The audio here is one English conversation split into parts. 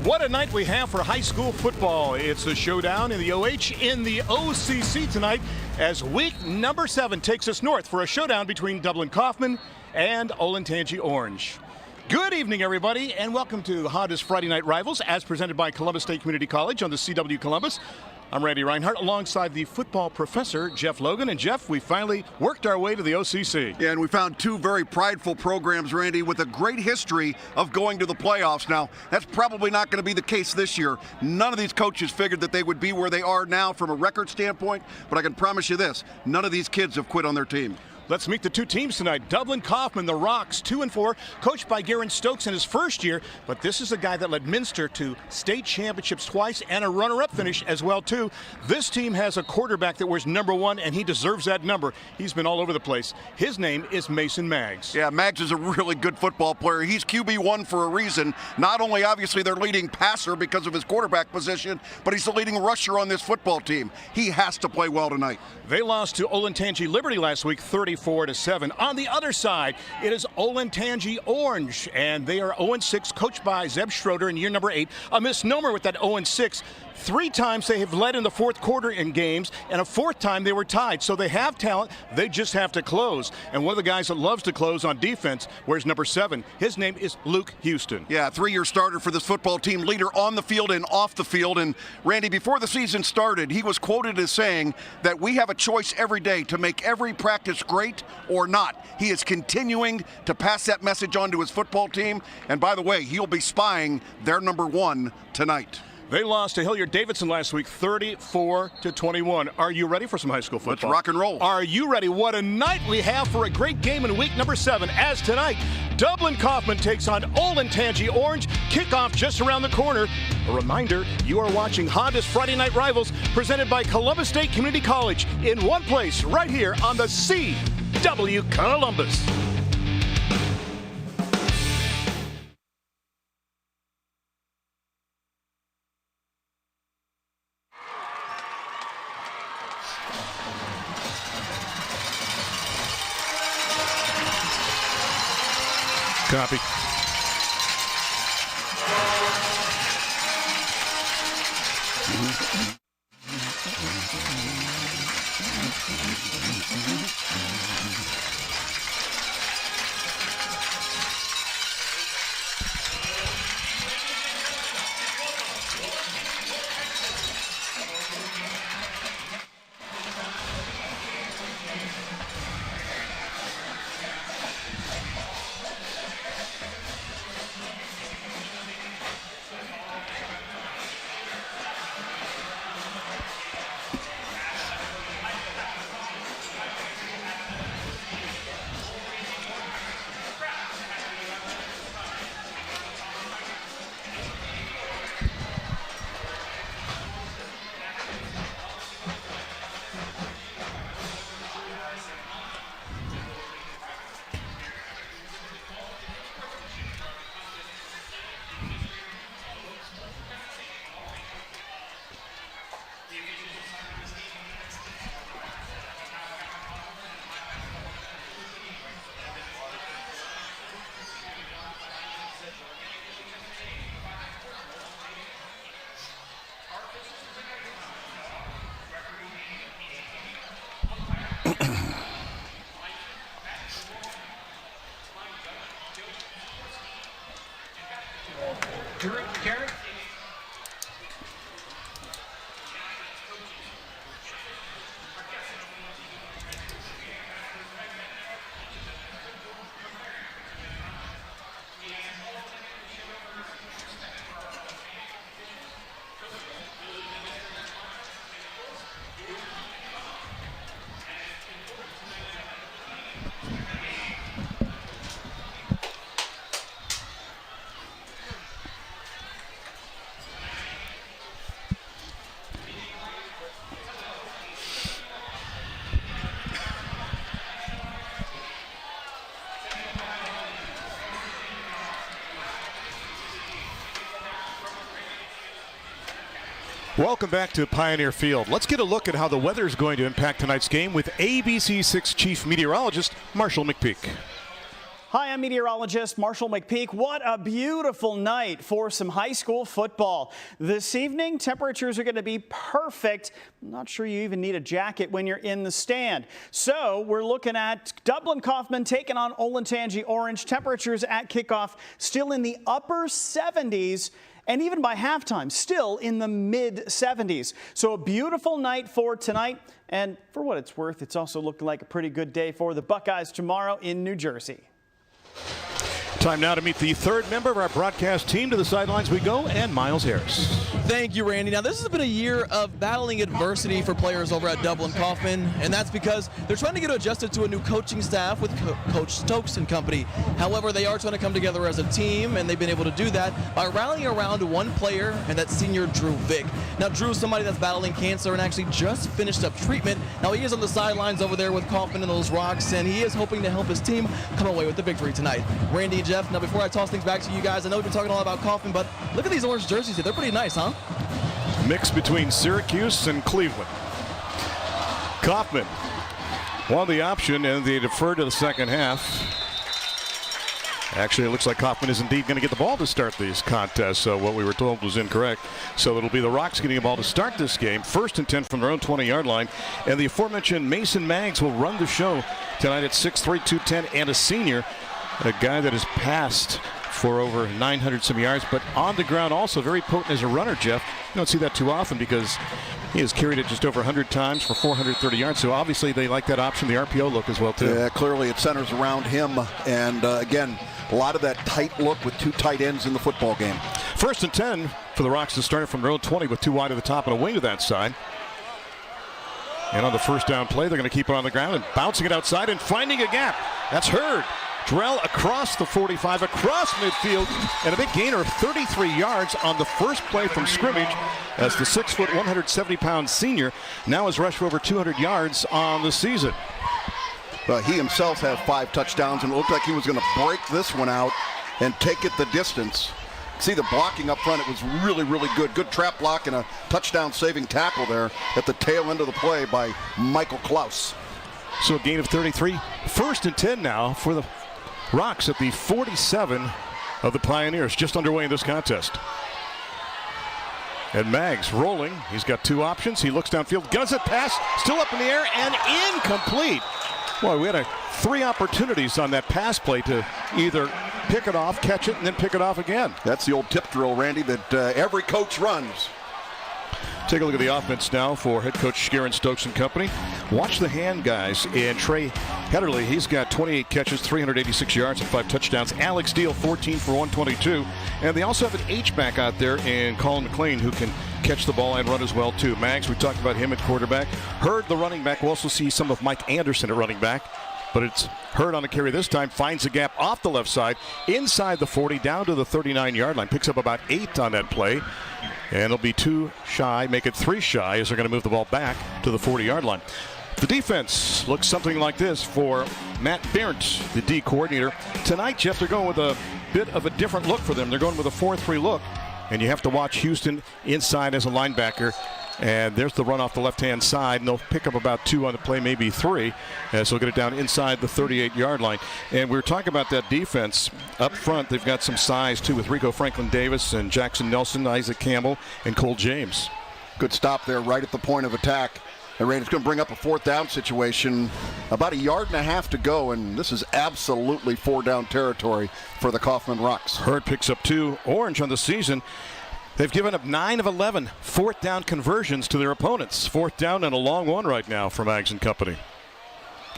What a night we have for high school football. It's a showdown in the OH in the OCC tonight as week number 7 takes us north for a showdown between Dublin Coffman and Olentangy Orange. Good evening, everybody, and welcome to Honda's Friday Night Rivals as presented by Columbus State Community College on the CW Columbus. I'm Randy Reinhardt alongside the football professor, Jeff Logan. And Jeff, we finally worked our way to the OCC. Yeah, and we found two very prideful programs, Randy, with a great history of going to the playoffs. Now, that's probably not going to be the case this year. None of these coaches figured that they would be where they are now from a record standpoint, but I can promise you this, none of these kids have quit on their team. Let's meet the two teams tonight. Dublin Coffman, the Rocks, 2-4, coached by Garen Stokes in his first year, but this is a guy that led Minster to state championships twice and a runner-up finish as well, too. This team has a quarterback that wears number 1, and he deserves that number. He's been all over the place. His name is Mason Maggs. Yeah, Maggs is a really good football player. He's QB1 for a reason. Not only, obviously, their leading passer because of his quarterback position, but he's the leading rusher on this football team. He has to play well tonight. They lost to Olentangy Liberty last week, 34-7. On the other side, it is Olentangy Orange, and they are 0-6, coached by Zeb Schroeder in year number 8. A misnomer with that 0-6. 3 times they have led in the fourth quarter in games, and a 4th time they were tied. So they have talent. They just have to close. And one of the guys that loves to close on defense wears number 7. His name is Luke Houston. Yeah, 3-year starter for this football team, leader on the field and off the field. And Randy, before the season started, he was quoted as saying that we have a choice every day to make every practice great or not. He is continuing to pass that message on to his football team. And by the way, he'll be spying their number 1 tonight. They lost to Hilliard-Davidson last week, 34-21. Are you ready for some high school football? Let's rock and roll. Are you ready? What a night we have for a great game in week number 7. As tonight, Dublin Coffman takes on Olentangy Orange. Kickoff just around the corner. A reminder, you are watching Honda's Friday Night Rivals, presented by Columbus State Community College, in one place, right here on the CW Columbus. Copy. Karen? Welcome back to Pioneer Field. Let's get a look at how the weather is going to impact tonight's game with ABC6 Chief Meteorologist Marshall McPeak. Hi, I'm meteorologist Marshall McPeak. What a beautiful night for some high school football. This evening, temperatures are going to be perfect. I'm not sure you even need a jacket when you're in the stand. So we're looking at Dublin Coffman taking on Olentangy Orange. Temperatures at kickoff still in the upper 70s. And even by halftime, still in the mid-70s. So a beautiful night for tonight. And for what it's worth, it's also looking like a pretty good day for the Buckeyes tomorrow in New Jersey. Time now to meet the third member of our broadcast team. To the sidelines we go, and Miles Harris. Thank you, Randy. Now, this has been a year of battling adversity for players over at Dublin Coffman, and that's because they're trying to get adjusted to a new coaching staff with Coach Stokes and company. However, they are trying to come together as a team, and they've been able to do that by rallying around one player, and that's senior Drew Vick. Now, Drew is somebody that's battling cancer and actually just finished up treatment. Now, he is on the sidelines over there with Kaufman and those Rocks, and he is hoping to help his team come away with the victory tonight. Randy and Jeff, now before I toss things back to you guys, I know we've been talking a lot about Kaufman, but look at these orange jerseys here. They're pretty nice, huh? Mix between Syracuse and Cleveland. Kaufman won the option, and they deferred to the second half. Actually, it looks like Kaufman is indeed going to get the ball to start these contests, so what we were told was incorrect. So it'll be the Rocks getting the ball to start this game. 1st and 10 from their own 20-yard line. And the aforementioned Mason Maggs will run the show tonight at 6'3", 210, and a senior. A guy that has passed for over 900 some yards, but on the ground also very potent as a runner, Jeff. You don't see that too often because he has carried it just over 100 times for 430 yards. So obviously they like that option, the RPO look as well too. Yeah, clearly it centers around him. And again, a lot of that tight look with two tight ends in the football game. 1st and 10 for the Rocks to start it from their own 20 with 2 wide to the top and a wing to that side. And on the first down play, they're going to keep it on the ground and bouncing it outside and finding a gap. That's Hurd. Drell across the 45, across midfield, and a big gainer of 33 yards on the first play from scrimmage as the 6 foot, 170-pound senior now has rushed for over 200 yards on the season. He himself had 5 touchdowns, and it looked like he was going to break this one out and take it the distance. See the blocking up front, it was really, really good. Good trap block and a touchdown-saving tackle there at the tail end of the play by Michael Klaus. So a gain of 33. 1st and 10 now for the Rocks at the 47 of the Pioneers, just underway in this contest. And Maggs rolling. He's got 2 options. He looks downfield, guns it, pass, still up in the air, and incomplete. Boy, we had 3 opportunities on that pass play to either pick it off, catch it, and then pick it off again. That's the old tip drill, Randy, that every coach runs. Take a look at the offense now for head coach Garen Stokes and company. Watch the hand guys. And Trey Hederly, he's got 28 catches, 386 yards, and 5 touchdowns. Alex Deal, 14 for 122. And they also have an H-back out there in Colin McLean who can catch the ball and run as well, too. Maggs, we talked about him at quarterback. Hurd, the running back. We'll also see some of Mike Anderson at running back. But it's Hurd on the carry this time, finds a gap off the left side, inside the 40, down to the 39-yard line. Picks up about 8 on that play. And it'll be 2 shy, make it 3 shy as they're going to move the ball back to the 40-yard line. The defense looks something like this for Matt Berndt, the D coordinator. Tonight, Jeff, they're going with a bit of a different look for them. They're going with a 4-3 look. And you have to watch Houston inside as a linebacker. And there's the run off the left-hand side, and they'll pick up about 2 on the play, maybe 3, as they'll get it down inside the 38-yard line. And we were talking about that defense up front. They've got some size, too, with Rico Franklin-Davis and Jackson Nelson, Isaac Campbell, and Cole James. Good stop there right at the point of attack. And Randy's going to bring up a 4th down situation. About 1.5 yards to go, and this is absolutely 4-down territory for the Kaufman Rocks. Hurd picks up 2. Orange on the season. They've given up 9 of 11 4th down conversions to their opponents. 4th down and a long one right now for Maggs and company.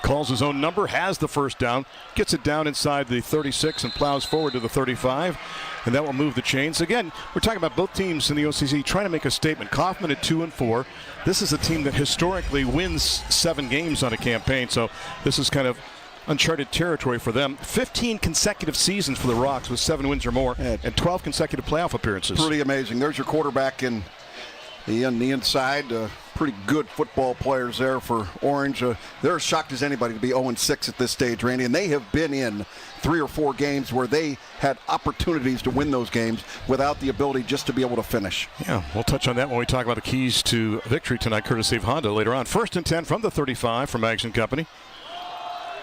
Calls his own number, has the 1st down, gets it down inside the 36 and plows forward to the 35. And that will move the chains. Again, we're talking about both teams in the OCC trying to make a statement. Kaufman at 2-4. This is a team that historically wins 7 games on a campaign. So this is kind of uncharted territory for them. 15 consecutive seasons for the Rocks with 7 wins or more, and 12 consecutive playoff appearances. Pretty amazing. There's your quarterback in the inside. Pretty good football players there for Orange. They're as shocked as anybody to be 0-6 at this stage, Randy, and they have been in 3 or 4 games where they had opportunities to win those games without the ability just to be able to finish. Yeah, we'll touch on that when we talk about the keys to victory tonight, courtesy of Honda later on. 1st and 10 from the 35 for Maggs and company.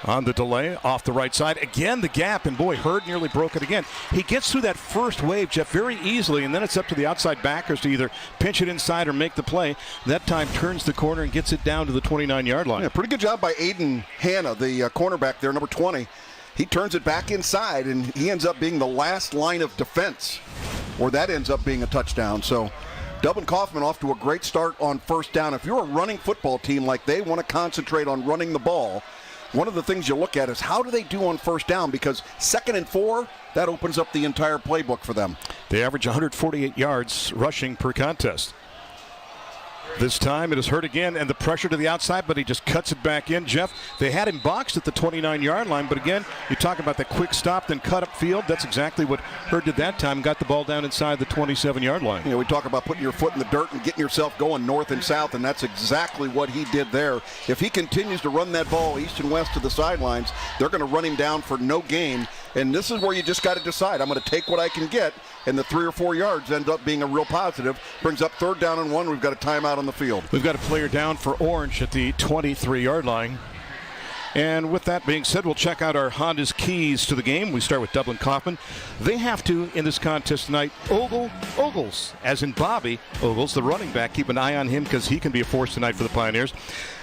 on the delay off the right side. Again, the gap, and boy, Hurd nearly broke it again. He gets through that first wave, Jeff, very easily, and then it's up to the outside backers to either pinch it inside or make the play. That time turns the corner and gets it down to the 29-yard line. Yeah, pretty good job by Aiden Hanna, the cornerback there, number 20. He turns it back inside, and he ends up being the last line of defense, or that ends up being a touchdown. So Dublin Coffman off to a great start on first down. If you're a running football team like they want to concentrate on running the ball, one of the things you look at is how do they do on first down, because 2nd and 4, that opens up the entire playbook for them. They average 148 yards rushing per contest. This time it is Hurd again, and the pressure to the outside, but he just cuts it back in. Jeff, they had him boxed at the 29-yard line, but again, you talk about the quick stop, then cut up field. That's exactly what Hurd did that time, got the ball down inside the 27-yard line. You know, we talk about putting your foot in the dirt and getting yourself going north and south, and that's exactly what he did there. If he continues to run that ball east and west to the sidelines, they're going to run him down for no gain, and this is where you just got to decide. I'm going to take what I can get, and the 3 or 4 yards end up being a real positive. Brings up 3rd down and 1. We've got a timeout on the field. We've got a player down for Orange at the 23-yard line. And with that being said, we'll check out our Honda's keys to the game. We start with Dublin Coffman. They have to, in this contest tonight, Ogles, as in Bobby Ogles, the running back. Keep an eye on him because he can be a force tonight for the Pioneers.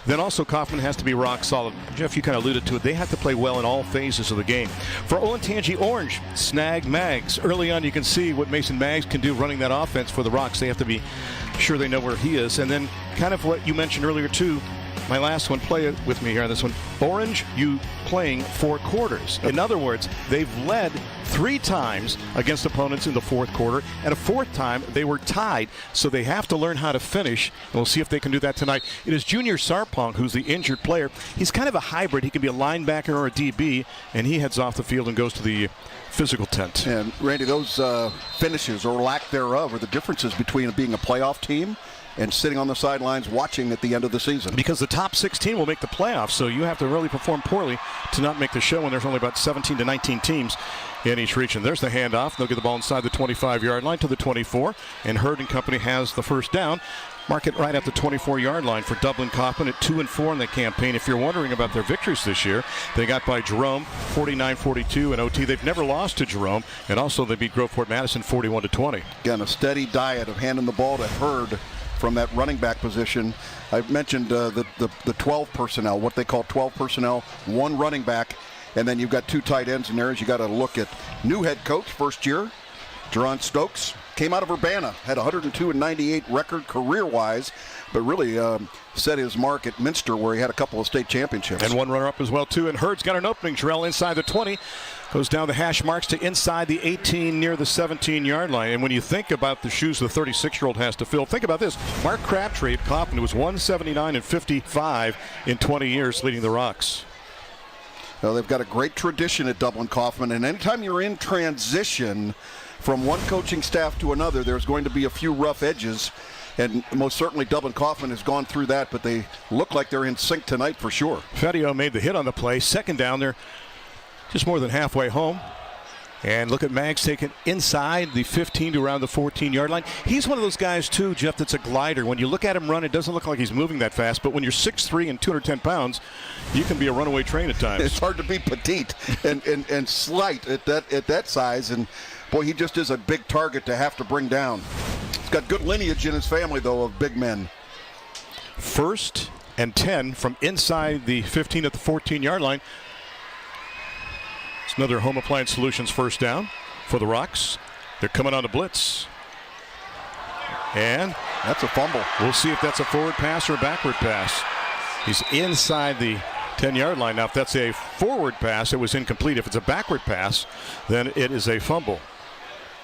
Then also Kaufman has to be rock solid. Jeff, you kind of alluded to it. They have to play well in all phases of the game. For Olentangy Orange, Snag Maggs. Early on, you can see what Mason Maggs can do running that offense for the Rocks. They have to be sure they know where he is. And then kind of what you mentioned earlier, too, my last one, play it with me here on this one. Orange, you playing 4 quarters. In other words, they've led 3 times against opponents in the 4th quarter, and a 4th time they were tied, so they have to learn how to finish, and we'll see if they can do that tonight. It is Junior Sarpong who's the injured player. He's kind of a hybrid. He can be a linebacker or a DB, and he heads off the field and goes to the physical tent. And Randy, those finishes or lack thereof are the differences between being a playoff team and sitting on the sidelines watching at the end of the season. Because the top 16 will make the playoffs, so you have to really perform poorly to not make the show when there's only about 17 to 19 teams in each region. There's the handoff. They'll get the ball inside the 25-yard line to the 24, and Hurd and company has the first down. Mark it right at the 24-yard line for Dublin Coffman at 2-4 in the campaign. If you're wondering about their victories this year, they got by Jerome 49-42 in OT. They've never lost to Jerome, and also they beat Groveport Madison 41-20. Again, a steady diet of handing the ball to Hurd from that running back position. I mentioned the 12 personnel, what they call 12 personnel, 1 running back, and then you've got 2 tight ends in there. As you got to look at new head coach, first year, Jerron Stokes, came out of Urbana, had 102-98 record career-wise, but really set his mark at Minster where he had a couple of state championships. And 1 runner-up as well, too. And Hurd's got an opening. Terrell inside the 20. Goes down the hash marks to inside the 18 near the 17-yard line. And when you think about the shoes the 36-year-old has to fill, think about this. Mark Crabtree at Kaufman was 179 and 55 in 20 years leading the Rocks. Well, they've got a great tradition at Dublin Coffman, and anytime you're in transition from one coaching staff to another, there's going to be a few rough edges. And most certainly Dublin Coffman has gone through that, but they look like they're in sync tonight for sure. Fedio made the hit on the play. 2nd down there, just more than halfway home. And look at Maggs taking inside the 15 to around the 14-yard line. He's one of those guys, too, Jeff, that's a glider. When you look at him run, it doesn't look like he's moving that fast. But when you're 6'3" and 210 pounds, you can be a runaway train at times. It's hard to be petite and slight at that size. And, boy, he just is a big target to have to bring down. He's got good lineage in his family, though, of big men. 1st and 10 from inside the 15 at the 14-yard line. It's another Home Appliance Solutions first down for the Rocks. They're coming on the blitz. And that's a fumble. We'll see if that's a forward pass or a backward pass. He's inside the 10-yard line. Now, if that's a forward pass, it was incomplete. If it's a backward pass, then it is a fumble.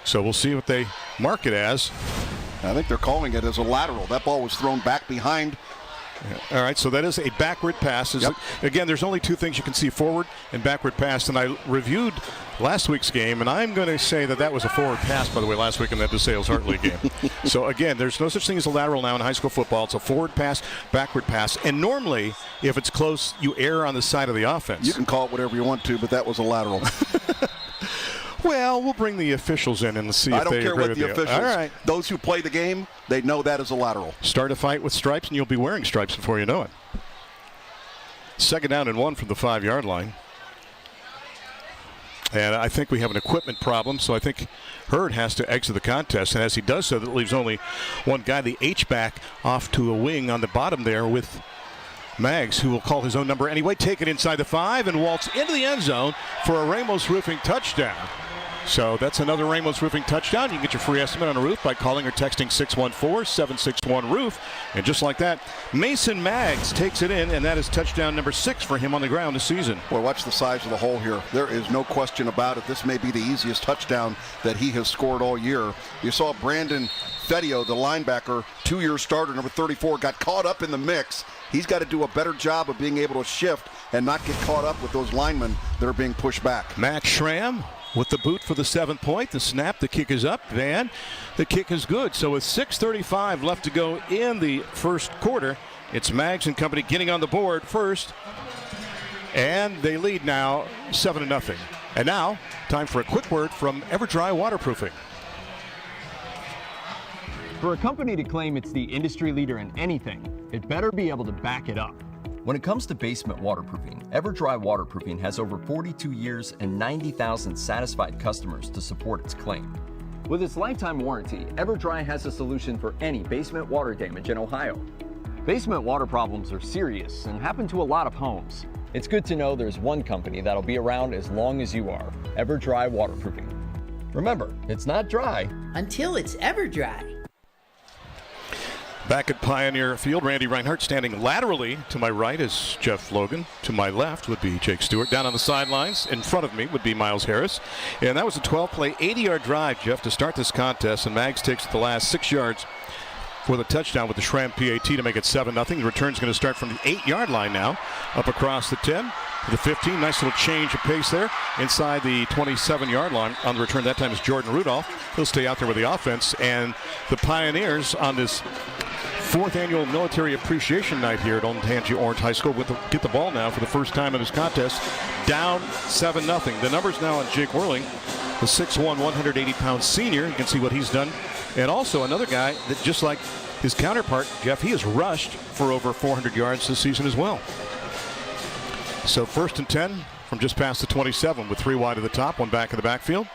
So we'll see what they mark it as. I think they're calling it as a lateral. That ball was thrown back behind. All right, so that is a backward pass. Yep. Again, there's only 2 things you can see, forward and backward pass. And I reviewed last week's game, and I'm going to say that was a forward pass, by the way, last week in that DeSales Heart League game. So, again, there's no such thing as a lateral now in high school football. It's a forward pass, backward pass. And normally, if it's close, you err on the side of the offense. You can call it whatever you want to, but that was a lateral. Well, we'll bring the officials in and see if they agree with you. I don't care what the officials. All right. Those who play the game, they know that is a lateral. Start a fight with stripes, and you'll be wearing stripes before you know it. Second down and 1 from the 5-yard line. And I think we have an equipment problem, so I think Hurd has to exit the contest. And as he does so, that leaves only one guy, the H-back, off to a wing on the bottom there with Maggs, who will call his own number anyway. Take it inside the 5 and waltz into the end zone for a Ramos Roofing touchdown. So that's another Ramos Roofing touchdown. You can get your free estimate on a roof by calling or texting 614-761-ROOF. And just like that, Mason Maggs takes it in, and that is touchdown number 6 for him on the ground this season. Boy, watch the size of the hole here. There is no question about it. This may be the easiest touchdown that he has scored all year. You saw Brandon Fedio, the linebacker, 2-year starter, number 34, got caught up in the mix. He's got to do a better job of being able to shift and not get caught up with those linemen that are being pushed back. Max Schramm with the boot for the 7th point. The snap, the kick is up, and the kick is good. So with 6:35 left to go in the first quarter, it's Maggs and company getting on the board first. And they lead now 7-0. And now, time for a quick word from EverDry Waterproofing. For a company to claim it's the industry leader in anything, it better be able to back it up. When it comes to basement waterproofing, EverDry Waterproofing has over 42 years and 90,000 satisfied customers to support its claim. With its lifetime warranty, EverDry has a solution for any basement water damage in Ohio. Basement water problems are serious and happen to a lot of homes. It's good to know there's one company that'll be around as long as you are, EverDry Waterproofing. Remember, it's not dry until it's EverDry. Back at Pioneer Field, Randy Reinhardt standing laterally to my right is Jeff Logan. To my left would be Jake Stewart. Down on the sidelines in front of me would be Miles Harris. And that was a 12-play, 80-yard drive, Jeff, to start this contest. And Maggs takes the last 6 yards for the touchdown with the Schramm PAT to make it 7-0. The return's going to start from the 8-yard line now, up across the 10 to the 15. Nice little change of pace there inside the 27-yard line. On the return that time is Jordan Rudolph. He'll stay out there with the offense. And the Pioneers on this 4th annual Military Appreciation Night here at Olentangy Orange High School get the ball now for the first time in this contest, down 7-0. The numbers now on Jake Whirling, the 6'1", 180-pound senior. You can see what he's done. And also another guy that, just like his counterpart, Jeff, he has rushed for over 400 yards this season as well. So 1st and 10 from just past the 27 with 3 wide of the top, 1 back in the backfield.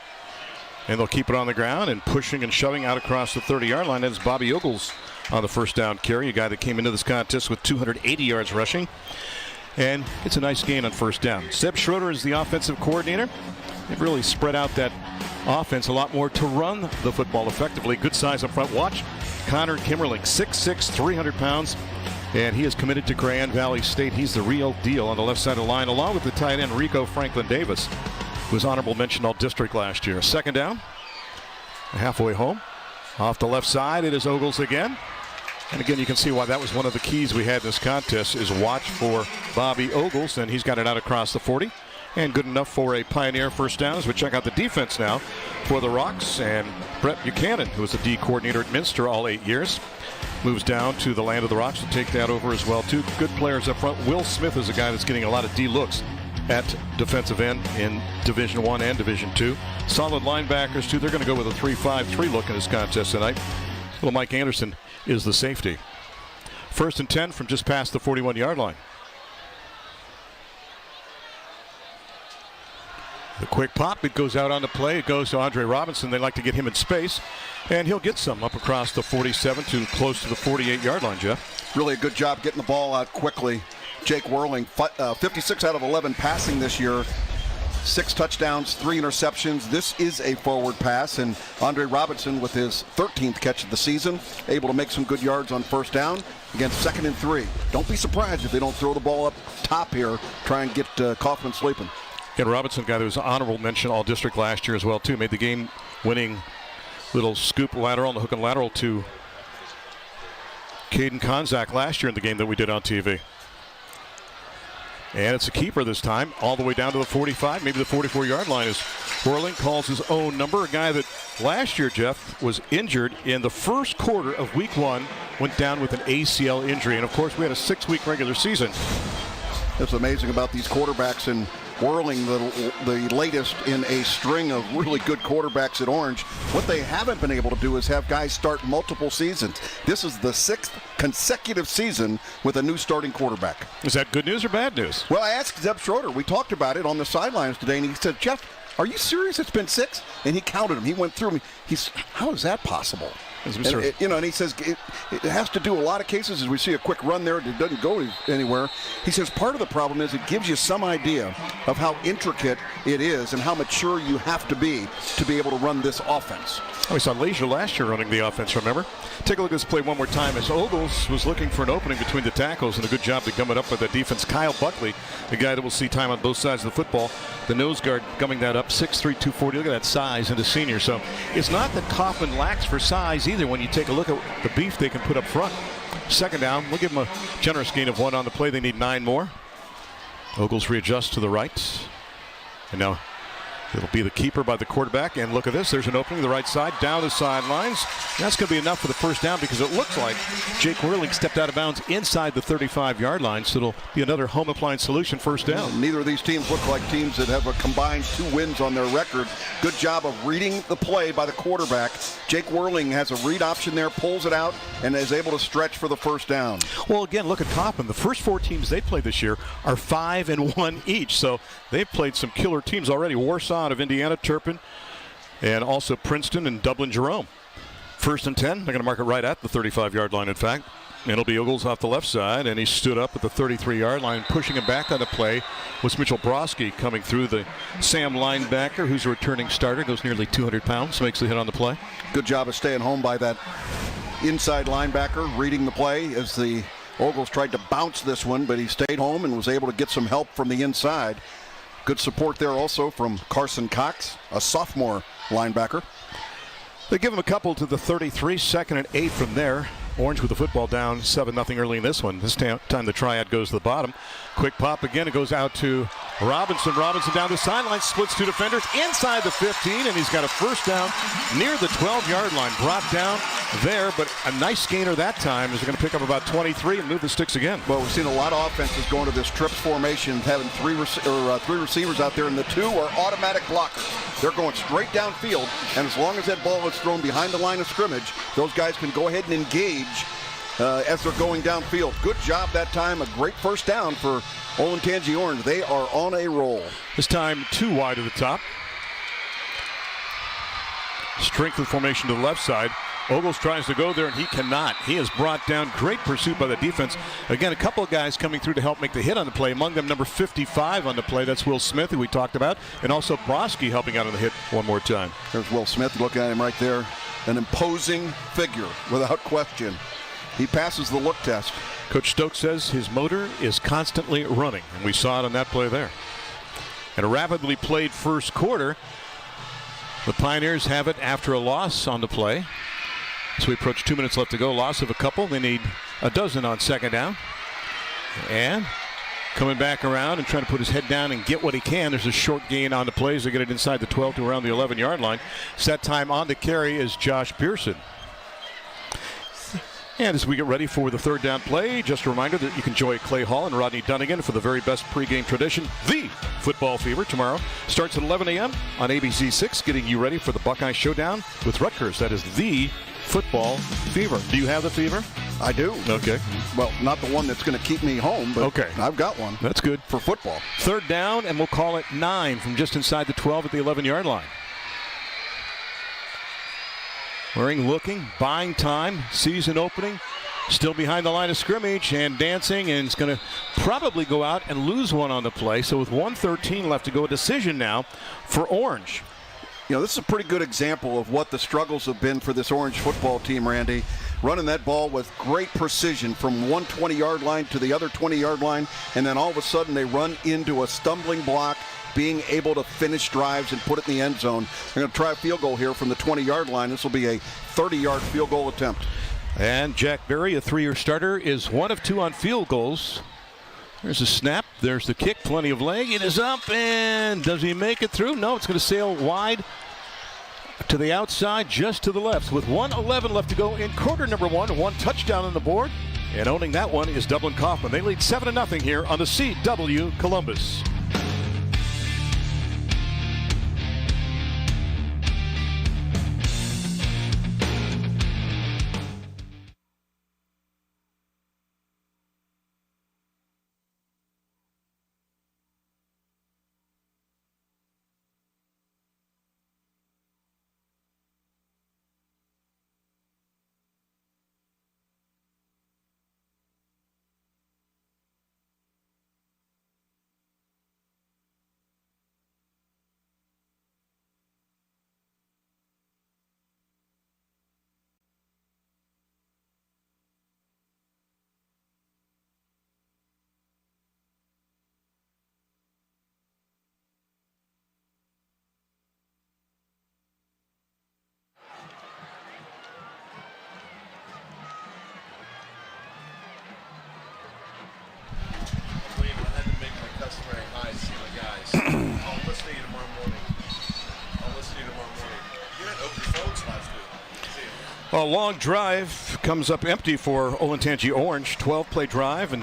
And they'll keep it on the ground and pushing and shoving out across the 30-yard line. That's Bobby Ogles on the first down carry, a guy that came into this contest with 280 yards rushing. And it's a nice gain on first down. Seb Schroeder is the offensive coordinator. They've really spread out that offense a lot more to run the football effectively. Good size up front. Watch Connor Kimmerling, 6'6", 300 pounds. And he is committed to Grand Valley State. He's the real deal on the left side of the line, along with the tight end Rico Franklin Davis, who was honorable mention all district last year. Second down, halfway home. Off the left side, it is Ogles again. And again, you can see why that was one of the keys we had in this contest, is watch for Bobby Ogles, and he's got it out across the 40. And good enough for a Pioneer first down as we check out the defense now for the Rocks. And Brett Buchanan, who was the D coordinator at Minster all 8 years, moves down to the land of the Rocks to take that over as well, too. Good players up front. Will Smith is a guy that's getting a lot of D looks at defensive end in Division I and Division II. Solid linebackers, too. They're going to go with a 3-5-3 look in this contest tonight. Little Mike Anderson is the safety. 1st and 10 from just past the 41-yard line. The quick pop, it goes out on the play. It goes to Andre Robinson. They like to get him in space, and he'll get some up across the 47 to close to the 48-yard line, Jeff. Really a good job getting the ball out quickly. Jake Whirling, 56 out of 11 passing this year. 6 touchdowns, 3 interceptions. This is a forward pass, and Andre Robinson with his 13th catch of the season, able to make some good yards on first down. Again, 2nd and 3. Don't be surprised if they don't throw the ball up top here, try and get Kaufman sleeping. And Robinson, guy that was honorable mention all district last year as well, too. Made the game-winning little scoop lateral on the hook and lateral to Caden Konzak last year in the game that we did on TV. And it's a keeper this time, all the way down to the 45, maybe the 44-yard line, as Whirling calls his own number. A guy that last year, Jeff, was injured in the first quarter of week 1, went down with an ACL injury. And, of course, we had a 6-week regular season. That's amazing about these quarterbacks, and Whirling, the latest in a string of really good quarterbacks at Orange. What they haven't been able to do is have guys start multiple seasons. This is the 6th consecutive season with a new starting quarterback. Is that good news or bad news? Well, I asked Zeb Schroeder. We talked about it on the sidelines today, and he said, Jeff, are you serious? It's been 6? And he counted them. He went through them. How is that possible? And he says it has to do a lot of cases as we see a quick run there. It doesn't go anywhere. He says part of the problem is it gives you some idea of how intricate it is and how mature you have to be able to run this offense. We saw Leisure last year running the offense, remember? Take a look at this play one more time as Ogles was looking for an opening between the tackles, and a good job to gum it up with that defense. Kyle Buckley, the guy that will see time on both sides of the football, the nose guard gumming that up, 6'3", 240. Look at that size in the senior. So it's not that Kaufman lacks for size either when you take a look at the beef they can put up front. Second down, we'll give them a generous gain of 1 on the play. They need 9 more. Ogles readjusts to the right. And now it'll be the keeper by the quarterback. And look at this. There's an opening to the right side, down the sidelines. That's going to be enough for the first down because it looks like Jake Whirling stepped out of bounds inside the 35-yard line. So it'll be another home appliance solution, first down. Neither of these teams look like teams that have a combined 2 wins on their record. Good job of reading the play by the quarterback. Jake Whirling has a read option there, pulls it out, and is able to stretch for the first down. Well, again, look at Kaufman. The first 4 teams they played this year are 5-1 each. So they've played some killer teams already. Warsaw out of Indiana, Turpin, and also Princeton and Dublin Jerome. First and 10. They're going to mark it right at the 35-yard line, in fact. And it'll be Ogles off the left side, and he stood up at the 33-yard line. Pushing him back on the play was Mitchell Broski coming through, the Sam linebacker, who's a returning starter, goes nearly 200 pounds, makes the hit on the play. Good job of staying home by that inside linebacker, reading the play as the Ogles tried to bounce this one, but he stayed home and was able to get some help from the inside. Good support there also from Carson Cox, a sophomore linebacker. They give him a couple to the 33, 2nd and 8 from there. Orange with the football down 7-0 early in this one. This time the triad goes to the bottom. Quick pop again. It goes out to Robinson. Robinson down the sideline, splits 2 defenders inside the 15, and he's got a first down near the 12-yard line. Brought down there, but a nice gainer that time. Is going to pick up about 23 and move the sticks again. Well, we've seen a lot of offenses going to this trips formation, having 3 receivers out there, and the 2 are automatic blockers. They're going straight downfield, and as long as that ball is thrown behind the line of scrimmage, those guys can go ahead and engage as they're going downfield. Good job that time. A great first down for Olentangy Orange. They are on a roll. This time 2 wide of the top. Strength of formation to the left side. Ogles tries to go there, and he cannot. He is brought down. Great pursuit by the defense. Again, a couple of guys coming through to help make the hit on the play. Among them, number 55 on the play. That's Will Smith, who we talked about. And also Broski helping out on the hit one more time. There's Will Smith. Look at him right there. An imposing figure, without question. He passes the look test. Coach Stokes says his motor is constantly running, and we saw it on that play there. And a rapidly played first quarter. The Pioneers have it after a loss on the play. So we approach 2 minutes left to go. Loss of a couple. They need a dozen on second down. And coming back around and trying to put his head down and get what he can. There's a short gain on the plays. They get it inside the 12 to around the 11-yard line. Set time on the carry is Josh Pearson. And as we get ready for the third down play, just a reminder that you can join Clay Hall and Rodney Dunnigan for the very best pregame tradition. The Football Fever tomorrow starts at 11 a.m. on ABC 6, getting you ready for the Buckeye Showdown with Rutgers. That is the Football Fever. Do you have the fever? I do. Okay. Well, not the one that's going to keep me home, but okay. I've got one. That's good. For football. Third down, and we'll call it 9 from just inside the 12 at the 11-yard line. Waring looking, buying time, season opening, still behind the line of scrimmage and dancing, and it's going to probably go out and lose one on the play. So with 1:13 left to go, a decision now for Orange. You know, this is a pretty good example of what the struggles have been for this Orange football team, Randy. Running that ball with great precision from one 20-yard line to the other 20-yard line, and then all of a sudden they run into a stumbling block, being able to finish drives and put it in the end zone. They're going to try a field goal here from the 20-yard line. This will be a 30-yard field goal attempt. And Jack Berry, a 3-year starter, is 1 of 2 on field goals. There's a snap. There's the kick. Plenty of leg. It is up, and does he make it through? No, it's going to sail wide to the outside, just to the left. With 1:11 left to go in quarter number 1. 1 touchdown on the board. And owning that one is Dublin Coffman. They lead 7-0 here on the CW Columbus. A long drive comes up empty for Olentangy Orange. 12-play drive, and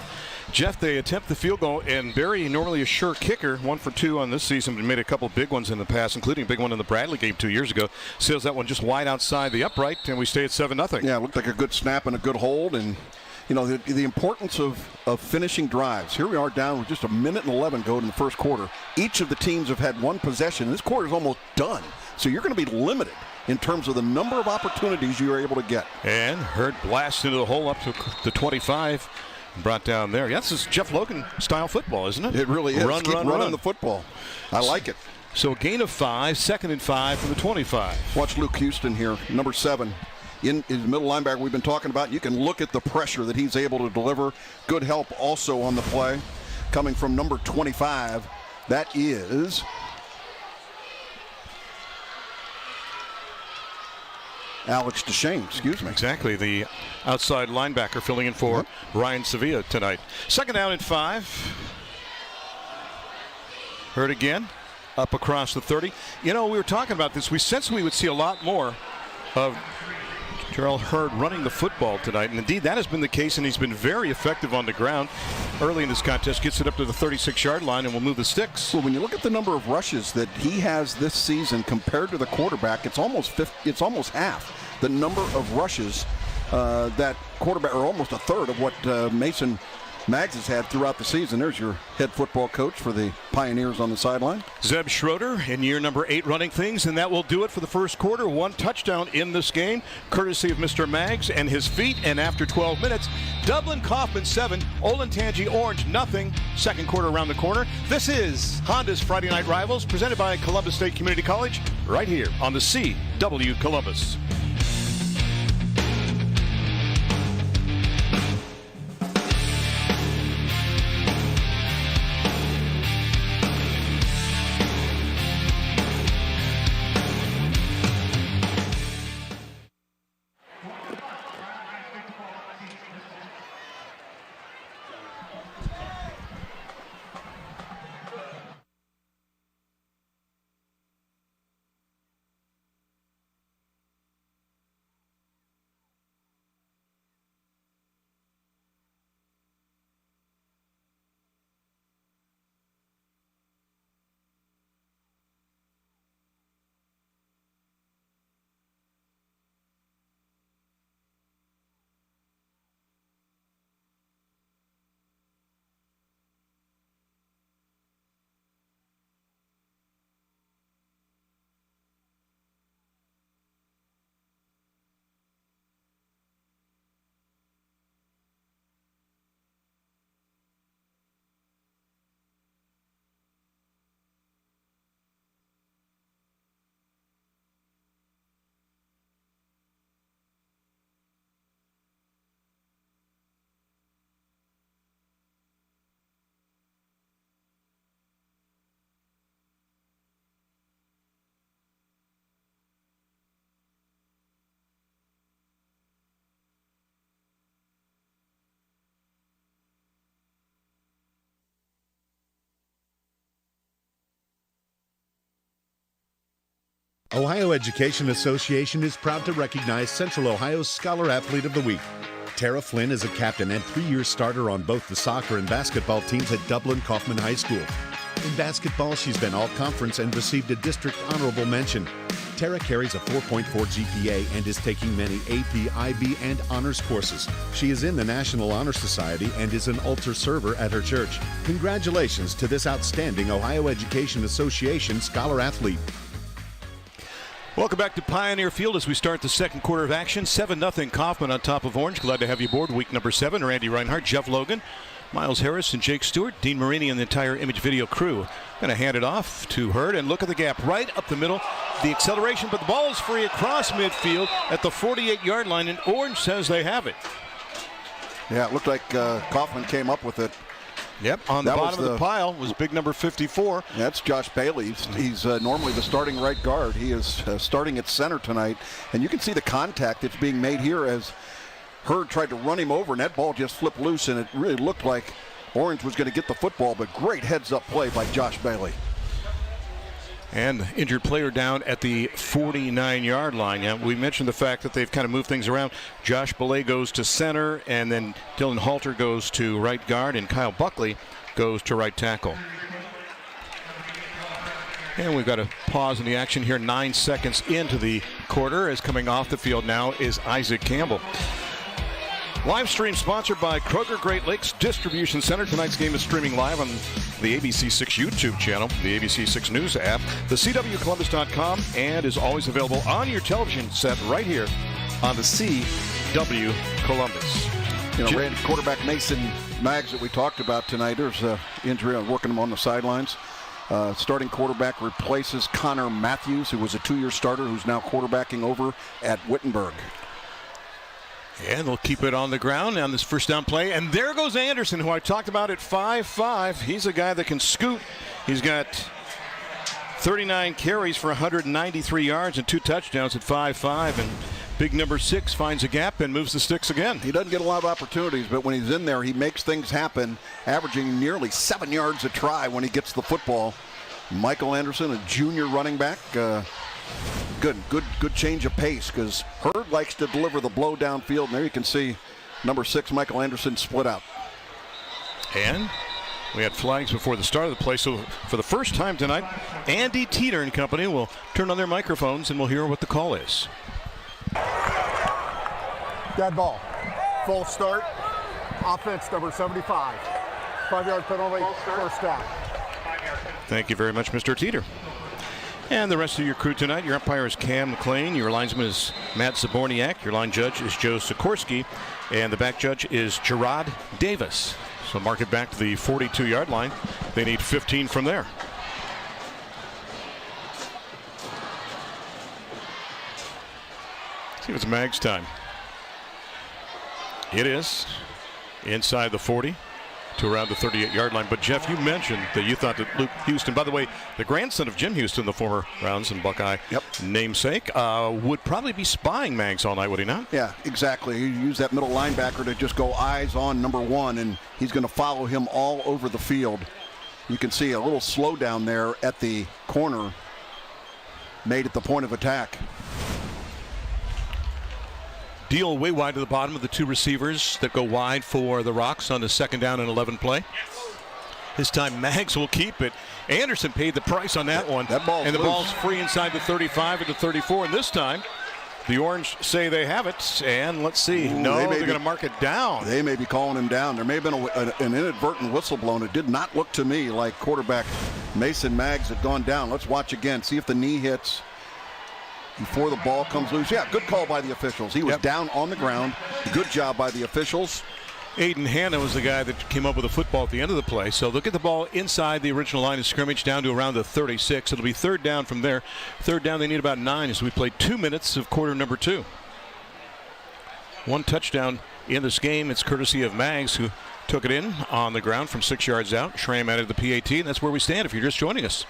Jeff, they attempt the field goal, and Barry, normally a sure kicker, 1 for 2 on this season, but made a couple big ones in the past, including a big one in the Bradley game 2 years ago. Sails that one just wide outside the upright, and we stay at 7-0. Yeah, it looked like a good snap and a good hold, and you know the importance of finishing drives. Here we are down with just 1:11 go in the first quarter. Each of the teams have had one possession. This quarter is almost done, so you're going to be limited in terms of the number of opportunities you're able to get. And Hurd blasts into the hole up to the 25. Brought down there. Yeah, this is Jeff Logan style football, isn't it? It really is. Keep running the football. I like it. So a gain of 5, 2nd and 5 from the 25. Watch Luke Houston here, number 7. In his middle linebacker we've been talking about. You can look at the pressure that he's able to deliver. Good help also on the play. Coming from number 25, that is Alex Deshane, excuse me. Exactly, the outside linebacker filling in for Ryan Sevilla tonight. 2nd down and 5. Hurd again, up across the 30. You know, we were talking about this. We sensed we would see a lot more of Jarrell Hurd running the football tonight, and indeed that has been the case, and he's been very effective on the ground early in this contest. Gets it up to the 36-yard line and will move the sticks. Well, when you look at the number of rushes that he has this season compared to the quarterback, it's almost half the number of rushes that quarterback, or almost a third of what Mason Maggs has had throughout the season. There's your head football coach for the Pioneers on the sideline. Zeb Schroeder in year number 8 running things, and that will do it for the first quarter. 1 touchdown in this game, courtesy of Mr. Maggs and his feet. And after 12 minutes, Dublin Coffman 7, Olentangy Orange nothing. Second quarter around the corner. This is Honda's Friday Night Rivals, presented by Columbus State Community College, right here on the CW Columbus. Ohio Education Association is proud to recognize Central Ohio's Scholar Athlete of the Week. Tara Flynn is a captain and 3-year starter on both the soccer and basketball teams at Dublin Coffman High School. In basketball, she's been all-conference and received a district honorable mention. Tara carries a 4.4 GPA and is taking many AP, IB, and honors courses. She is in the National Honor Society and is an altar server at her church. Congratulations to this outstanding Ohio Education Association Scholar Athlete. Welcome back to Pioneer Field as we start the second quarter of action. 7-0 Kaufman on top of Orange. Glad to have you aboard. Week number 7. Randy Reinhardt, Jeff Logan, Miles Harris, and Jake Stewart. Dean Marini and the entire Image Video crew. Going to hand it off to Hurd, and look at the gap right up the middle. The acceleration, but the ball is free across midfield at the 48-yard line, and Orange says they have it. Yeah, it looked like Kaufman came up with it. Yep, on the bottom of the pile was big number 54. That's Josh Bailey. He's normally the starting right guard. He is starting at center tonight. And you can see the contact that's being made here as Hurd tried to run him over, and that ball just flipped loose, and it really looked like Orange was going to get the football, but great heads-up play by Josh Bailey. And injured player down at the 49-yard line. Yeah, we mentioned the fact that they've kind of moved things around. Josh Belay goes to center, and then Dylan Halter goes to right guard, and Kyle Buckley goes to right tackle. And we've got a pause in the action here, 9 seconds into the quarter, as coming off the field now is Isaac Campbell. Live stream sponsored by Kroger Great Lakes Distribution Center. Tonight's game is streaming live on the ABC6 YouTube channel, the ABC6 News app, the CWColumbus.com, and is always available on your television set right here on the CW Columbus. You know, Randy, quarterback Mason Maggs that we talked about tonight, there's an injury on working him on the sidelines. Starting quarterback replaces Connor Matthews, who was a 2-year starter, who's now quarterbacking over at Wittenberg. And they'll keep it on the ground on this first down play. And there goes Anderson, who I talked about at 5'5". He's a guy that can scoot. He's got 39 carries for 193 yards and 2 touchdowns at 5'5". And big number 6 finds a gap and moves the sticks again. He doesn't get a lot of opportunities, but when he's in there, he makes things happen, averaging nearly 7 yards a try when he gets the football. Michael Anderson, a junior running back. Good change of pace, because Hurd likes to deliver the blow downfield. And there you can see number 6, Michael Anderson, split out. And we had flags before the start of the play, so for the first time tonight, Andy Teeter and company will turn on their microphones and we'll hear what the call is. Dead ball. Full start. Offense number 75. 5-yard penalty. First down. Thank you very much, Mr. Teeter. And the rest of your crew tonight, your umpire is Cam McLean, your linesman is Matt Zaborniak, your line judge is Joe Sikorsky, and the back judge is Gerard Davis. So mark it back to the 42-yard line. They need 15 from there. Let's see if it's Mag's time. It is inside the 40 to around the 38-yard line. But Jeff, you mentioned that you thought that Luke Houston, by the way, the grandson of Jim Houston, the former Browns and Buckeye namesake, would probably be spying Mags all night, would he not? Yeah, exactly. He used that middle linebacker to just go eyes on number 1, and he's going to follow him all over the field. You can see a little slowdown there at the corner made at the point of attack. Deal way wide to the bottom of the 2 receivers that go wide for the Rocks on the 2nd down and 11 play. This time Maggs will keep it. Anderson paid the price on that one. And the ball's free inside the 35 and the 34. And this time the Orange say they have it. And let's see. They're going to mark it down. They may be calling him down. There may have been an inadvertent whistle blown. It did not look to me like quarterback Mason Maggs had gone down. Let's watch again. See if the knee hits before the ball comes loose. Yeah, good call by the officials. He was down on the ground. Good job by the officials. Aiden Hanna was the guy that came up with the football at the end of the play. So they'll get the ball inside the original line of scrimmage down to around the 36. It'll be 3rd down from there. 3rd down, they need about 9 as we play 2 minutes of quarter number 2. 1 touchdown in this game. It's courtesy of Maggs, who took it in on the ground from 6 yards out. Schramm added the PAT, and that's where we stand if you're just joining us.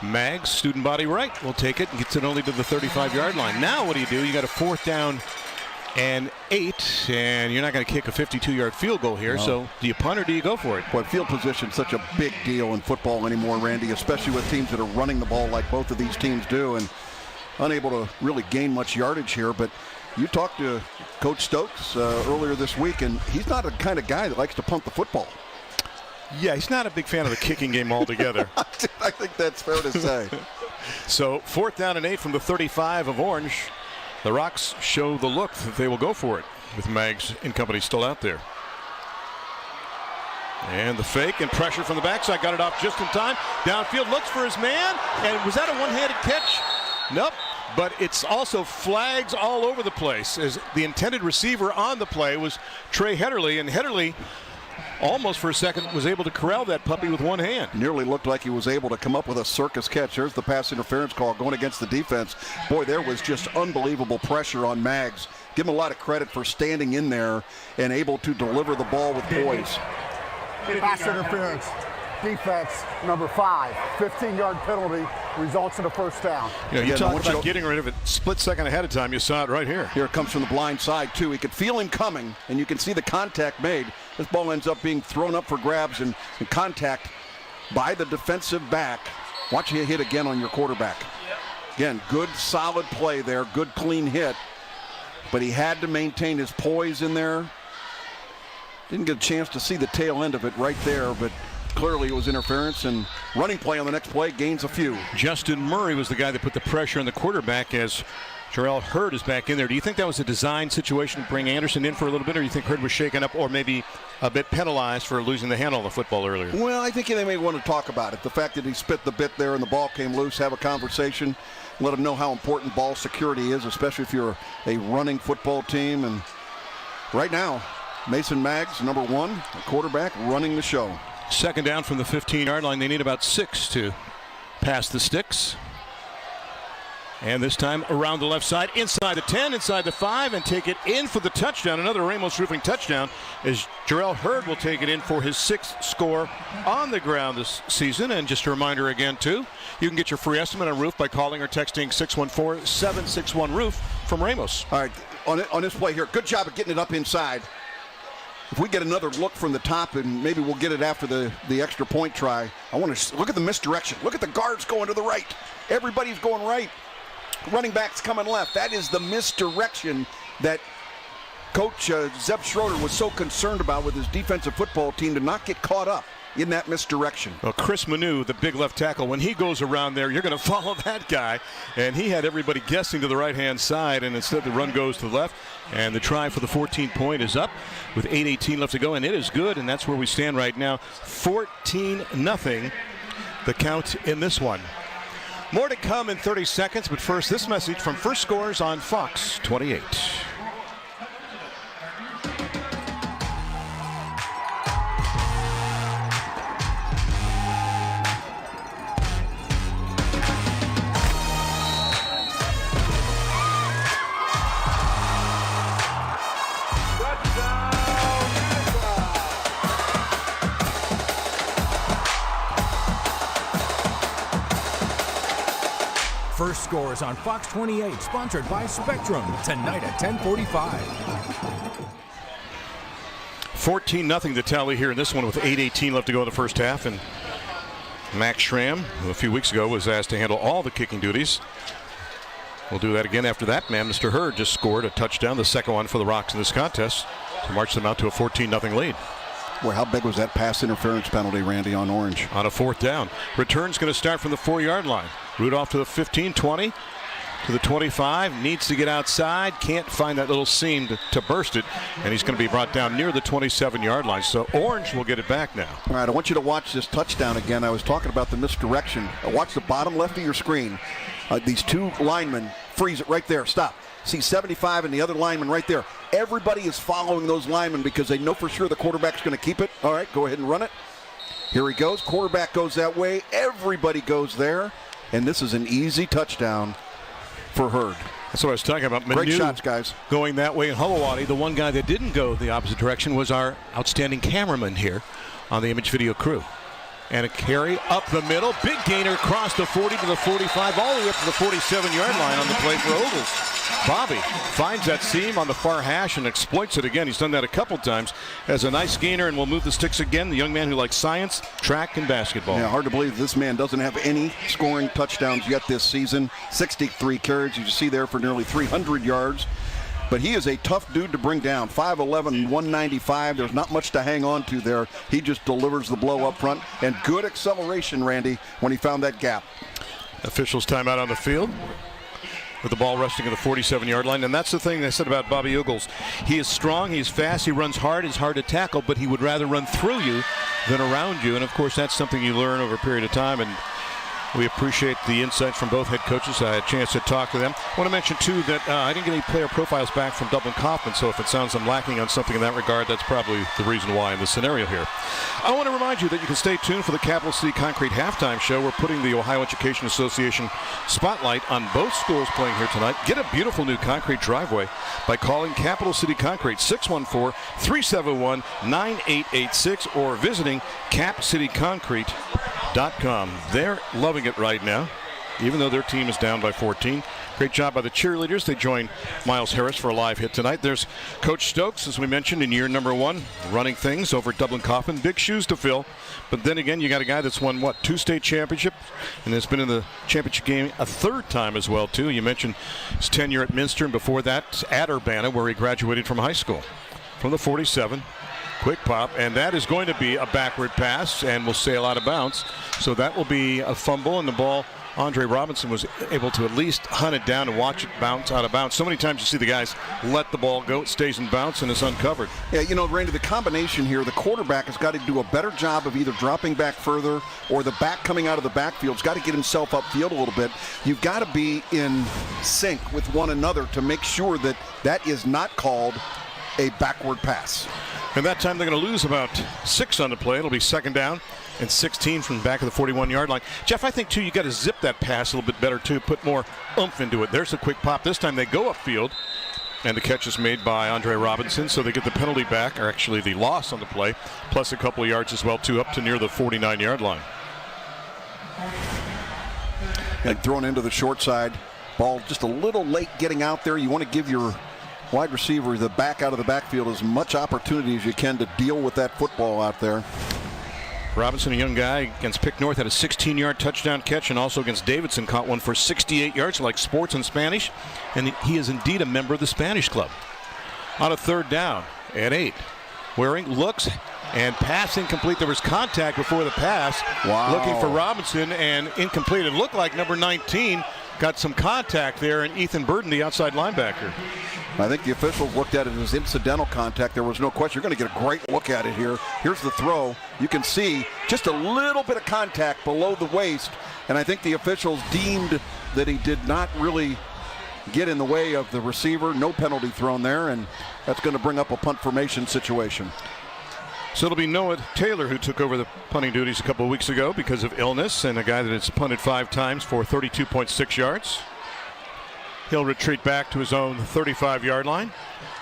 Maggs, student body right, will take it and gets it only to the 35-yard line. Now what do? You got a 4th down and 8, and you're not going to kick a 52-yard field goal here. No. So do you punt or do you go for it? Boy, field position is such a big deal in football anymore, Randy, especially with teams that are running the ball like both of these teams do, and unable to really gain much yardage here. But you talked to Coach Stokes earlier this week, and he's not the kind of guy that likes to punt the football. Yeah, he's not a big fan of the kicking game altogether. I think that's fair to say. So 4th down and 8 from the 35 of Orange. The Rocks show the look that they will go for it with Maggs and company still out there. And the fake and pressure from the backside. Got it off just in time. Downfield, looks for his man. And was that a one-handed catch? Nope. But it's also flags all over the place, as the intended receiver on the play was Trey Hederle. And Hederle, almost for a second, was able to corral that puppy with one hand. Nearly looked like he was able to come up with a circus catch. There's the pass interference call going against the defense. Boy, there was just unbelievable pressure on Maggs. Give him a lot of credit for standing in there and able to deliver the ball with poise. Pass interference. Defense number 5. 15-yard penalty results in a 1st down. You talk about getting rid of it split second ahead of time. You saw it right here. Here it comes from the blind side too. He could feel him coming, and you can see the contact made. This ball ends up being thrown up for grabs and contact by the defensive back. Watch you hit again on your quarterback. Again, good solid play there, good clean hit. But he had to maintain his poise in there. Didn't get a chance to see the tail end of it right there, but clearly it was interference, and running play on the next play gains a few. Justin Murray was the guy that put the pressure on the quarterback as Jarrell Hurd is back in there. Do you think that was a design situation to bring Anderson in for a little bit, or do you think Hurd was shaken up or maybe a bit penalized for losing the handle on the football earlier? Well, I think they may want to talk about it. The fact that he spit the bit there and the ball came loose, have a conversation, let him know how important ball security is, especially if you're a running football team. And right now, Mason Maggs, number 1, a quarterback, running the show. Second down from the 15-yard line. They need about 6 to pass the sticks. And this time around the left side, inside the 10, inside the 5, and take it in for the touchdown. Another Ramos Roofing touchdown as Jarrell Hurd will take it in for his 6th score on the ground this season. And just a reminder again, too, you can get your free estimate on roof by calling or texting 614-761-ROOF from Ramos. All right, on this play here, good job of getting it up inside. If we get another look from the top, and maybe we'll get it after the extra point try, I want to look at the misdirection. Look at the guards going to the right. Everybody's going right. Running backs coming left. That is the misdirection that Coach Zeb Schroeder was so concerned about with his defensive football team, to not get caught up in that misdirection. Well, Chris Manu, the big left tackle, when he goes around there, you're going to follow that guy. And he had everybody guessing to the right-hand side, and instead the run goes to the left. And the try for the 14-point is up with 8:18 left to go, and it is good, and that's where we stand right now. 14-0, the count in this one. More to come in 30 seconds, but first, this message from First Scores on Fox 28. First Scores on Fox 28, sponsored by Spectrum, tonight at 10:45. 14-0 the tally here in this one with 8:18 left to go in the first half. And Max Schramm, who a few weeks ago was asked to handle all the kicking duties, will do that again after that man. Mr. Hurd just scored a touchdown, the second one for the Rocks in this contest, to march them out to a 14-0 lead. Boy, how big was that pass interference penalty, Randy, on Orange? On a 4th down. Return's going to start from the 4-yard line. Rudolph to the 15, 20, to the 25. Needs to get outside. Can't find that little seam to burst it. And he's going to be brought down near the 27-yard line. So Orange will get it back now. All right, I want you to watch this touchdown again. I was talking about the misdirection. Watch the bottom left of your screen. These 2 linemen freeze it right there. Stop. See 75 and the other lineman right there. Everybody is following those linemen because they know for sure the quarterback's going to keep it. All right, go ahead and run it. Here he goes. Quarterback goes that way. Everybody goes there. And this is an easy touchdown for Hurd. That's what I was talking about. Great shots, guys. Going that way in Hullawati. The one guy that didn't go the opposite direction was our outstanding cameraman here on the Image Video crew. And a carry up the middle. Big gainer across the 40 to the 45, all the way up to the 47-yard line on the play for Ogles. Bobby finds that seam on the far hash and exploits it again. He's done that a couple times as a nice gainer, and will move the sticks again. The young man who likes science, track, and basketball. Yeah, hard to believe this man doesn't have any scoring touchdowns yet this season. 63 carries, you see there, for nearly 300 yards. But he is a tough dude to bring down. 5'11", 195. There's not much to hang on to there. He just delivers the blow up front. And good acceleration, Randy, when he found that gap. Officials timeout on the field with the ball resting at the 47-yard line. And that's the thing they said about Bobby Ogles. He is strong, he's fast, he runs hard, he's hard to tackle, but he would rather run through you than around you. And, of course, that's something you learn over a period of time. And we appreciate the insights from both head coaches. I had a chance to talk to them. I want to mention, too, that I didn't get any player profiles back from Dublin Coffman, so if it sounds I'm lacking on something in that regard, that's probably the reason why in this scenario here. I want to remind you that you can stay tuned for the Capital City Concrete halftime show. We're putting the Ohio Education Association spotlight on both schools playing here tonight. Get a beautiful new concrete driveway by calling Capital City Concrete, 614-371-9886, or visiting capcityconcrete.com. They're loving it right now. even though their team is down by 14. Great job by the cheerleaders. They join Miles Harris for a live hit tonight. There's Coach Stokes, as we mentioned, in year number 1, running things over at Dublin Coffman. Big shoes to fill. But then again, you got a guy that's won, 2 state championships and has been in the championship game a 3rd time as well, too. You mentioned his tenure at Minster, and before that at Urbana, where he graduated from high school. From the 47. Quick pop, and that is going to be a backward pass and will sail out of bounds. So that will be a fumble, and the ball, Andre Robinson was able to at least hunt it down and watch it bounce out of bounds. So many times you see the guys let the ball go, it stays in bounds, and it's uncovered. Yeah, Randy, the combination here, the quarterback has got to do a better job of either dropping back further or the back coming out of the backfield has got to get himself upfield a little bit. You've got to be in sync with one another to make sure that that is not called a backward pass. And that time they're going to lose about 6 on the play. It'll be 2nd down and 16 from back of the 41-yard line. Jeff, I think, too, you got to zip that pass a little bit better, too. Put more oomph into it. There's a quick pop. This time they go upfield, and the catch is made by Andre Robinson, so they get the penalty back, or actually the loss on the play, plus a couple of yards as well, too, up to near the 49-yard line. And thrown into the short side. Ball just a little late getting out there. You want to give your wide receiver, the back out of the backfield, as much opportunity as you can to deal with that football out there. Robinson, a young guy against Pick North, had a 16-yard touchdown catch, and also against Davidson caught one for 68 yards, like sports in Spanish, and he is indeed a member of the Spanish club. On a 3rd down at 8, Waring looks and pass incomplete. There was contact before the pass. Wow. Looking for Robinson and incomplete. It looked like number 19 got some contact there, and Ethan Burden, the outside linebacker. I think the officials looked at it as incidental contact. There was no question. You're going to get a great look at it here. Here's the throw. You can see just a little bit of contact below the waist, and I think the officials deemed that he did not really get in the way of the receiver. No penalty thrown there, and that's going to bring up a punt formation situation. So it'll be Noah Taylor who took over the punting duties a couple of weeks ago because of illness, and a guy that has punted 5 times for 32.6 yards. He'll retreat back to his own 35-yard line.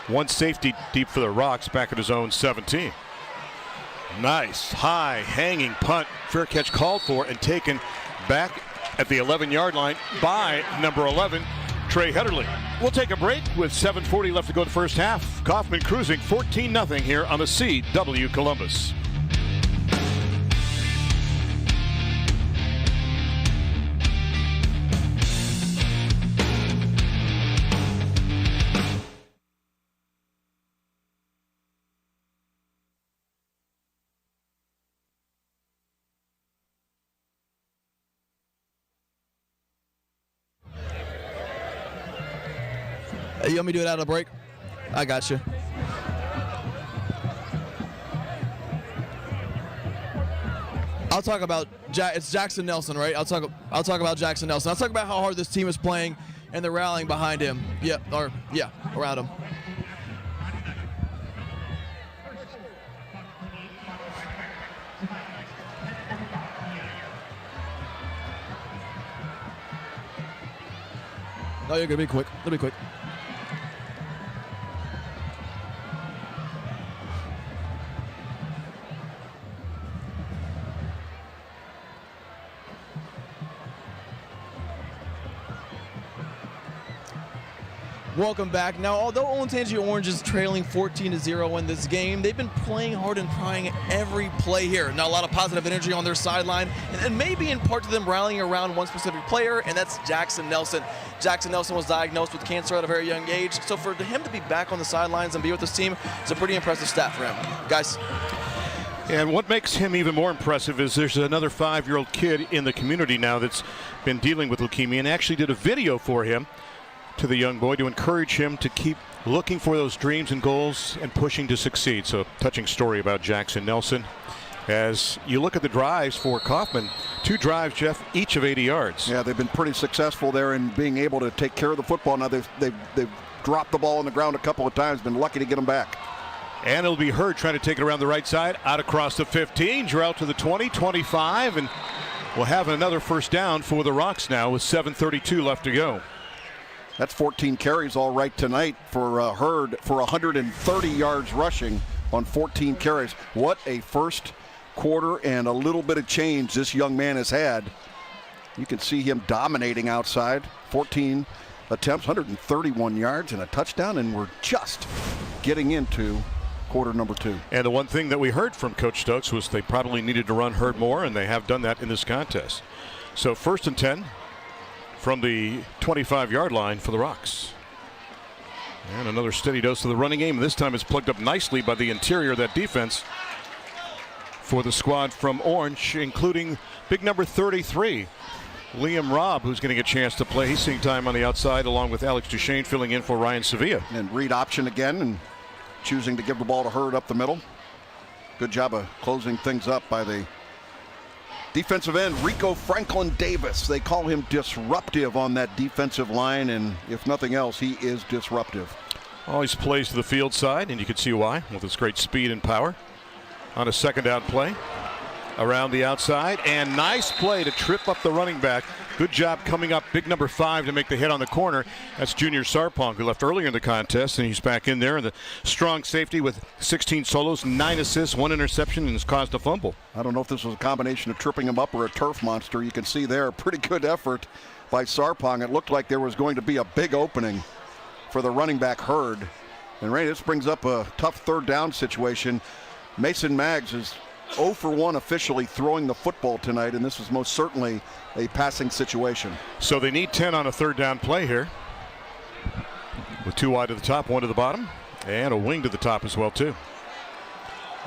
1 safety deep for the Rocks, back at his own 17. Nice high hanging punt. Fair catch called for and taken back at the 11-yard line by number 11, Trey Hederly. We'll take a break with 7:40 left to go in the first half. Kaufman cruising 14-0 here on the CW Columbus. You want me to do it out of the break? I got you. I'll talk about it's Jackson Nelson, right? I'll talk about Jackson Nelson. I'll talk about how hard this team is playing and they're rallying behind him. Around him. No, you're gonna be quick. It'll be quick. Welcome back. Now, although Olentangy Orange is trailing 14-0 in this game, they've been playing hard and trying every play here. Now, a lot of positive energy on their sideline, and maybe in part to them rallying around one specific player, and that's Jackson Nelson. Jackson Nelson was diagnosed with cancer at a very young age, so for him to be back on the sidelines and be with this team, it's a pretty impressive stat for him. Guys. And what makes him even more impressive is there's another 5-year-old kid in the community now that's been dealing with leukemia and actually did a video for him to the young boy to encourage him to keep looking for those dreams and goals and pushing to succeed. So touching story about Jackson Nelson. As you look at the drives for Kaufman, 2 drives, Jeff, each of 80 yards. Yeah, they've been pretty successful there in being able to take care of the football. Now they've dropped the ball on the ground a couple of times, been lucky to get them back. And it'll be Hurd trying to take it around the right side, out across the 15, drew out to the 20, 25, and we'll have another first down for the Rocks now with 7:32 left to go. That's 14 carries all right tonight for Hurd for 130 yards rushing on 14 carries. What a first quarter and a little bit of change this young man has had You can see him dominating outside. 14 attempts, 131 yards, and a touchdown, and we're just getting into quarter number 2. And the one thing that we heard from Coach Stokes was they probably needed to run Hurd more, and they have done that in this contest. So 1st and 10 from the 25-yard line for the Rocks. And another steady dose of the running game. This time it's plugged up nicely by the interior of that defense for the squad from Orange, including big number 33, Liam Robb, who's getting a chance to play. He's seeing time on the outside along with Alex Duchesne filling in for Ryan Sevilla. And read option again and choosing to give the ball to Hurd up the middle. Good job of closing things up by the defensive end, Rico Franklin Davis. They call him disruptive on that defensive line, and if nothing else, he is disruptive. Always plays to the field side, and you can see why with his great speed and power. On a 2nd down play, around the outside, and nice play to trip up the running back. Good job coming up, big number 5 to make the hit on the corner. That's Junior Sarpong, who left earlier in the contest, and he's back in there. And the strong safety with 16 solos, 9 assists, 1 interception, and has caused a fumble. I don't know if this was a combination of tripping him up or a turf monster. You can see there a pretty good effort by Sarpong. It looked like there was going to be a big opening for the running back Hurd. And Ray, this brings up a tough 3rd down situation. Mason Maggs is 0 for 1 officially throwing the football tonight, and this is most certainly a passing situation. So they need 10 on a 3rd down play here. With 2 wide to the top, 1 to the bottom, and a wing to the top as well too.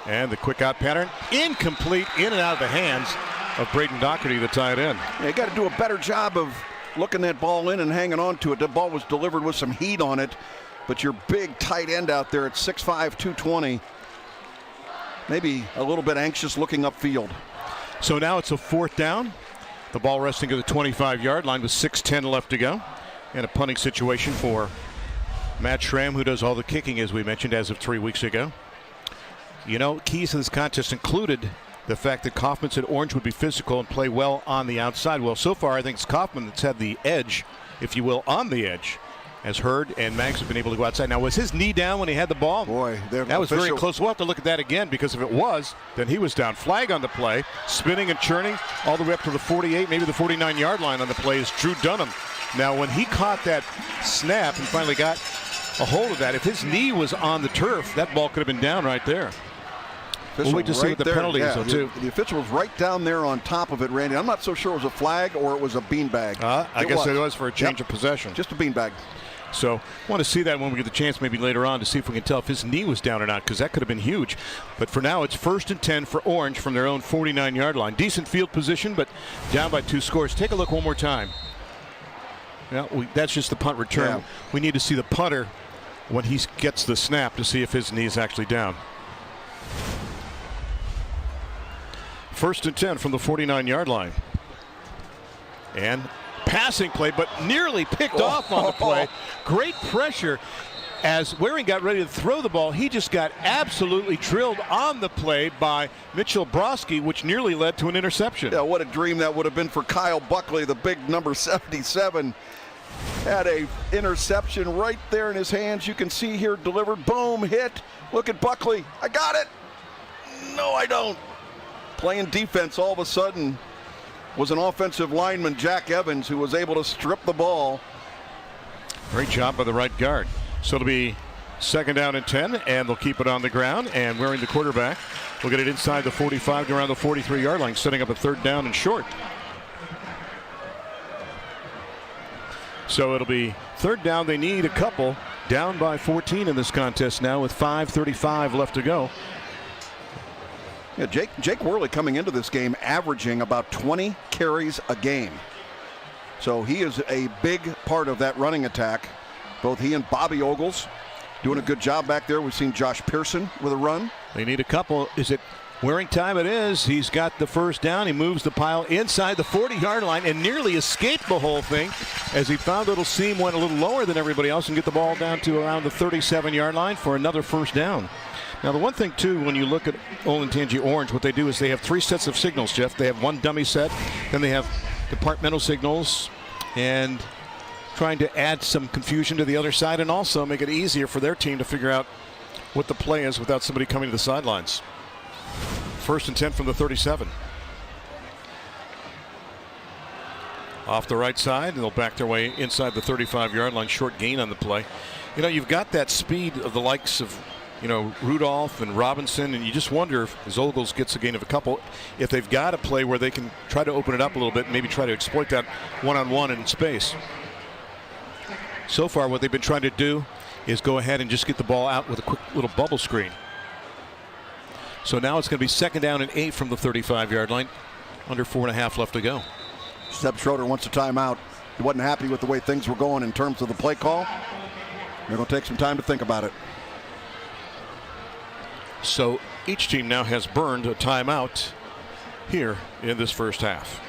And the quick out pattern, incomplete, in and out of the hands of Braden Doherty, the tight end. Yeah, you got to do a better job of looking that ball in and hanging on to it. The ball was delivered with some heat on it, but your big tight end out there at 6'5", 220, maybe a little bit anxious looking upfield. So now it's a 4th down. The ball resting at the 25-yard line with 6:10 left to go. And a punting situation for Matt Schramm, who does all the kicking, as we mentioned, as of 3 weeks ago. You know, keys to this contest included the fact that Kaufman said Orange would be physical and play well on the outside. Well, so far I think it's Kaufman that's had the edge, if you will, on the edge, as Hurd and Maggs have been able to go outside. Now, was his knee down when he had the ball? Boy, that was very close. We'll have to look at that again, because if it was, then he was down. Flag on the play, spinning and churning all the way up to the 48, maybe the 49-yard line on the play is Drew Dunham. Now, when he caught that snap and finally got a hold of that, if his knee was on the turf, that ball could have been down right there. We'll wait to see what the penalty is, though, too. The official was right down there on top of it, Randy. I'm not so sure it was a flag or it was a beanbag. I guess it was for a change of possession. Just a beanbag. So want to see that when we get the chance maybe later on to see if we can tell if his knee was down or not, because that could have been huge. But for now, it's 1st and 10 for Orange from their own 49-yard line. Decent field position, but down by 2 scores. Take a look one more time. Now, that's just the punt return. Yeah. We need to see the punter when he gets the snap to see if his knee is actually down. 1st and 10 from the 49-yard line. And passing play, but nearly picked off on the play. Great pressure as Waring got ready to throw the ball. He just got absolutely drilled on the play by Mitchell Broski, which nearly led to an interception. Yeah, what a dream that would have been for Kyle Buckley, the big number 77. Had a interception right there in his hands. You can see here, delivered, boom, hit. Look at Buckley. I got it. No, I don't. Playing defense all of a sudden was an offensive lineman, Jack Evans, who was able to strip the ball. Great job by the right guard. So it'll be 2nd down and 10, and they'll keep it on the ground. And Waring, the quarterback, will get it inside the 45 to around the 43-yard line, setting up a 3rd down and short. So it'll be 3rd down. They need a couple. Down by 14 in this contest now with 5:35 left to go. Yeah, Jake Worley coming into this game averaging about 20 carries a game. So he is a big part of that running attack. Both he and Bobby Ogles doing a good job back there. We've seen Josh Pearson with a run. They need a couple. Is it Waring time? It is. He's got the 1st down. He moves the pile inside the 40-yard line and nearly escaped the whole thing as he found a little seam, went a little lower than everybody else, and get the ball down to around the 37-yard line for another 1st down. Now, the one thing, too, when you look at Olentangy Orange, what they do is they have 3 sets of signals, Jeff. They have one dummy set, then they have departmental signals, and trying to add some confusion to the other side and also make it easier for their team to figure out what the play is without somebody coming to the sidelines. 1st and 10 from the 37. Off the right side, and they'll back their way inside the 35-yard line. Short gain on the play. You know, you've got that speed of the likes of, you know, Rudolph and Robinson, and you just wonder if Zolgels gets a gain of a couple, if they've got a play where they can try to open it up a little bit and maybe try to exploit that one-on-one in space. So far, what they've been trying to do is go ahead and just get the ball out with a quick little bubble screen. So now it's going to be 2nd down and 8 from the 35-yard line. Under 4.5 left to go. Seb Schroeder wants a timeout. He wasn't happy with the way things were going in terms of the play call. They're going to take some time to think about it. So each team now has burned a timeout here in this first half.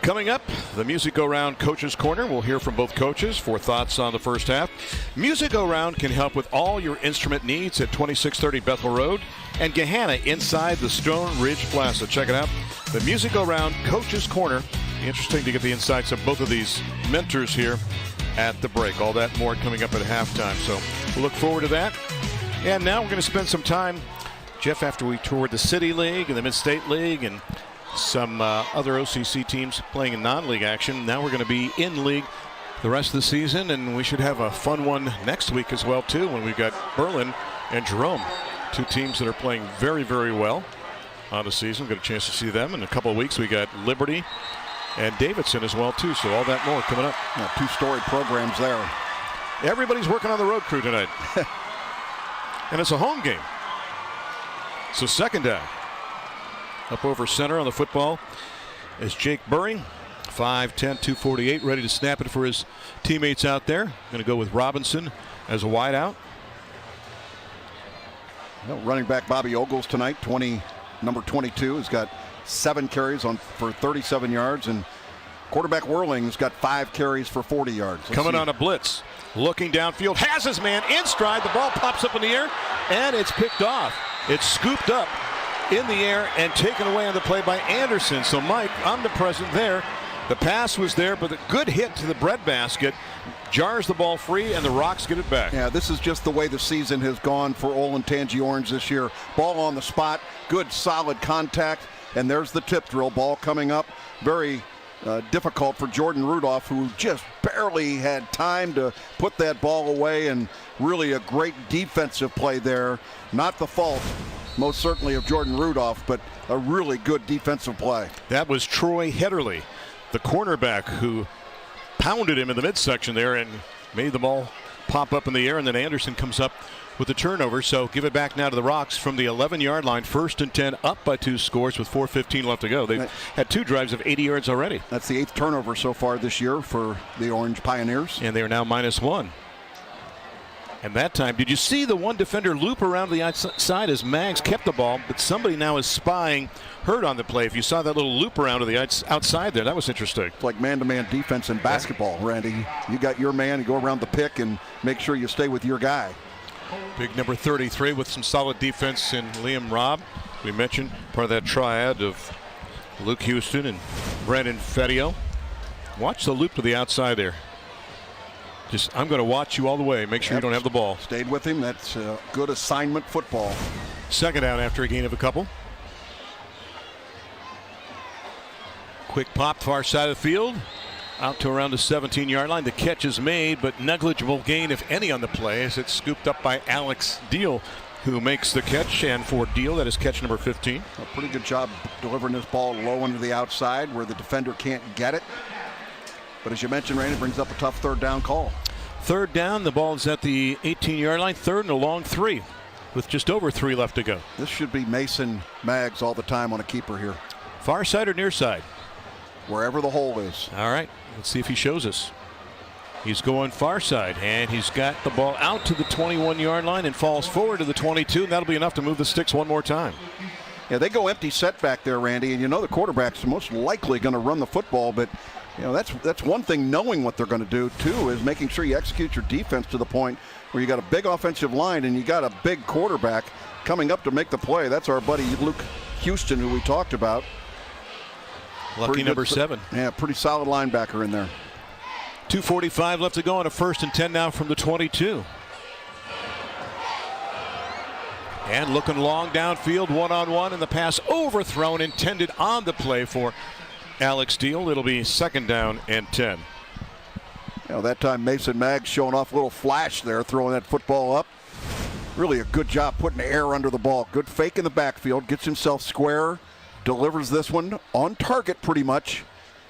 Coming up, the Music Go Round Coaches Corner. We'll hear from both coaches for thoughts on the first half. Music Go Round can help with all your instrument needs at 2630 Bethel Road and Gahanna inside the Stone Ridge Plaza. Check it out. The Music Go Round Coaches Corner. Interesting to get the insights of both of these mentors here at the break. All that more coming up at halftime. So we'll look forward to that. And now we're going to spend some time, Jeff, after we toured the City League and the Mid-State League and some other OCC teams playing in non-league action. Now we're going to be in league the rest of the season, and we should have a fun one next week as well too, when we've got Berlin and Jerome, two teams that are playing very, very well on the season. Got a chance to see them in a couple of weeks. We got Liberty and Davidson as well too, so all that more coming up. Yeah, two storied programs there. Everybody's working on the road crew tonight. And it's a home game. So 2nd down. Up over center on the football is Jake Buring, 5'10", 248, ready to snap it for his teammates out there. Going to go with Robinson as a wideout. Running back Bobby Ogles tonight, number 22, has got 7 carries for 37 yards, and quarterback Whirling's got 5 carries for 40 yards. Coming on a blitz, looking downfield, has his man in stride. The ball pops up in the air, and it's picked off. It's scooped up in the air and taken away on the play by Anderson. So Mike, omnipresent there. The pass was there, but a good hit to the breadbasket jars the ball free, and the Rocks get it back. Yeah, this is just the way the season has gone for Olentangy Orange this year. Ball on the spot, good solid contact, and there's the tip drill. Ball coming up, very difficult for Jordan Rudolph, who just barely had time to put that ball away, and really a great defensive play there. Not the fault, most certainly, of Jordan Rudolph, but a really good defensive play. That was Troy Hetterly, the cornerback, who pounded him in the midsection there and made the ball pop up in the air, and then Anderson comes up with the turnover. So give it back now to the Rocks from the 11-yard line. 1st and 10, up by 2 scores with 4:15 left to go. They've had 2 drives of 80 yards already. That's the 8th turnover so far this year for the Orange Pioneers. And they are now -1. And that time, did you see the one defender loop around the outside as Maggs kept the ball, but somebody now is spying Hurt on the play. If you saw that little loop around to the outside there, that was interesting. It's like man-to-man defense in basketball, Randy. You got your man, you go around the pick and make sure you stay with your guy. Big number 33 with some solid defense in Liam Robb. We mentioned part of that triad of Luke Houston and Brandon Fedio. Watch the loop to the outside there. I'm going to watch you all the way. Make sure you don't have the ball. Stayed with him. That's good assignment football. 2nd down after a gain of a couple. Quick pop far side of the field. Out to around the 17-yard line. The catch is made, but negligible gain, if any, on the play, as it's scooped up by Alex Deal, who makes the catch. And for Deal, that is catch number 15. A pretty good job delivering this ball low into the outside where the defender can't get it. But as you mentioned, Randy, brings up a tough 3rd down call. 3rd down, the ball is at the 18-yard line. 3rd and a long 3 with just over 3 left to go. This should be Mason Maggs all the time on a keeper here. Far side or near side? Wherever the hole is. All right, let's see if he shows us. He's going far side, and he's got the ball out to the 21-yard line and falls forward to the 22, and that'll be enough to move the sticks one more time. Yeah, they go empty set back there, Randy, and you know the quarterback's most likely going to run the football, but you know that's one thing, knowing what they're going to do too, is making sure you execute your defense to the point where you got a big offensive line and you got a big quarterback coming up to make the play. That's our buddy Luke Houston, who we talked about. Lucky number 7. Yeah, pretty solid linebacker in there. 2:45 left to go on a 1st and 10 now from the 22. And looking long downfield, one-on-one, and the pass overthrown, intended on the play for Alex Deal. It'll be 2nd down and 10. That time Mason Maggs showing off a little flash there, throwing that football up. Really a good job putting air under the ball. Good fake in the backfield, gets himself square, delivers this one on target pretty much,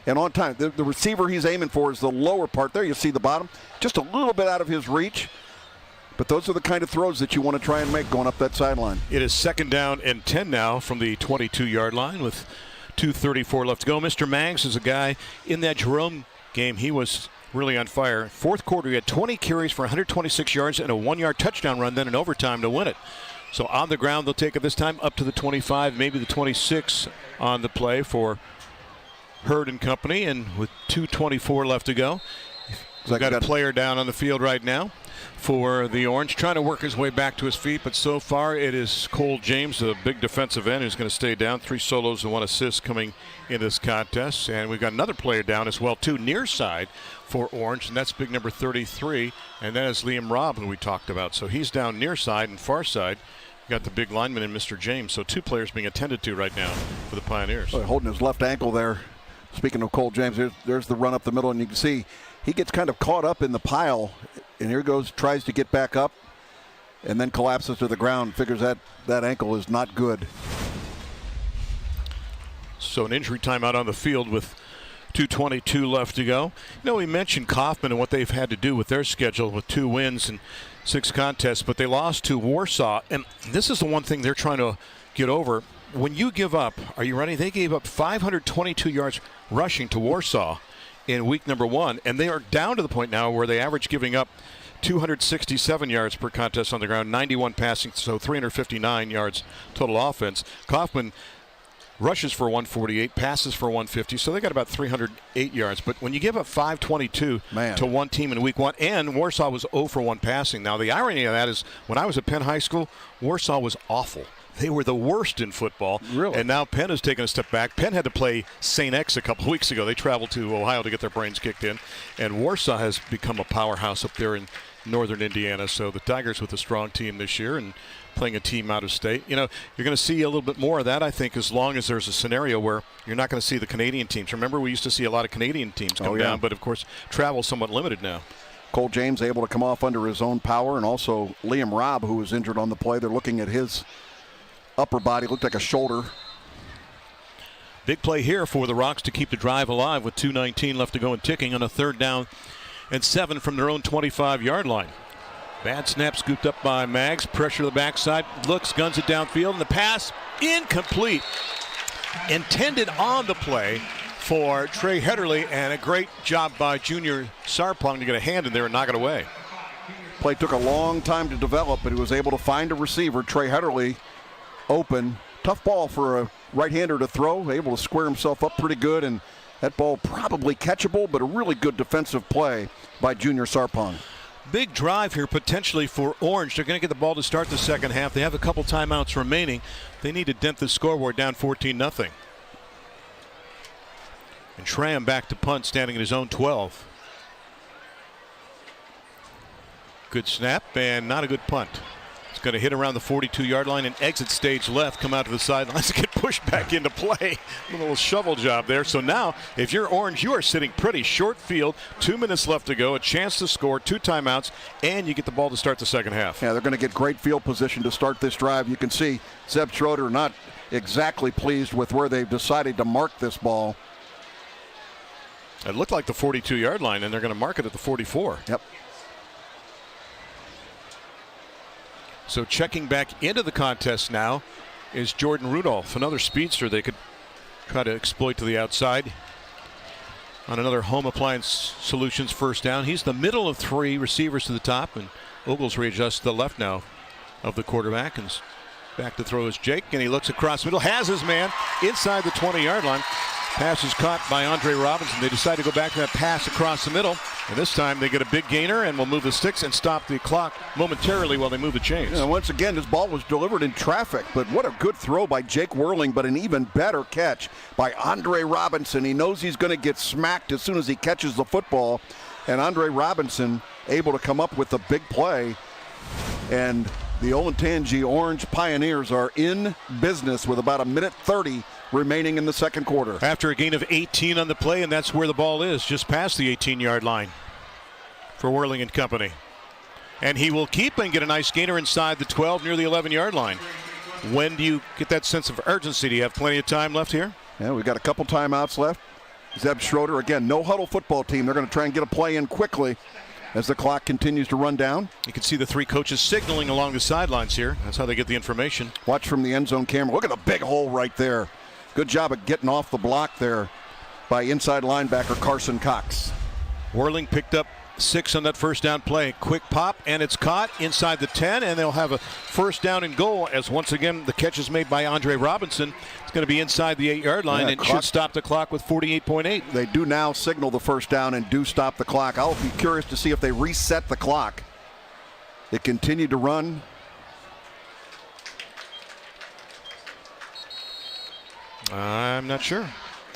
and on time. The receiver he's aiming for is the lower part there. You see the bottom, just a little bit out of his reach. But those are the kind of throws that you want to try and make going up that sideline. It is 2nd down and 10 now from the 22-yard line with 2:34 left to go. Mr. Maggs is a guy in that Jerome game. He was really on fire. Fourth quarter, he had 20 carries for 126 yards and a 1-yard touchdown run, then in overtime to win it. So on the ground, they'll take it this time up to the 25, maybe the 26 on the play for Hurd and company. And with 2:24 left to go, we've got a player down on the field right now for the Orange, trying to work his way back to his feet, but so far it is Cole James, a big defensive end, who's going to stay down. 3 solos and 1 assist coming in this contest. And we've got another player down as well, too, near side for Orange, and that's big number 33, and that is Liam Robb, who we talked about. So he's down near side and far side. Got the big lineman and Mr. James. So 2 players being attended to right now for the Pioneers. Holding his left ankle there. Speaking of Cole James, there's the run up the middle, and you can see he gets kind of caught up in the pile, and here goes, tries to get back up, and then collapses to the ground. Figures that ankle is not good. So an injury timeout on the field with 2:22 left to go. We mentioned Kaufman and what they've had to do with their schedule with 2 wins and 6 contests, but they lost to Warsaw, and this is the one thing they're trying to get over. When you give up, are you ready? They gave up 522 yards rushing to Warsaw in week number 1, and they are down to the point now where they average giving up 267 yards per contest on the ground, 91 passing, so 359 yards total offense. Kaufman rushes for 148, passes for 150, so they got about 308 yards. But when you give up 522 to one team in week 1, and Warsaw was 0 for 1 passing. Now, the irony of that is when I was at Penn High School, Warsaw was awful. They were the worst in football. Really? And now Penn has taken a step back. Penn had to play St. X a couple of weeks ago. They traveled to Ohio to get their brains kicked in. And Warsaw has become a powerhouse up there in northern Indiana. So the Tigers with a strong team this year and playing a team out of state. You're going to see a little bit more of that, I think, as long as there's a scenario where you're not going to see the Canadian teams. Remember, we used to see a lot of Canadian teams come down, but, of course, travel is somewhat limited now. Cole James able to come off under his own power, and also Liam Robb, who was injured on the play. They're looking at his upper body, looked like a shoulder. Big play here for the Rocks to keep the drive alive with 2:19 left to go and ticking on a 3rd down and 7 from their own 25-yard line. Bad snap scooped up by Maggs. Pressure to the backside. Looks, guns it downfield, and the pass incomplete. Intended on the play for Trey Hederle, and a great job by Junior Sarpong to get a hand in there and knock it away. Play took a long time to develop, but he was able to find a receiver, Trey Hederle, open. Tough ball for a right-hander to throw. Able to square himself up pretty good, and that ball probably catchable, but a really good defensive play by Junior Sarpong. Big drive here potentially for Orange. They're going to get the ball to start the second half. They have a couple timeouts remaining. They need to dent the scoreboard down 14-0. And Schramm back to punt, standing at his own 12. Good snap and not a good punt. It's going to hit around the 42-yard line and exit stage left, come out to the sidelines and get pushed back into play. A little shovel job there. So now, if you're Orange, you are sitting pretty short field. 2 minutes left to go, a chance to score, 2 timeouts, and you get the ball to start the second half. Yeah, they're going to get great field position to start this drive. You can see Zeb Schroeder not exactly pleased with where they've decided to mark this ball. It looked like the 42-yard line, and they're going to mark it at the 44. Yep. So checking back into the contest now is Jordan Rudolph, another speedster they could try to exploit to the outside on another Home Appliance Solutions first down. He's the middle of 3 receivers to the top, and Ogles readjusts to the left now of the quarterback, and back to throw is Jake, and he looks across the middle, has his man inside the 20-yard line. Pass is caught by Andre Robinson. They decide to go back to that pass across the middle. And this time they get a big gainer and will move the sticks and stop the clock momentarily while they move the chains. Yeah, once again, this ball was delivered in traffic, but what a good throw by Jake Whirling, but an even better catch by Andre Robinson. He knows he's going to get smacked as soon as he catches the football. And Andre Robinson able to come up with a big play. And the Olentangy Orange Pioneers are in business with about 1:30 remaining in the second quarter. After a gain of 18 on the play, and that's where the ball is, just past the 18-yard line for Whirling and company. And he will keep and get a nice gainer inside the 12 near the 11-yard line. When do you get that sense of urgency? Do you have plenty of time left here? Yeah, we've got a couple timeouts left. Zeb Schroeder, again, no huddle football team. They're going to try and get a play in quickly as the clock continues to run down. You can see the three coaches signaling along the sidelines here. That's how they get the information. Watch from the end zone camera. Look at the big hole right there. Good job of getting off the block there by inside linebacker Carson Cox. Whirling picked up 6 on that first down play. Quick pop, and it's caught inside the 10, and they'll have a first down and goal as once again the catch is made by Andre Robinson. It's going to be inside the 8-yard line and should stop the clock with 48.8. They do now signal the first down and do stop the clock. I'll be curious to see if they reset the clock. It continued to run. I'm not sure.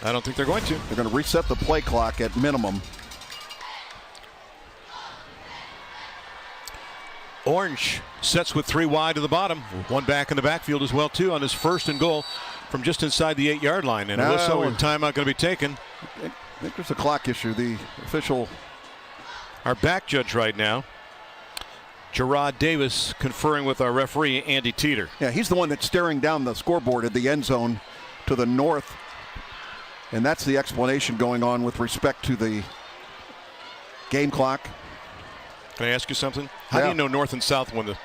I don't think they're going to. They're going to reset the play clock at minimum. Orange sets with 3 wide to the bottom. 1 back in the backfield as well, too, on his first and goal from just inside the 8-yard line. And a whistle and timeout going to be taken. I think there's a clock issue. The official. Our back judge right now, Gerard Davis, conferring with our referee, Andy Teeter. Yeah, he's the one that's staring down the scoreboard at the end zone to the north. And that's the explanation going on with respect to the game clock. Can I ask you something? How do you know north and south when the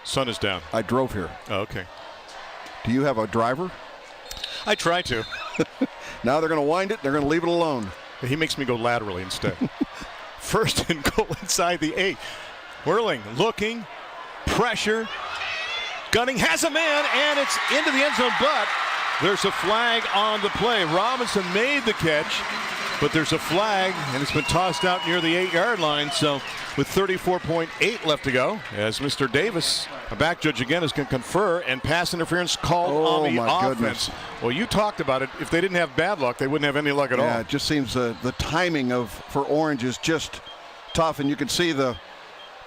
sun is down? I drove here. Oh, okay. Do you have a driver? I try to. Now they're going to wind it. They're going to leave it alone. He makes me go laterally instead. First and goal inside the 8. Whirling, looking, pressure. Gunning has a man, and it's into the end zone, but there's a flag on the play. Robinson made the catch, but there's a flag, and it's been tossed out near the 8-yard line. So with 34.8 left to go, as Mr. Davis, a back judge again, is going to confer, and pass interference called on the offense. Goodness. Well, you talked about it. If they didn't have bad luck, they wouldn't have any luck at all. Yeah, it just seems the timing for Orange is just tough, and you can see the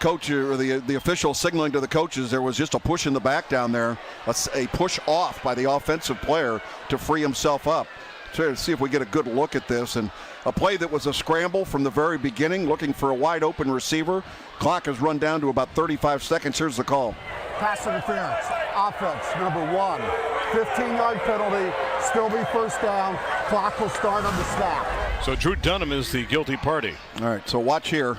coach or the official signaling to the coaches there was just a push in the back down there, a push off by the offensive player to free himself up. Try to see if we get a good look at this, and a play that was a scramble from the very beginning, looking for a wide open receiver. Clock has run down to about 35 seconds. Here's the call. Pass interference, offense, number 1. 15-yard penalty, still be first down. Clock will start on the snap. So Drew Dunham is the guilty party. All right, so watch here.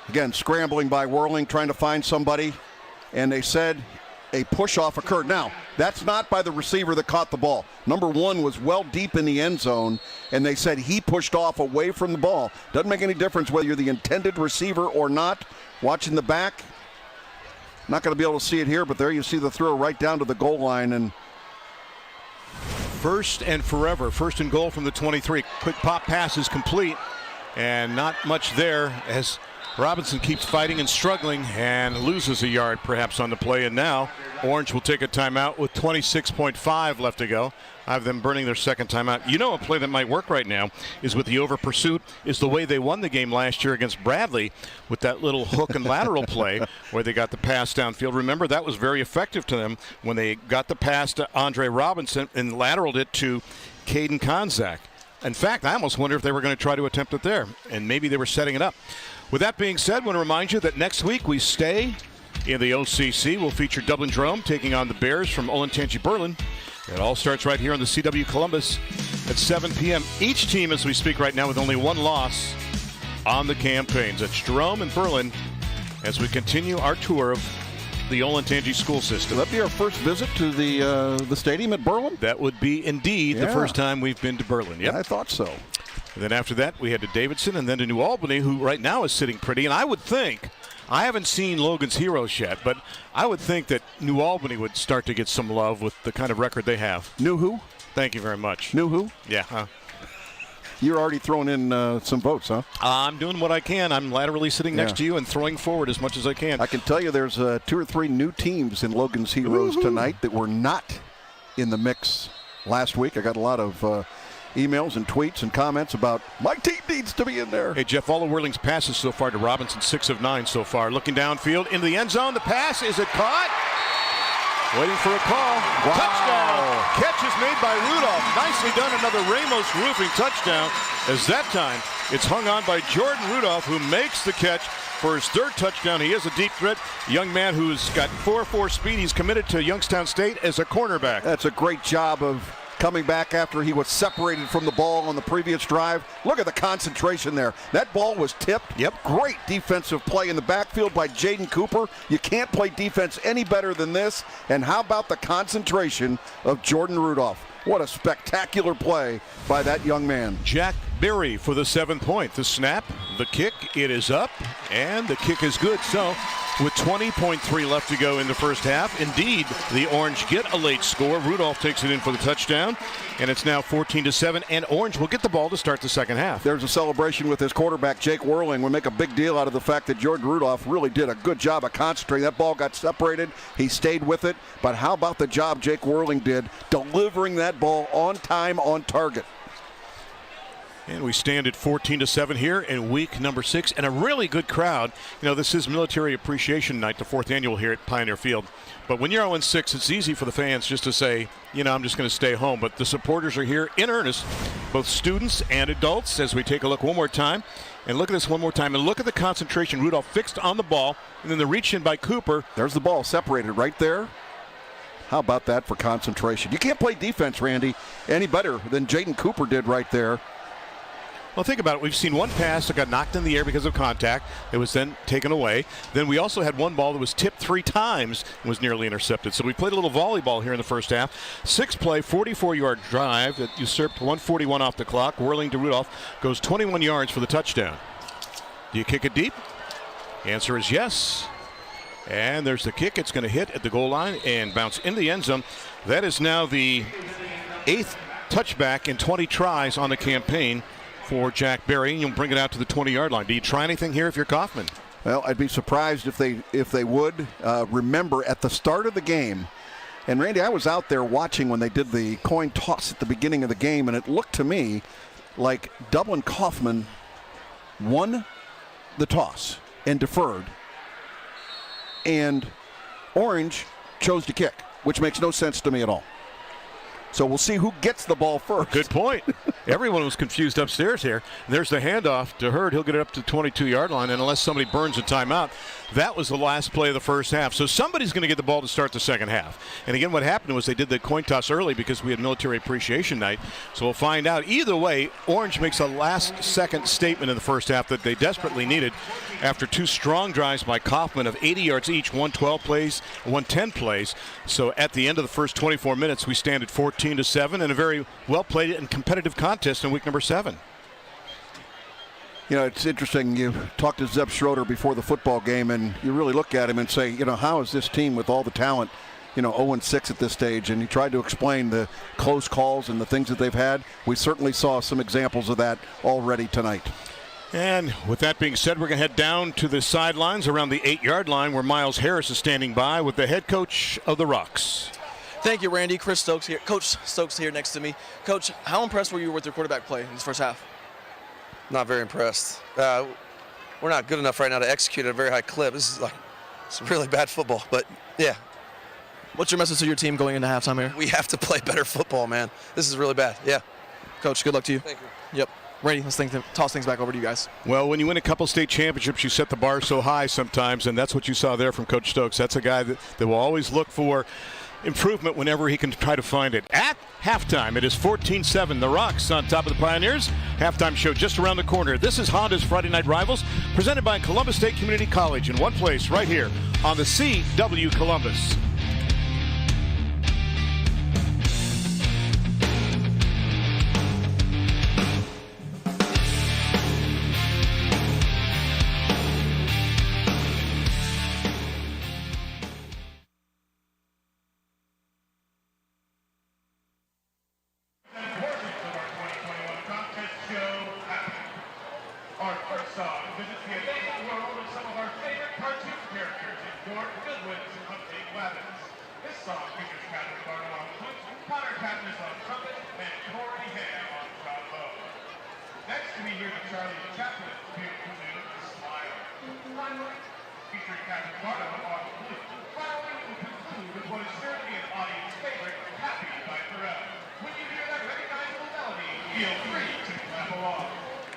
Again, scrambling by Whirling, trying to find somebody, and they said a push-off occurred. Now, that's not by the receiver that caught the ball. Number 1 was well deep in the end zone, and they said he pushed off away from the ball. Doesn't make any difference whether you're the intended receiver or not. Watching the back, not going to be able to see it here, but there you see the throw right down to the goal line. And first and forever, first and goal from the 23. Quick pop pass is complete, and not much there as Robinson keeps fighting and struggling and loses a yard perhaps on the play. And now Orange will take a timeout with 26.5 left to go. I have them burning their second timeout. You know, a play that might work right now is with the over pursuit is the way they won the game last year against Bradley with that little hook and lateral play where they got the pass downfield. Remember, that was very effective to them when they got the pass to Andre Robinson and lateraled it to Caden Konzak. In fact, I almost wonder if they were going to try to attempt it there, and maybe they were setting it up. With that being said, I want to remind you that next week we stay in the OCC. We'll feature Dublin Drome taking on the Bears from Olentangy Berlin. It all starts right here on the CW Columbus at 7 p.m. Each team, as we speak right now, with only 1 loss on the campaigns. That's Drome and Berlin as we continue our tour of the Olentangy school system. Will that be our first visit to the stadium at Berlin? That would be indeed the first time we've been to Berlin. Yep. I thought so. And then after that, we head to Davidson and then to New Albany, who right now is sitting pretty. And I would think, I haven't seen Logan's Heroes yet, but I would think that New Albany would start to get some love with the kind of record they have. New who? Thank you very much. New who? Yeah. You're already throwing in some votes, huh? I'm doing what I can. I'm laterally sitting next to you and throwing forward as much as I can. I can tell you there's 2 or 3 new teams in Logan's Heroes tonight that were not in the mix last week. I got a lot of emails and tweets and comments about my team needs to be in there. Hey, Jeff, all of Whirling's passes so far to Robinson, 6 of 9 so far. Looking downfield into the end zone. The pass, is it caught? Waiting for a call. Wow. Touchdown. Catch is made by Rudolph. Nicely done. Another Ramos Roofing touchdown. As that time, it's hung on by Jordan Rudolph, who makes the catch for his third touchdown. He is a deep threat. Young man who's got 4.4 speed. He's committed to Youngstown State as a cornerback. That's a great job of coming back after he was separated from the ball on the previous drive. Look at the concentration there. That ball was tipped. Yep. Great defensive play in the backfield by Jaden Cooper. You can't play defense any better than this. And how about the concentration of Jordan Rudolph? What a spectacular play by that young man. Jack Berry for the 7 point. The snap, the kick, it is up, and the kick is good. So with 20.3 left to go in the first half, indeed, the Orange get a late score. Rudolph takes it in for the touchdown, and it's now 14-7, and Orange will get the ball to start the second half. There's a celebration with his quarterback, Jake Whirling. We make a big deal out of the fact that Jordan Rudolph really did a good job of concentrating. That ball got separated. He stayed with it. But how about the job Jake Whirling did delivering that ball on time, on target? And we stand at 14-7 here in week number 6, and a really good crowd. You know, this is Military Appreciation Night, the 4th annual here at Pioneer Field. But when you're 0-6, it's easy for the fans just to say, you know, I'm just going to stay home. But the supporters are here in earnest, both students and adults, as we take a look one more time. And look at this one more time, and look at the concentration. Rudolph fixed on the ball, and then the reach in by Cooper. There's the ball separated right there. How about that for concentration? You can't play defense, Randy, any better than Jaden Cooper did right there. Well, think about it. We've seen one pass that got knocked in the air because of contact. It was then taken away. Then we also had one ball that was tipped 3 times and was nearly intercepted. So we played a little volleyball here in the first half. 6-play, 44-yard drive that usurped 1:41 off the clock. Whirling to Rudolph goes 21 yards for the touchdown. Do you kick it deep? Answer is yes. And there's the kick. It's going to hit at the goal line and bounce into the end zone. That is now the 8th touchback in 20 tries on the campaign for Jack Berry. You'll bring it out to the 20-yard line. Do you try anything here if you're Kaufman? Well, I'd be surprised if they would. Remember, at the start of the game, and Randy, I was out there watching when they did the coin toss at the beginning of the game, and it looked to me like Dublin Coffman won the toss and deferred, and Orange chose to kick, which makes no sense to me at all. So we'll see who gets the ball first. Good point. Everyone was confused upstairs here. There's the handoff to Hurd. He'll get it up to the 22-yard line, and unless somebody burns a timeout, that was the last play of the first half. So somebody's going to get the ball to start the second half. And again, what happened was they did the coin toss early because we had Military Appreciation Night. So we'll find out. Either way, Orange makes a last-second statement in the first half that they desperately needed after 2 strong drives by Kaufman of 80 yards each, 112 plays, 110 plays. So at the end of the first 24 minutes, we stand at 14-7 in a very well-played and competitive contest in week number 7. You know, it's interesting. You talked to Zeb Schroeder before the football game, and you really look at him and say, you know, how is this team with all the talent, you know, 0-6 at this stage? And he tried to explain the close calls and the things that they've had. We certainly saw some examples of that already tonight. And with that being said, we're going to head down to the sidelines around the 8-yard line where Miles Harris is standing by with the head coach of the Rocks. Thank you, Randy. Chris Stokes here. Coach Stokes here next to me. Coach, how impressed were you with your quarterback play in this first half? Not very impressed. We're not good enough right now to execute at a very high clip. This is like some really bad football, but yeah. What's your message to your team going into halftime here? We have to play better football, man. This is really bad, yeah. Coach, good luck to you. Thank you. Yep. Randy, let's toss things back over to you guys. Well, when you win a couple state championships, you set the bar so high sometimes, and that's what you saw there from Coach Stokes. That's a guy that will always look for improvement whenever he can try to find it. At halftime, it is 14-7. The Rocks on top of the Pioneers. Halftime show just around the corner. This is Honda's Friday Night Rivals, presented by Columbus State Community College in one place right here on the CW Columbus. with what is sure to be an audience favorite, Happy by Pharrell. When you hear that recognizable melody, feel free to clap along.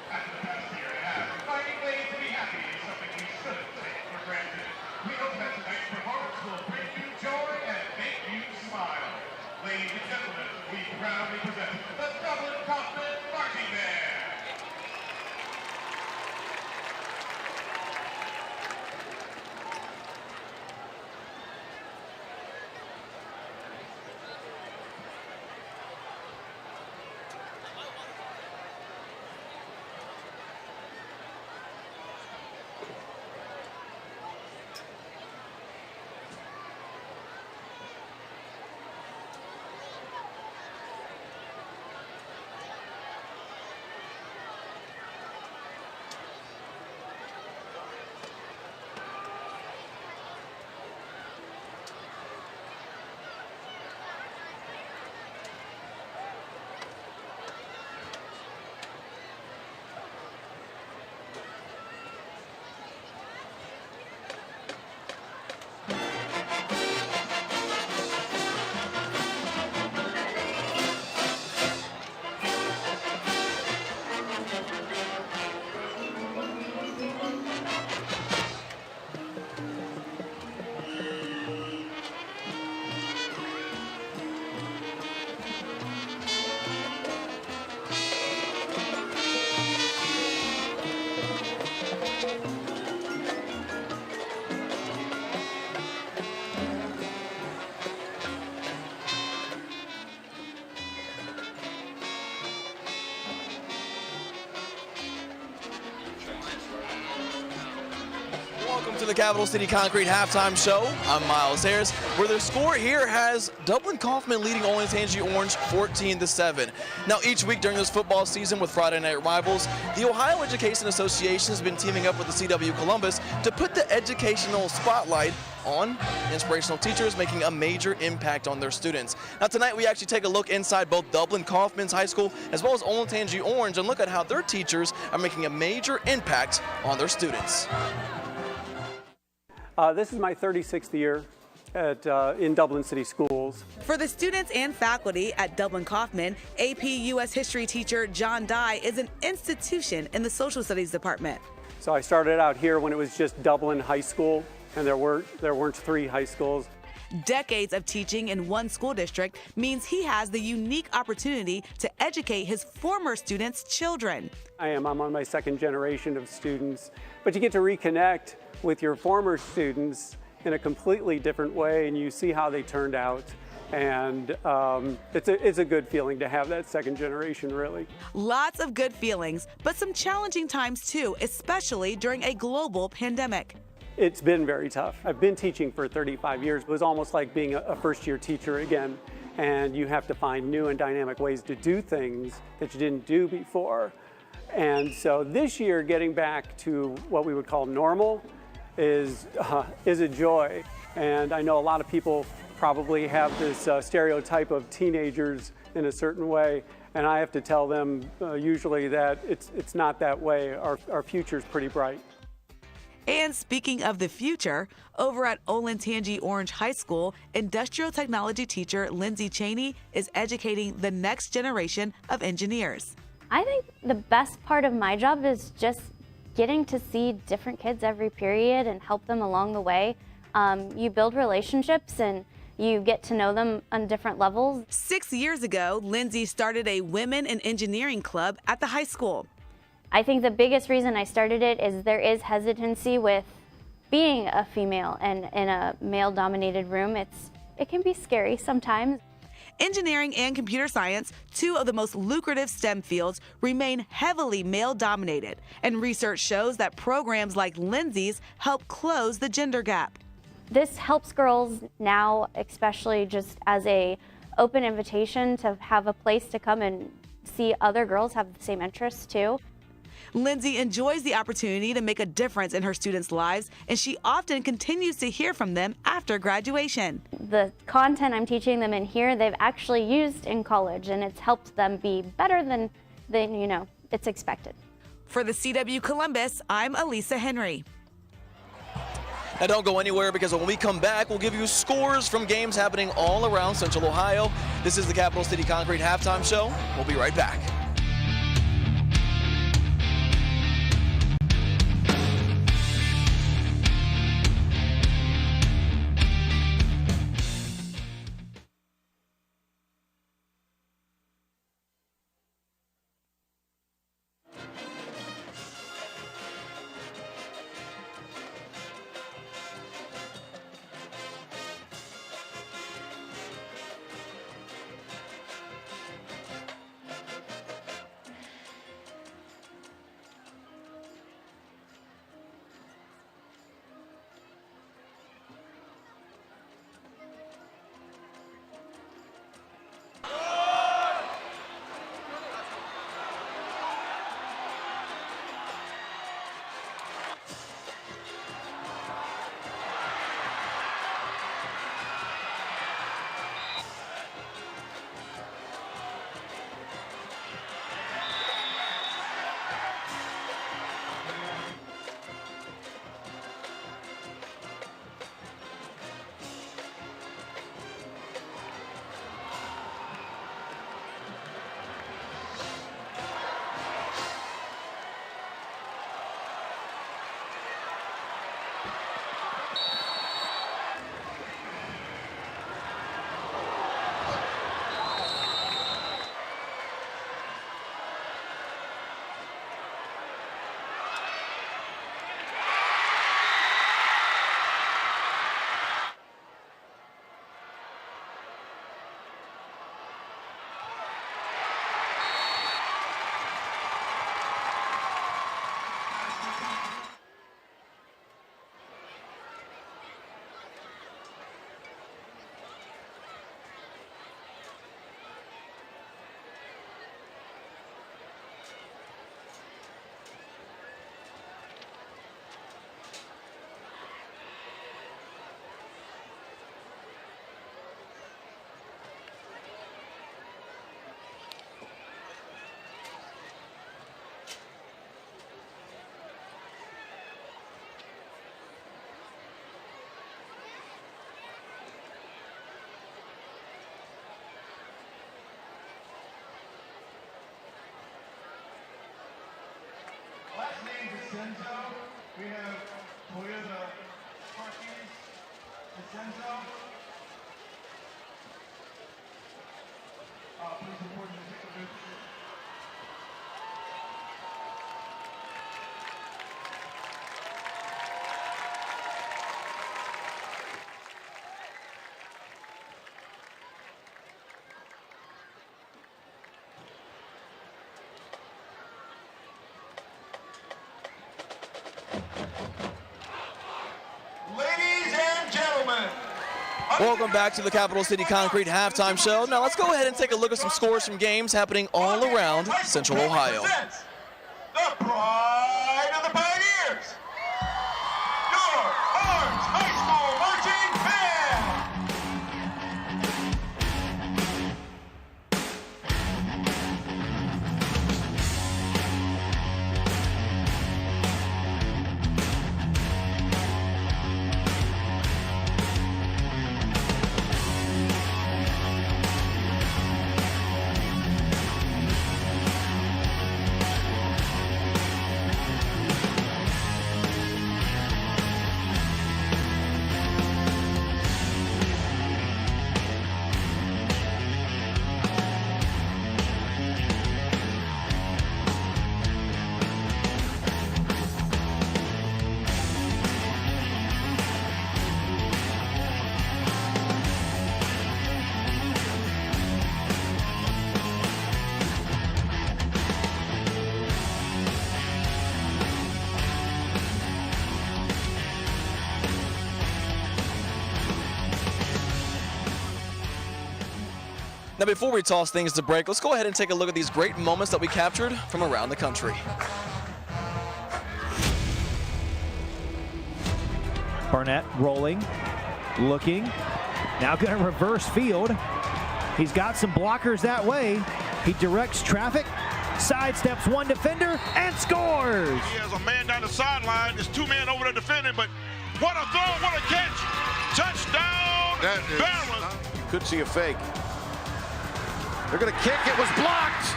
After the past year and a half, finding ways to be happy is something we shouldn't take for granted. We hope that tonight's performance will bring you joy and make you smile. Ladies and gentlemen, we proudly present the Dublin Coffman Marching Band. Welcome to the Capital City Concrete Halftime Show. I'm Miles Harris, where the score here has Dublin Coffman leading Olentangy Orange 14-7. Now, each week during this football season with Friday Night Rivals, the Ohio Education Association has been teaming up with the CW Columbus to put the educational spotlight on inspirational teachers making a major impact on their students. Now tonight we actually take a look inside both Dublin Coffman's high school as well as Olentangy Orange and look at how their teachers are making a major impact on their students. This is my 36th year in Dublin City Schools. For the students and faculty at Dublin Coffman, AP U.S. History teacher John Dye is an institution in the Social Studies department. So I started out here when it was just Dublin High School, and there weren't 3 high schools. Decades of teaching in one school district means he has the unique opportunity to educate his former students' children. I'm on my 2nd generation of students, but you get to reconnect with your former students in a completely different way, and you see how they turned out. And it's a good feeling to have that 2nd generation, really. Lots of good feelings, but some challenging times too, especially during a global pandemic. It's been very tough. I've been teaching for 35 years. It was almost like being a first-year teacher again, and you have to find new and dynamic ways to do things that you didn't do before. And so this year, getting back to what we would call normal is a joy. And I know a lot of people probably have this stereotype of teenagers in a certain way, and I have to tell them usually that it's not that way. Our future's pretty bright. And speaking of the future, over at Olentangy Orange High School, industrial technology teacher Lindsay Cheney is educating the next generation of engineers. I think the best part of my job is just getting to see different kids every period and help them along the way. You build relationships and you get to know them on different levels. 6 years ago, Lindsay started a Women in Engineering Club at the high school. I think the biggest reason I started it is there is hesitancy with being a female and in a male-dominated room. It can be scary sometimes. Engineering and computer science, 2 of the most lucrative STEM fields, remain heavily male-dominated, and research shows that programs like Lindsay's help close the gender gap. This helps girls now, especially just as a open invitation to have a place to come and see other girls have the same interests too. Lindsay enjoys the opportunity to make a difference in her students' lives, and she often continues to hear from them after graduation. The content I'm teaching them in here, they've actually used in college, and it's helped them be better than it's expected. For the CW Columbus, I'm Elisa Henry. Now don't go anywhere, because when we come back, we'll give you scores from games happening all around Central Ohio. This is the Capital City Concrete Halftime Show. We'll be right back. Senzo. We have Toyota Sparkies, Senzo. Please report to the ticket booth. Welcome back to the Capital City Concrete Halftime Show. Now let's go ahead and take a look at some scores from games happening all around Central Ohio. The pride of the Pioneers, your Orange High School Marching Band. Now before we toss things to break, let's go ahead and take a look at these great moments that we captured from around the country. Barnett rolling, looking, now going to reverse field. He's got some blockers that way. He directs traffic, sidesteps one defender, and scores! He has a man down the sideline. There's two men over there defending, but What a throw, what a catch. Touchdown, Maryland. You could see a fake. They're going to kick. It was blocked.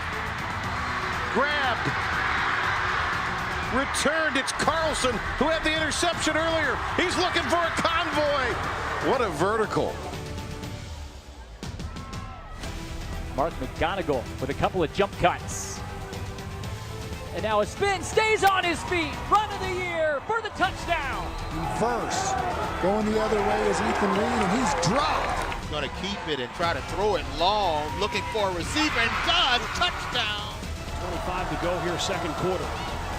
Grabbed. Returned. It's Carlson who had the interception earlier. He's looking for a convoy. What a vertical. Mark McGonigal with a couple of jump cuts. And now a spin, stays on his feet. Run of the year for the touchdown. Reverse. Going the other way is Ethan Reed, and he's dropped. Going to keep it and try to throw it long, looking for a receiver, and does. Touchdown. 25 to go here, second quarter.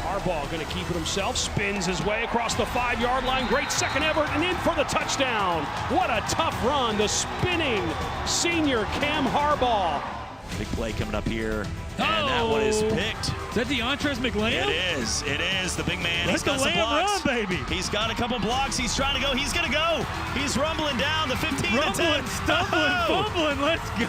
Harbaugh going to keep it himself, spins his way across the 5-yard line. Great second effort and in for the touchdown. What a tough run, the spinning senior Cam Harbaugh. Big play coming up here, and that one is picked. Is that DeAndres McLamb? It is. The big man. Let He's got the some Lamb blocks. run, baby. He's got a couple blocks. He's trying to go. He's going to go. He's rumbling down the 15 to 10. Rumbling, stumbling, fumbling. Let's go.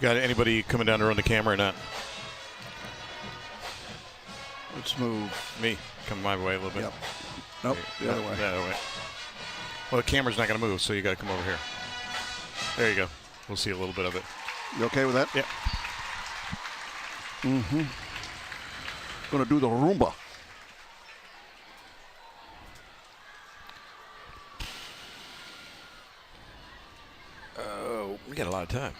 Got anybody coming down to run the camera or not? Let's move. Me. Come my way a little bit. Yep. Nope, the other way. The other way. Well, the camera's not going to move, so you got to come over here. There you go. We'll see a little bit of it. You okay with that? Yeah. Mm-hmm. Gonna do the Roomba. Oh, we got a lot of time.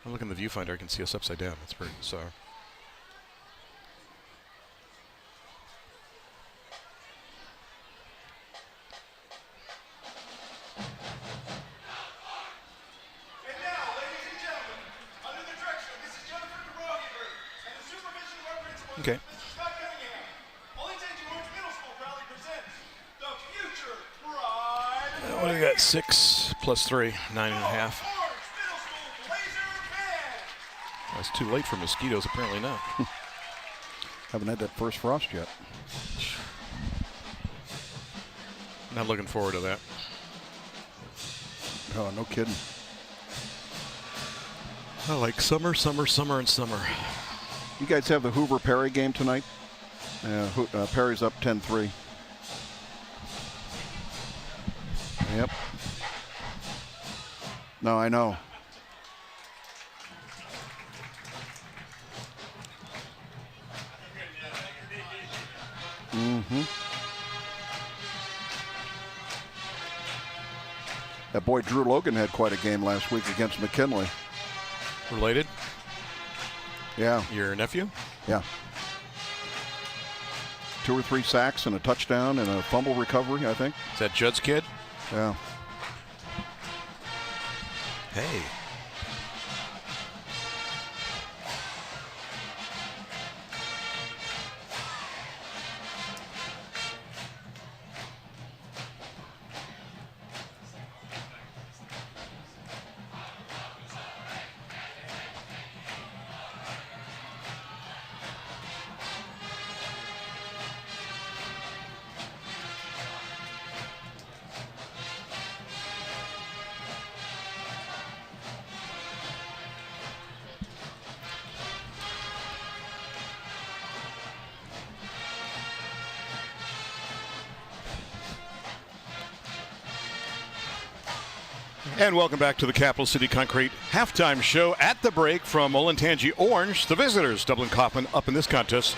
I'm looking in the viewfinder. I can see us upside down. That's pretty bizarre. Okay. What do we got? 6 plus 3, 9.5. It's too late for mosquitoes, apparently not. Haven't had that first frost yet. Not looking forward to that. Oh, no kidding. I like summer, summer, summer, and summer. You guys have the Hoover-Perry game tonight? Perry's up 10-3. Yep. No, I know. Mm-hmm. That boy Drew Logan had quite a game last week against McKinley. Related? Yeah. Your nephew? Yeah. 2 or 3 sacks and a touchdown and a fumble recovery, I think. Is that Judd's kid? Yeah. Hey. And welcome back to the Capital City Concrete halftime show. At the break from Olentangy Orange, the visitors, Dublin Coffman, up in this contest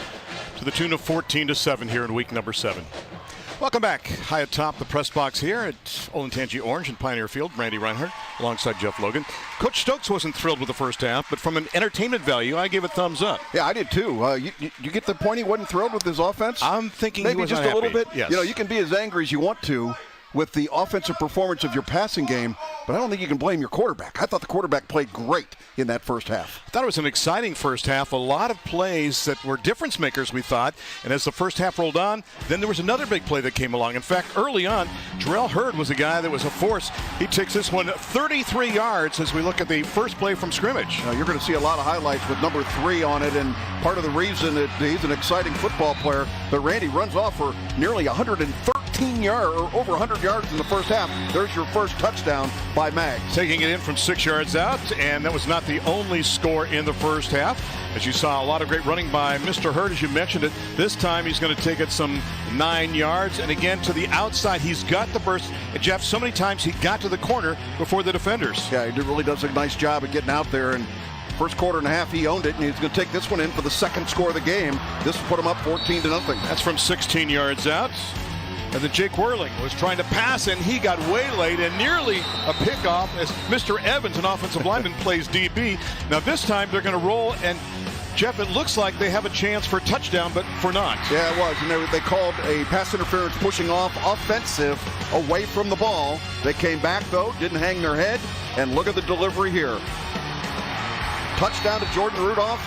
to the tune of 14-7 here in week number 7. Welcome back. High atop the press box here at Olentangy Orange in Pioneer Field. Randy Reinhardt alongside Jeff Logan. Coach Stokes wasn't thrilled with the first half, but from an entertainment value, I gave it thumbs up. Yeah, I did too. You get the point he wasn't thrilled with his offense? I'm thinking maybe he was just unhappy. A little bit. Yes. You know, you can be as angry as you want to, with the offensive performance of your passing game, but I don't think you can blame your quarterback. I thought the quarterback played great in that first half. I thought it was an exciting first half. A lot of plays that were difference makers, we thought. And as the first half rolled on, then there was another big play that came along. In fact, early on, Jarrell Hurd was a guy that was a force. He takes this one 33 yards as we look at the first play from scrimmage. Now, you're going to see a lot of highlights with number 3 on it, and part of the reason that he's an exciting football player. But Randy runs off for nearly 113 yards, or over 100 yards in the first half. There's your first touchdown by Mag. Taking it in from 6 yards out, and that was not the only score in the first half. As you saw, a lot of great running by Mr. Hurd, as you mentioned it. This time he's going to take it some 9 yards, and again to the outside. He's got the burst. And Jeff, so many times he got to the corner before the defenders. Yeah, he really does a nice job of getting out there, and first quarter and a half, he owned it, and he's going to take this one in for the second score of the game. This will put him up 14-0. That's from 16 yards out. And then Jake Whirling was trying to pass, and he got waylaid and nearly a pickoff as Mr. Evans, an offensive lineman, plays DB. Now this time they're going to roll, and Jeff, it looks like they have a chance for a touchdown, but for not. Yeah, it was. And they called a pass interference pushing off offensive away from the ball. They came back, though, didn't hang their head, and look at the delivery here. Touchdown to Jordan Rudolph.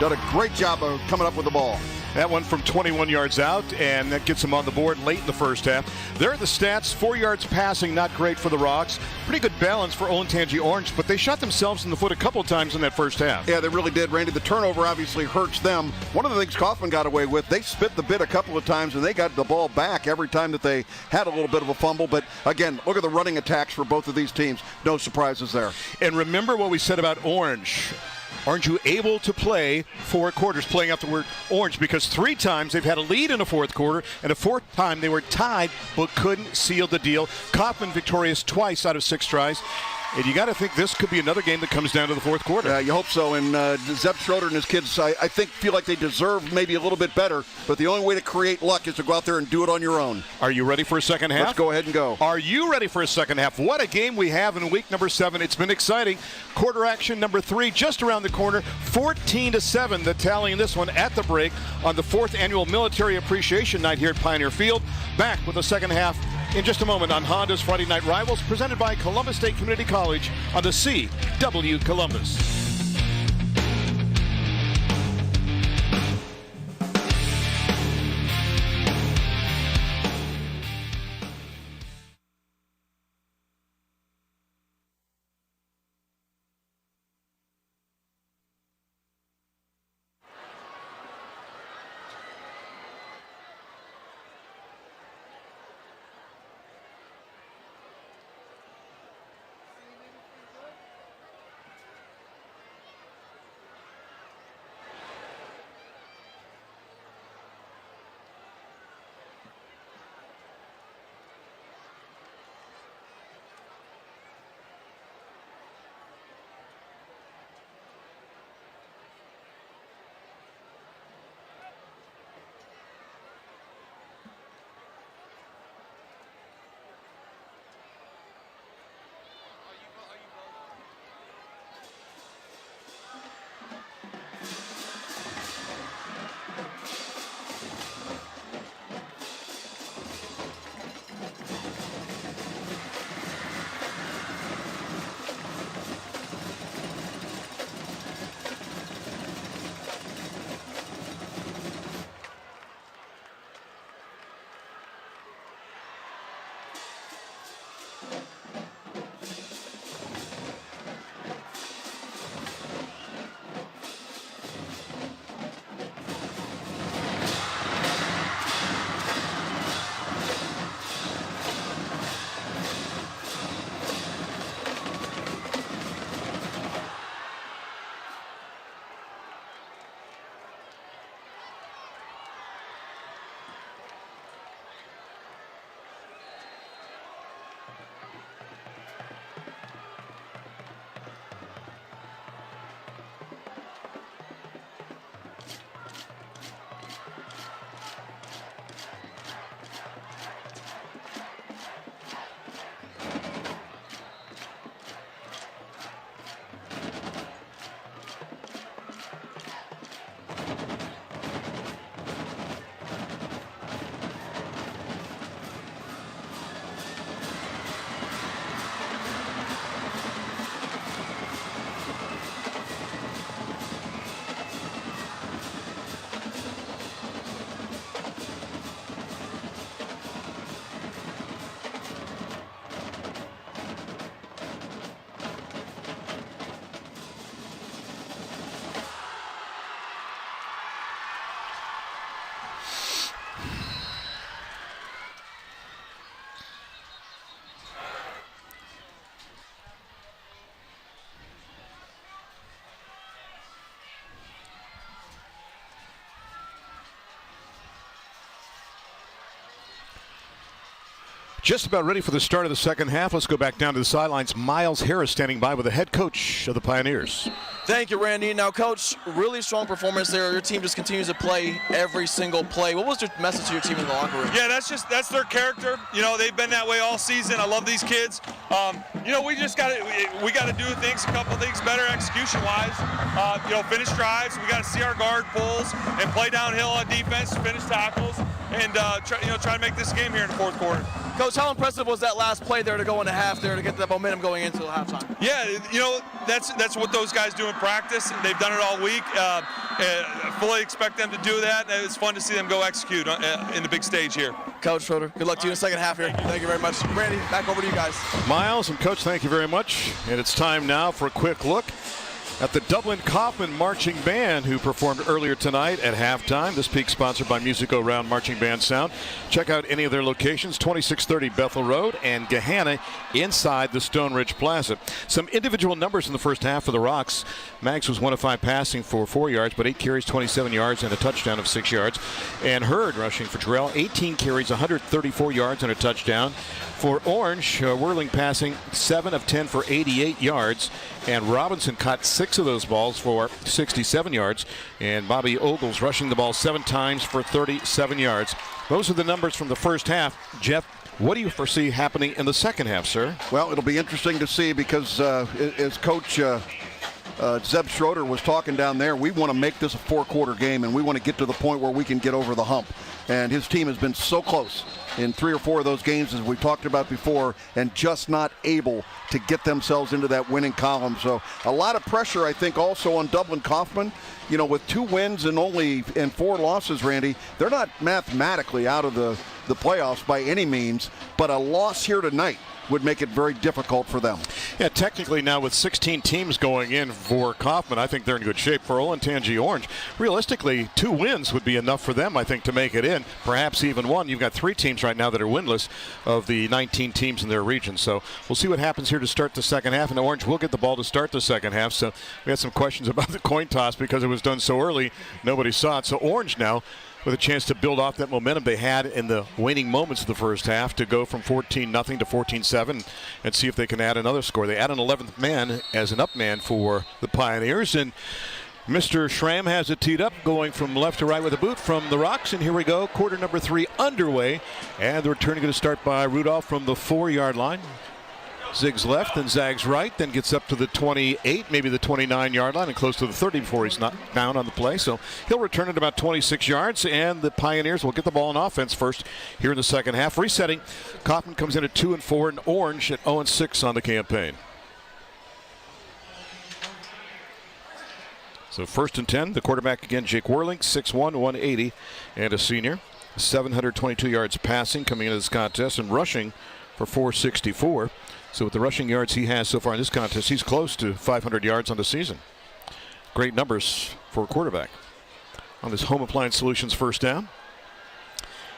Done a great job of coming up with the ball. That one from 21 yards out, and that gets them on the board late in the first half. There are the stats. 4 yards passing, not great for the Rocks. Pretty good balance for Olentangy Orange, but they shot themselves in the foot a couple of times in that first half. Yeah, they really did, Randy. The turnover obviously hurts them. One of the things Kaufman got away with, they spit the bit a couple of times, and they got the ball back every time that they had a little bit of a fumble. But again, look at the running attacks for both of these teams. No surprises there. And remember what we said about Orange. Aren't you able to play 4 quarters, playing out the word Orange? Because 3 times they've had a lead in the fourth quarter, and a 4th time they were tied but couldn't seal the deal. Kaufman victorious twice out of 6 tries. And you got to think this could be another game that comes down to the fourth quarter. Yeah, you hope so. And Zeb Schroeder and his kids, I think, feel like they deserve maybe a little bit better. But the only way to create luck is to go out there and do it on your own. Are you ready for a second half? Let's go ahead and go. Are you ready for a second half? What a game we have in week number 7. It's been exciting. Quarter action number 3 just around the corner. 14-7, the tally in this one at the break on the 4th annual Military Appreciation Night here at Pioneer Field. Back with the second half in just a moment on Honda's Friday Night Rivals, presented by Columbus State Community College on the CW Columbus. Just about ready for the start of the second half. Let's go back down to the sidelines. Miles Harris standing by with the head coach of the Pioneers. Thank you, Randy. Now, Coach, really strong performance there. Your team just continues to play every single play. What was your message to your team in the locker room? Yeah, that's their character. You know, they've been that way all season. I love these kids. You know, we got to do things, a couple things better execution-wise. You know, finish drives. We got to see our guard pulls and play downhill on defense, finish tackles, and try to make this game here in the fourth quarter. Coach, how impressive was that last play there to go into half there to get that momentum going into the halftime? Yeah, you know, that's what those guys do in practice. They've done it all week. I fully expect them to do that. It's fun to see them go execute in the big stage here. Coach Schroeder, good luck to you in the second half here. Thank you very much. Randy, back over to you guys. Miles and Coach, thank you very much. And it's time now for a quick look at the Dublin Coffman Marching Band, who performed earlier tonight at halftime. This peak sponsored by Music Go Round Marching Band Sound. Check out any of their locations, 2630 Bethel Road and Gahanna inside the Stone Ridge Plaza. Some individual numbers in the first half for the Rocks. Max was 1 of 5 passing for 4 yards, but 8 carries, 27 yards, and a touchdown of 6 yards. And Hurd rushing for Terrell, 18 carries, 134 yards, and a touchdown. For Orange, Whirling passing 7 of 10 for 88 yards. And Robinson caught 6 of those balls for 67 yards. And Bobby Ogles rushing the ball 7 times for 37 yards. Those are the numbers from the first half. Jeff, what do you foresee happening in the second half, sir? Well, it'll be interesting to see because as Coach Zeb Schroeder was talking down there, we want to make this a 4-quarter game, and we want to get to the point where we can get over the hump. And his team has been so close in 3 or 4 of those games, as we talked about before, and just not able to get themselves into that winning column. So a lot of pressure, I think, also on Dublin Coffman. You know, with 2 wins and 4 losses, Randy, they're not mathematically out of the playoffs by any means, but a loss here tonight would make it very difficult for them. Yeah, technically now with 16 teams going in for Kaufman, I think they're in good shape. For Olentangy Orange, realistically, 2 wins would be enough for them, I think, to make it in. Perhaps even 1. You've got 3 teams right now that are winless of the 19 teams in their region. So we'll see what happens here to start the second half. And Orange will get the ball to start the second half. So we had some questions about the coin toss because it was done so early. Nobody saw it. So Orange now with a chance to build off that momentum they had in the waning moments of the first half to go from 14-0 to 14-7 and see if they can add another score. They add an 11th man as an up man for the Pioneers, and Mr. Schramm has it teed up, going from left to right with a boot from the Rocks, and here we go, quarter number 3 underway, and the return going to start by Rudolph from the 4-yard line. Zigs left, then zags right, then gets up to the 28, maybe the 29-yard line, and close to the 30 before he's knocked down on the play. So he'll return it about 26 yards, and the Pioneers will get the ball on offense first here in the second half. Resetting, Kaufman comes in at 2-4, and Orange at 0-6 on the campaign. So 1st and 10, the quarterback again, Jake Whirling, 6'1", 180, and a senior. 722 yards passing coming into this contest, and rushing for 464. So with the rushing yards he has so far in this contest, he's close to 500 yards on the season. Great numbers for a quarterback. On this Home Appliance Solutions first down.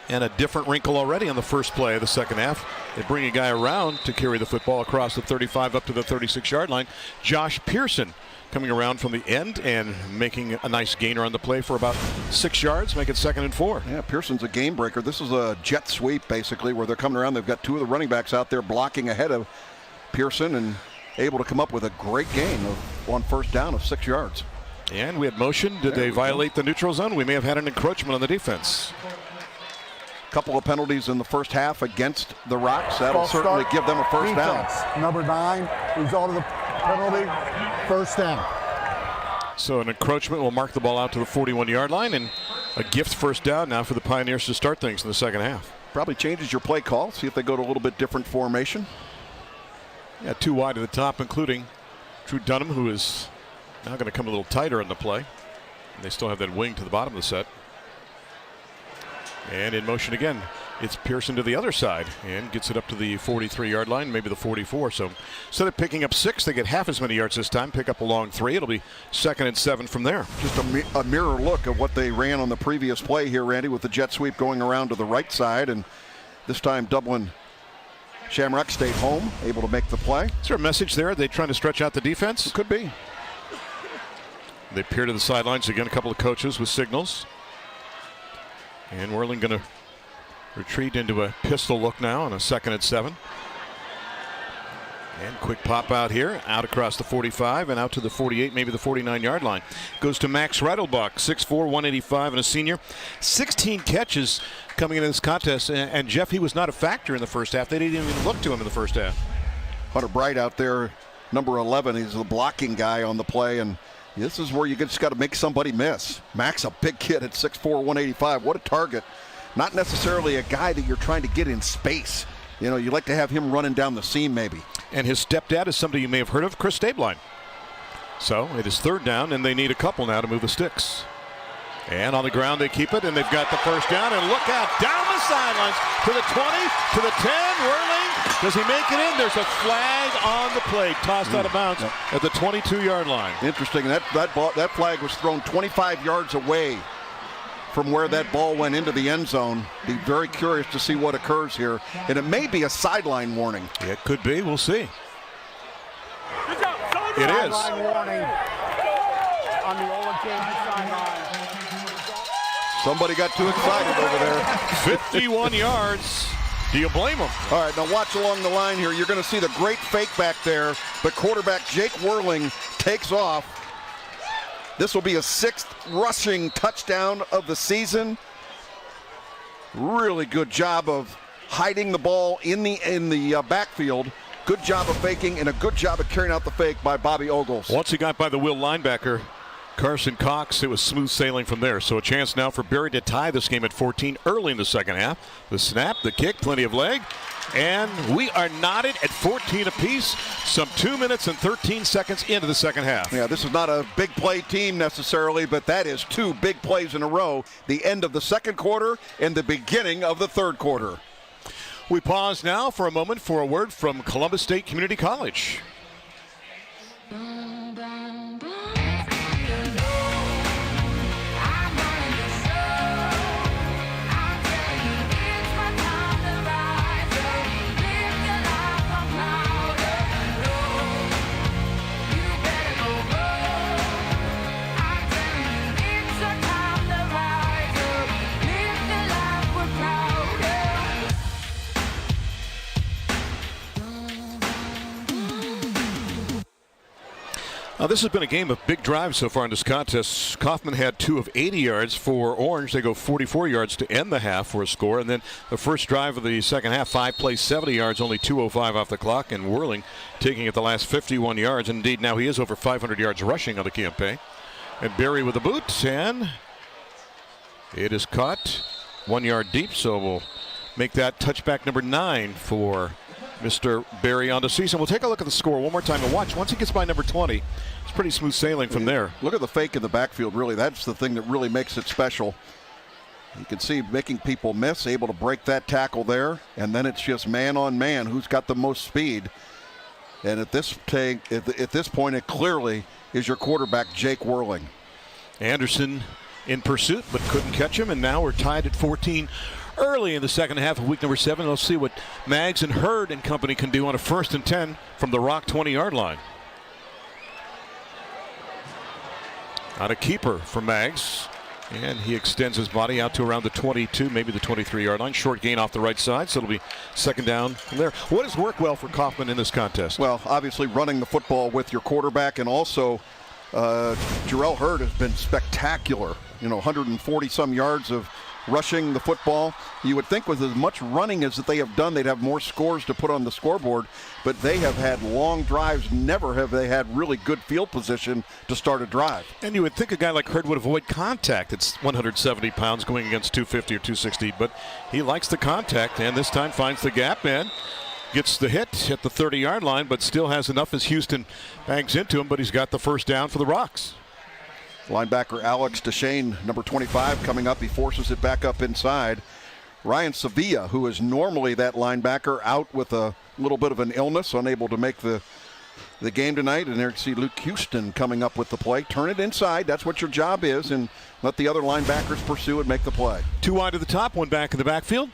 And a different wrinkle already on the first play of the second half. They bring a guy around to carry the football across the 35 up to the 36-yard line. Josh Pearson coming around from the end and making a nice gainer on the play for about 6 yards, make it 2nd and 4. Yeah, Pearson's a game breaker. This is a jet sweep, basically, where they're coming around. They've got 2 of the running backs out there blocking ahead of Pearson and able to come up with a great gain on first down of 6 yards. And we had motion. Did they violate the neutral zone? We may have had an encroachment on the defense. Couple of penalties in the first half against the Rocks. That'll certainly give them a first down. Number 9, result of the penalty, first down. So an encroachment will mark the ball out to the 41-yard line, and a gift first down now for the Pioneers to start things in the second half. Probably changes your play call. See if they go to a little bit different formation. Yeah, 2 wide to the top, including Drew Dunham, who is now going to come a little tighter in the play. And they still have that wing to the bottom of the set. And in motion again, it's Pearson to the other side and gets it up to the 43-yard line, maybe the 44. So instead of picking up 6, they get half as many yards this time, pick up a long 3. It'll be 2nd and 7 from there. Just a mirror look of what they ran on the previous play here, Randy, with the jet sweep going around to the right side. And this time Dublin Shamrock stayed home, able to make the play. Is there a message there? Are they trying to stretch out the defense? It could be. They peer to the sidelines again, a couple of coaches with signals. And Whirling going to Retreat into a pistol look now on a 2nd and 7. And quick pop out here, out across the 45 and out to the 48, maybe the 49-yard line. Goes to Max Rettelbach, 6'4", 185, and a senior. 16 catches coming into this contest. And Jeff, he was not a factor in the first half. They didn't even look to him in the first half. Hunter Bright out there, number 11. He's the blocking guy on the play, and this is where you just got to make somebody miss. Max, a big kid at 6'4", 185. What a target. Not necessarily a guy that you're trying to get in space. You know, you like to have him running down the seam maybe. And his stepdad is somebody you may have heard of, Chris Stabline. So it is 3rd down, and they need a couple now to move the sticks. And on the ground they keep it, and they've got the first down. And look out, down the sidelines to the 20, to the 10, whirling. Does he make it in? There's a flag on the play, tossed out of bounds at the 22-yard line. Interesting. That flag was thrown 25 yards away from where that ball went into the end zone. Be very curious to see what occurs here. And it may be a sideline warning. It could be. We'll see. It is. Sideline warning on the Olentangy sideline. Somebody got too excited over there. 51 yards. Do you blame him? All right, now watch along the line here. You're going to see the great fake back there, but quarterback Jake Whirling takes off. This will be a 6th rushing touchdown of the season. Really good job of hiding the ball in the backfield. Good job of faking and a good job of carrying out the fake by Bobby Ogles. Once he got by the Will linebacker, Carson Cox, it was smooth sailing from there. So a chance now for Berry to tie this game at 14 early in the second half. The snap, the kick, plenty of leg. And we are knotted at 14 apiece, some 2 minutes and 13 seconds into the second half. Yeah, this is not a big play team necessarily, but that is 2 big plays in a row. The end of the second quarter and the beginning of the third quarter. We pause now for a moment for a word from Columbus State Community College. This has been a game of big drives so far in this contest. Kaufman had 2 of 80 yards for Orange. They go 44 yards to end the half for a score. And then the first drive of the second half, 5 plays, 70 yards, only 2:05 off the clock. And Whirling taking it the last 51 yards. Indeed, now he is over 500 yards rushing on the campaign. And Berry with the boot, and it is caught 1 yard deep. So we'll make that touchback number 9 for Mr. Berry on the season. We'll take a look at the score one more time and watch. Once he gets by number 20, it's pretty smooth sailing from there. Look at the fake in the backfield, really. That's the thing that really makes it special. You can see making people miss, able to break that tackle there, and then it's just man on man who's got the most speed. And at this point, it clearly is your quarterback, Jake Whirling. Anderson in pursuit, but couldn't catch him, and now we're tied at 14 early in the second half of week number 7. Let's see what Maggs and Hurd and company can do on a 1st and 10 from the Rock 20-yard line. On a keeper for Maggs, and he extends his body out to around the 22, maybe the 23-yard line. Short gain off the right side, so it'll be 2nd down from there. What has worked well for Kaufman in this contest? Well, obviously running the football with your quarterback, and also Jarrell Hurd has been spectacular. 140-some yards of rushing the football. You would think with as much running as that they have done, they'd have more scores to put on the scoreboard, but they have had long drives. Never have they had really good field position to start a drive. And you would think a guy like Hurd would avoid contact. It's 170 pounds going against 250 or 260, but he likes the contact, and this time finds the gap and gets the hit at the 30-yard line, but still has enough as Houston bangs into him, but he's got the first down for the Rocks. Linebacker Alex DeShane, number 25, coming up. He forces it back up inside. Ryan Sevilla, who is normally that linebacker, out with a little bit of an illness, unable to make the game tonight. And there you see Luke Houston coming up with the play. Turn it inside. That's what your job is, and let the other linebackers pursue and make the play. 2 wide to the top, 1 back in the backfield.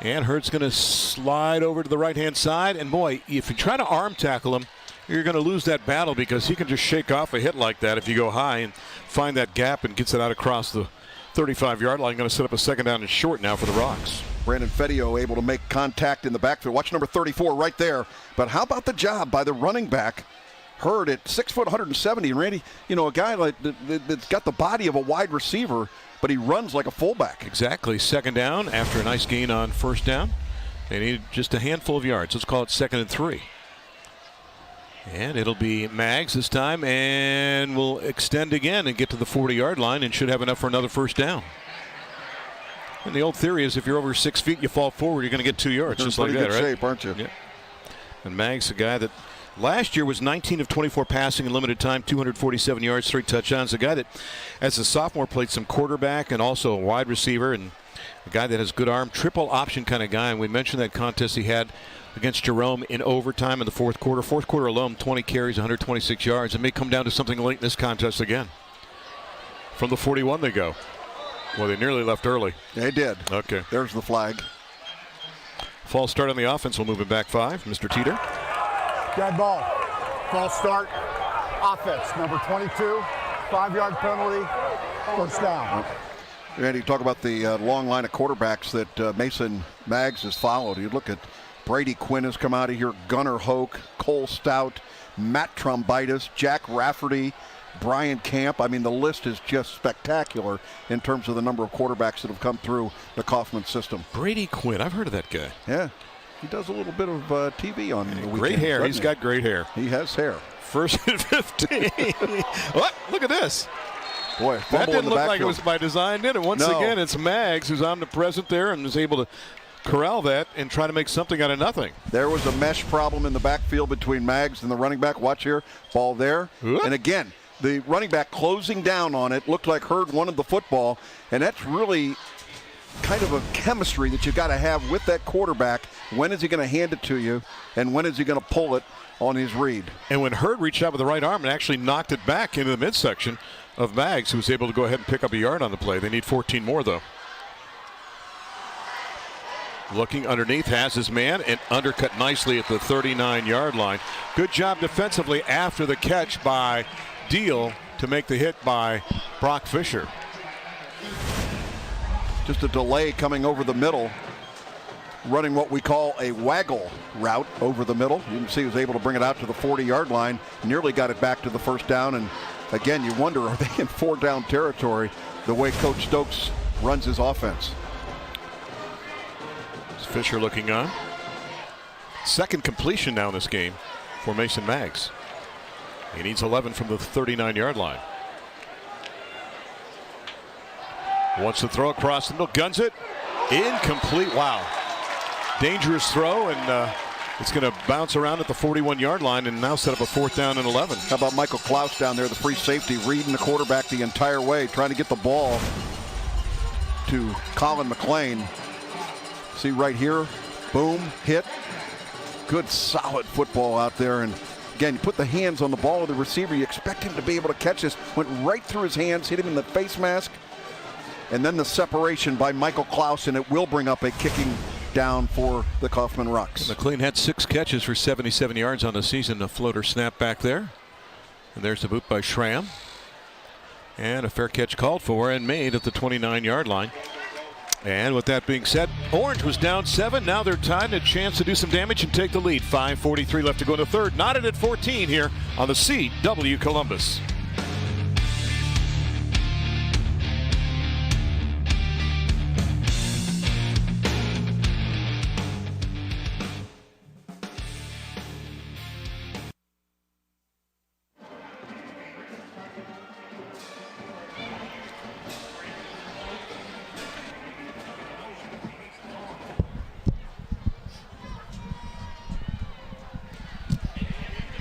And Hurd's going to slide over to the right-hand side. And boy, if you try to arm tackle him, you're going to lose that battle because he can just shake off a hit like that if you go high and find that gap and gets it out across the 35-yard line. Going to set up a second down and short now for the Rocks. Brandon Fedio able to make contact in the backfield. Watch number 34 right there. But how about the job by the running back? Hurd at 6 foot 170. And Randy, a guy like that's got the body of a wide receiver, but he runs like a fullback. Exactly. Second down after a nice gain on first down. They need just a handful of yards. Let's call it 2nd and 3. And it'll be Maggs this time, and we'll extend again and get to the 40-yard line and should have enough for another first down. And the old theory is if you're over 6 feet, you fall forward, you're going to get 2 yards, just like that, right? Shape, aren't you? Yeah. And Maggs, a guy that last year was 19 of 24 passing in limited time, 247 yards, 3 touchdowns. A guy that, as a sophomore, played some quarterback and also a wide receiver, and a guy that has good arm, triple option kind of guy. And we mentioned that contest he had against Jerome in overtime in the fourth quarter. Fourth quarter alone, 20 carries, 126 yards. It may come down to something late in this contest again. From the 41 they go. Well, they nearly left early. They did. Okay. There's the flag. False start on the offense. We'll move it back 5. Mr. Teeter. Dead ball. False start. Offense, number 22. 5-yard penalty. First down. Randy, talk about the long line of quarterbacks that Mason Maggs has followed. You look at Brady Quinn has come out of here, Gunnar Hoke, Cole Stout, Matt Trombitis, Jack Rafferty, Brian Camp. I mean, the list is just spectacular in terms of the number of quarterbacks that have come through the Kaufman system. Brady Quinn, I've heard of that guy. Yeah, he does a little bit of TV on the weekend. Great hair. He's got great hair. He has hair. 1st and 15. What? Look at this. Boy, that didn't look like it was by design, did it? Once again, it's Maggs who's omnipresent there and is able to corral that and try to make something out of nothing. There was a mesh problem in the backfield between Maggs and the running back. Watch here, ball there. And again, the running back closing down on it. Looked like Hurd wanted the football, and that's really kind of a chemistry that you got to have with that quarterback. When is he going to hand it to you, and when is he going to pull it on his read? And when Hurd reached out with the right arm and actually knocked it back into the midsection of Maggs, who was able to go ahead and pick up a yard on the play. They need 14 more, though. Looking underneath, has his man, and undercut nicely at the 39-yard line. Good job defensively after the catch by Deal to make the hit by Brock Fisher. Just a delay coming over the middle, running what we call a waggle route over the middle. You can see he was able to bring it out to the 40-yard line, nearly got it back to the first down, and again, you wonder, are they in 4-down territory the way Coach Stokes runs his offense? Fisher looking on. Second completion now in this game for Mason Maggs. He needs 11 from the 39-yard line. Wants to throw across the middle, guns it. Incomplete. Wow. Dangerous throw, and it's going to bounce around at the 41-yard line and now set up a 4th down and 11. How about Michael Klaus down there, the free safety, reading the quarterback the entire way, trying to get the ball to Colin McLean. See right here, boom, hit. Good solid football out there. And again, you put the hands on the ball of the receiver, you expect him to be able to catch this. Went right through his hands, hit him in the face mask. And then the separation by Michael Klaus, and it will bring up a kicking down for the Kaufman Rocks. McLean had 6 catches for 77 yards on the season. A floater snap back there. And there's the boot by Schramm. And a fair catch called for and made at the 29-yard line. And with that being said, Orange was down 7. Now they're tied, a chance to do some damage and take the lead. 5:43 left to go in the third. Knotted at 14 here on the CW Columbus.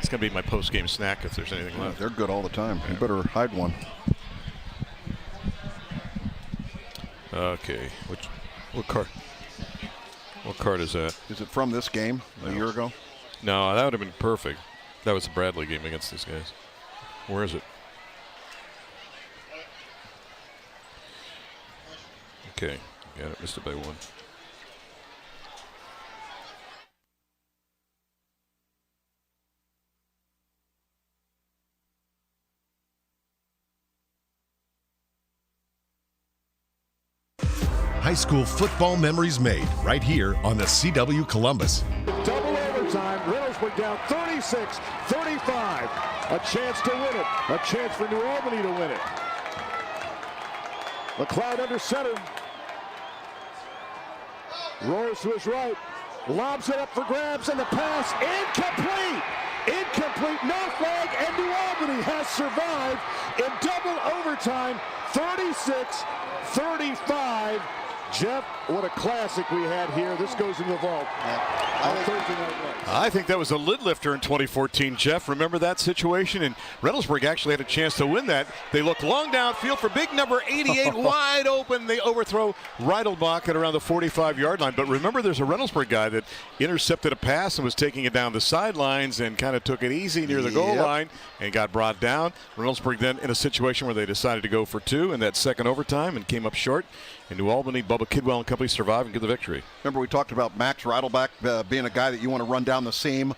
It's going to be my post-game snack if there's anything left. They're good all the time. You better hide one. Okay. What card? What card is that? Is it from this game a year ago? No, that would have been perfect. That was the Bradley game against these guys. Where is it? Okay. Got it. Missed it by 1. high school football memories made right here on the CW Columbus. Double overtime. Reynoldsburg down 36-35. A chance to win it. A chance for New Albany to win it. McLeod under center. Rolls to his right. Lobs it up for grabs, and the pass incomplete. Incomplete, no flag, and New Albany has survived in double overtime, 36-35. Jeff, what a classic we had here. This goes in the vault. I think that was a lid lifter in 2014, Jeff. Remember that situation? And Reynoldsburg actually had a chance to win that. They look long downfield for big number 88, wide open. They overthrow Reidelbach at around the 45-yard line. But remember, there's a Reynoldsburg guy that intercepted a pass and was taking it down the sidelines and kind of took it easy near the goal line and got brought down. Reynoldsburg then in a situation where they decided to go for two in that second overtime and came up short. And New Albany, Bubba Kidwell and company survive and get the victory. Remember we talked about Max Reidelbach being a guy that you want to run down the seam.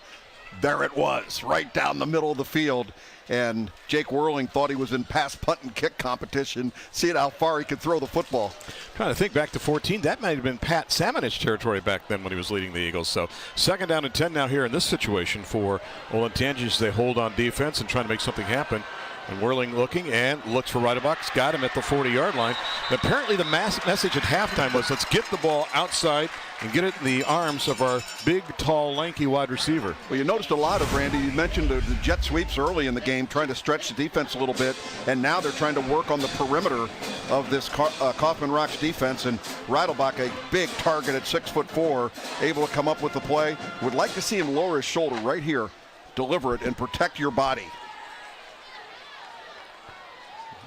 There it was, right down the middle of the field. And Jake Whirling thought he was in pass, punt, and kick competition, seeing how far he could throw the football. Trying to think back to 14. That might have been Pat Samanich territory back then when he was leading the Eagles. So second down and 10 now here in this situation for Olentangy as they hold on defense and trying to make something happen. And Whirling looking and looks for Reidelbach. Got him at the 40-yard line. Apparently the message at halftime was, let's get the ball outside and get it in the arms of our big, tall, lanky wide receiver. Well, you noticed a lot of, Randy, you mentioned the jet sweeps early in the game, trying to stretch the defense a little bit, and now they're trying to work on the perimeter of this Kaufman Rocks defense, and Reidelbach, a big target at 6'4", able to come up with the play. Would like to see him lower his shoulder right here, deliver it, and protect your body.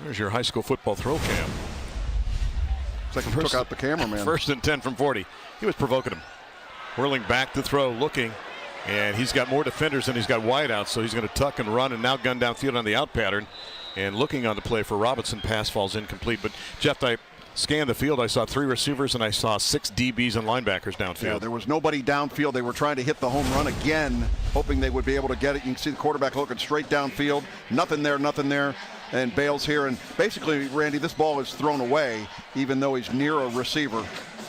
There's your high school football throw cam. It's like he took out the cameraman. First and 10 from 40. He was provoking him. Whirling back to throw, looking, and he's got more defenders than he's got wideouts, so he's going to tuck and run and now gun downfield on the out pattern. And looking on the play for Robinson, pass falls incomplete. But Jeff, I scanned the field. I saw 3 receivers and I saw 6 DBs and linebackers downfield. Yeah, there was nobody downfield. They were trying to hit the home run again, hoping they would be able to get it. You can see the quarterback looking straight downfield. Nothing there, nothing there. And Bales here, and basically, Randy, this ball is thrown away, even though he's near a receiver.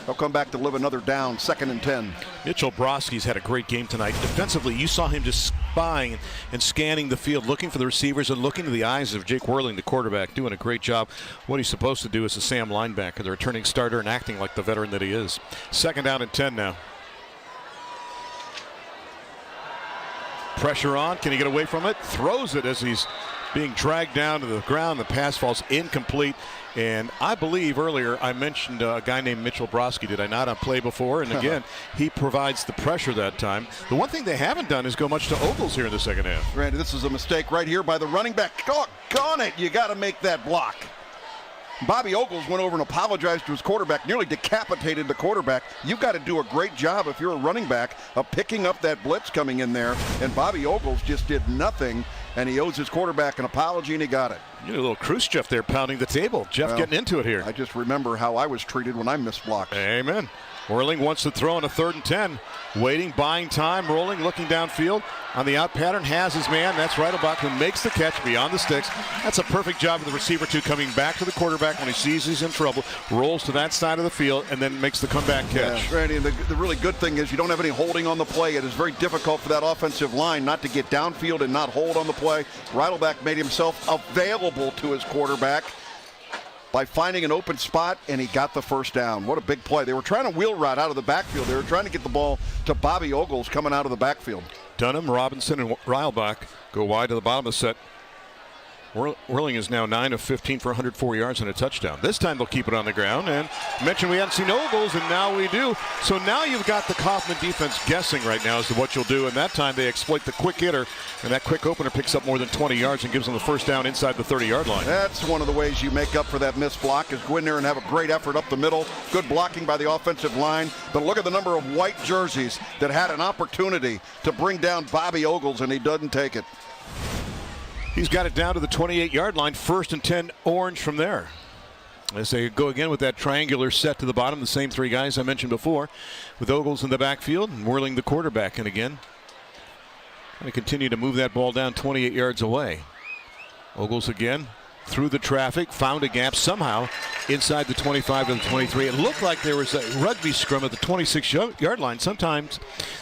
They'll come back to live another down, 2nd and 10. Mitchell Broski's had a great game tonight. Defensively, you saw him just spying and scanning the field, looking for the receivers and looking to the eyes of Jake Whirling, the quarterback, doing a great job. What he's supposed to do as a Sam linebacker, the returning starter, and acting like the veteran that he is. 2nd down and 10 now. Pressure on. Can he get away from it? Throws it as he's being dragged down to the ground. The pass falls incomplete. And I believe earlier I mentioned a guy named Mitchell Broski, did I not, on play before? And again, he provides the pressure that time. The one thing they haven't done is go much to Ogles here in the second half. Randy, this is a mistake right here by the running back. Doggone it, you got to make that block. Bobby Ogles went over and apologized to his quarterback, nearly decapitated the quarterback. You've got to do a great job if you're a running back of picking up that blitz coming in there. And Bobby Ogles just did nothing, and he owes his quarterback an apology, and he got it. You know, a little Khrushchev there pounding the table. Jeff getting into it here. I just remember how I was treated when I missed blocks. Amen. Whirling wants to throw on a 3rd and 10. Waiting, buying time, rolling, looking downfield. On the out pattern, has his man. That's Reidelbach, who makes the catch beyond the sticks. That's a perfect job of the receiver, too, coming back to the quarterback when he sees he's in trouble, rolls to that side of the field, and then makes the comeback catch. Yeah, Randy, and the really good thing is you don't have any holding on the play. It is very difficult for that offensive line not to get downfield and not hold on the play. Reidelbach made himself available to his quarterback by finding an open spot, and he got the first down. What a big play. They were trying to wheel route out of the backfield. They were trying to get the ball to Bobby Ogles coming out of the backfield. Dunham, Robinson, and Reidelbach go wide to the bottom of the set. Whirling is now 9 of 15 for 104 yards and a touchdown. This time they'll keep it on the ground. And mentioned we hadn't seen Ogles, and now we do. So now you've got the Kaufman defense guessing right now as to what you'll do. And that time they exploit the quick hitter, and that quick opener picks up more than 20 yards and gives them the first down inside the 30-yard line. That's one of the ways you make up for that missed block, is go in there and have a great effort up the middle. Good blocking by the offensive line. But look at the number of white jerseys that had an opportunity to bring down Bobby Ogles, and he doesn't take it. He's got it down to the 28-yard line. 1st and 10, Orange from there. As they go again with that triangular set to the bottom, the same 3 guys I mentioned before, with Ogles in the backfield and Whirling the quarterback. And again, going to continue to move that ball down 28 yards away. Ogles again through the traffic, found a gap somehow inside the 25 to the 23. It looked like there was a rugby scrum at the 26-yard line. Sometimes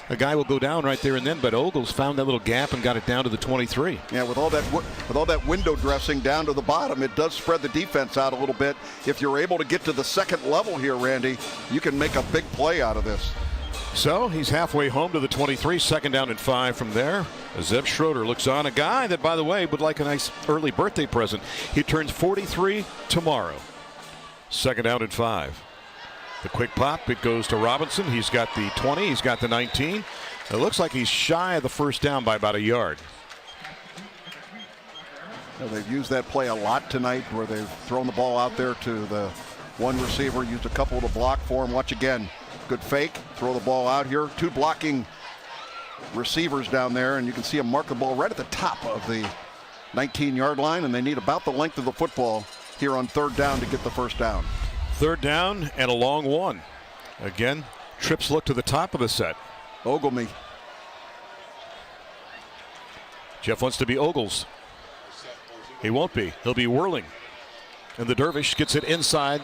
a guy will go down right there and then, but Ogles found that little gap and got it down to the 23. Yeah, with all that window dressing down to the bottom, it does spread the defense out a little bit. If you're able to get to the second level here, Randy, you can make a big play out of this. So he's halfway home to the 23, 2nd down and 5 from there. Zeb Schroeder looks on, a guy that, by the way, would like a nice early birthday present. He turns 43 tomorrow. 2nd down and 5. The quick pop, it goes to Robinson. He's got the 20, he's got the 19. It looks like he's shy of the first down by about a yard. Well, they've used that play a lot tonight where they've thrown the ball out there to the one receiver, used a couple to block for him. Watch again. Good fake, throw the ball out here. 2 blocking receivers down there, and you can see him mark the ball right at the top of the 19-yard line, and they need about the length of the football here on 3rd down to get the first down. 3rd down and a long one. Again, trips look to the top of the set. Ogle Jeff wants to be Ogles. He won't be. He'll be whirling. And the Dervish gets it inside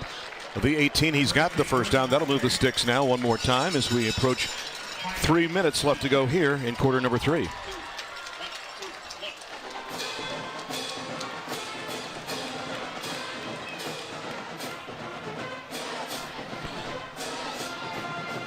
the 18. He's got the first down. That'll move the sticks now one more time as we approach 3 minutes left to go here in quarter number 3.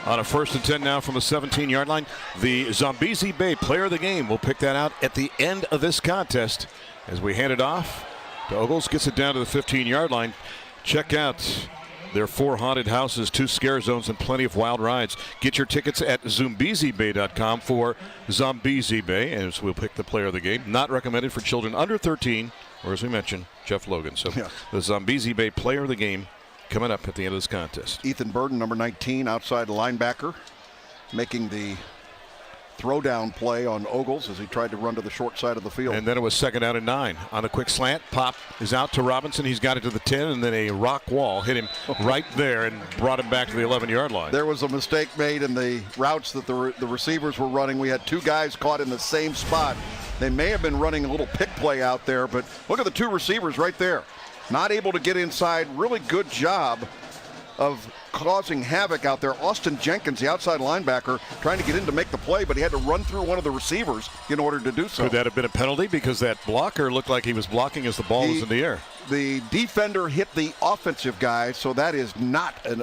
On a 1st and 10 now from the 17-yard line. The Zambezi Bay player of the game will pick that out at the end of this contest as we hand it off to Ogles. Gets it down to the 15-yard line. Check out their 4 haunted houses, 2 scare zones, and plenty of wild rides. Get your tickets at ZumbiziBay.com for Zambezi Bay, as we'll pick the player of the game. Not recommended for children under 13, or as we mentioned, Jeff Logan. So the Zambezi Bay player of the game coming up at the end of this contest. Ethan Burden, number 19, outside linebacker, making the throwdown play on Ogles as he tried to run to the short side of the field. And then it was 2nd down and 9 on a quick slant. Pop is out to Robinson. He's got it to the 10, and then a rock wall hit him right there and brought him back to the 11-yard line. There was a mistake made in the routes that the receivers were running. We had 2 guys caught in the same spot. They may have been running a little pick play out there, but look at the 2 receivers right there. Not able to get inside. Really good job of causing havoc out there. Austin Jenkins, the outside linebacker, trying to get in to make the play, but he had to run through one of the receivers in order to do so. Could that have been a penalty? Because that blocker looked like he was blocking as the ball was in the air. The defender hit the offensive guy, so that is not an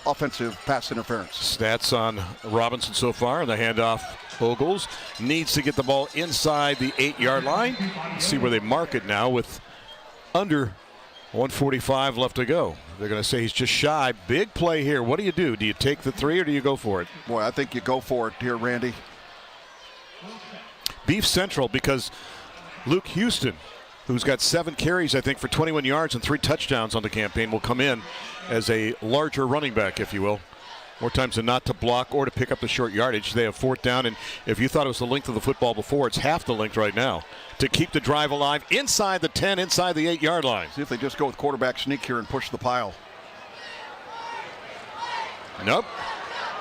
offensive pass interference. Stats on Robinson so far, and the handoff. Ogles needs to get the ball inside the 8-yard line. Let's see where they mark it now with under 1:45 left to go. They're going to say he's just shy. Big play here. What do you do? Do you take the 3 or do you go for it? Boy, I think you go for it here, Randy. Beef Central, because Luke Houston, who's got 7 carries, I think, for 21 yards and 3 touchdowns on the campaign, will come in as a larger running back, if you will. More times than not to block or to pick up the short yardage. They have 4th down, and if you thought it was the length of the football before, it's half the length right now to keep the drive alive inside the 10, inside the 8-yard line. See if they just go with quarterback sneak here and push the pile. Nope.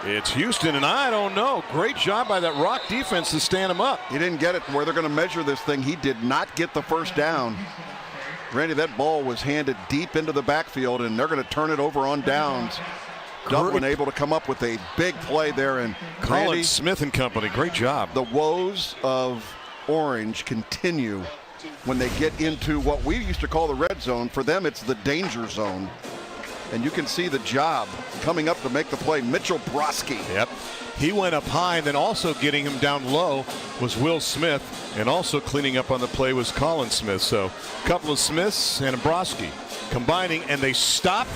It's Houston, and I don't know. Great job by that Rock defense to stand him up. He didn't get it where they're going to measure this thing. He did not get the first down. Randy, that ball was handed deep into the backfield, and they're going to turn it over on downs. Dublin able to come up with a big play there, and Colin Randy, Smith and company, great job. The woes of Orange continue when they get into what we used to call the red zone. For them, it's the danger zone. And you can see the job coming up to make the play. Mitchell Broski. Yep. He went up high, and then also getting him down low was Will Smith, and also cleaning up on the play was Colin Smith. So a couple of Smiths and a Broski combining, and they stop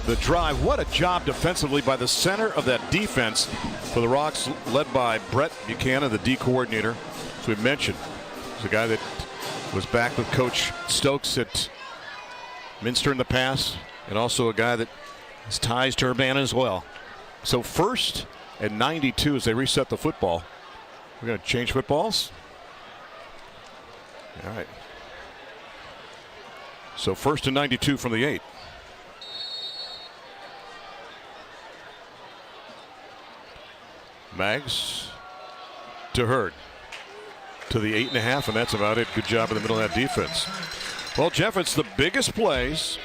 the drive. What a job defensively by the center of that defense for the Rocks, led by Brett Buchanan, the D coordinator. As we mentioned, he's a guy that was back with Coach Stokes at Minster in the past, and also a guy that has ties to Urbana as well. So 1st and 92 as they reset the football. We're going to change footballs. All right. So 1st and 92 from the 8. Maggs to Hurd to the 8.5, and that's about it. Good job in the middle of that defense. Well, Jeff, it's the biggest plays,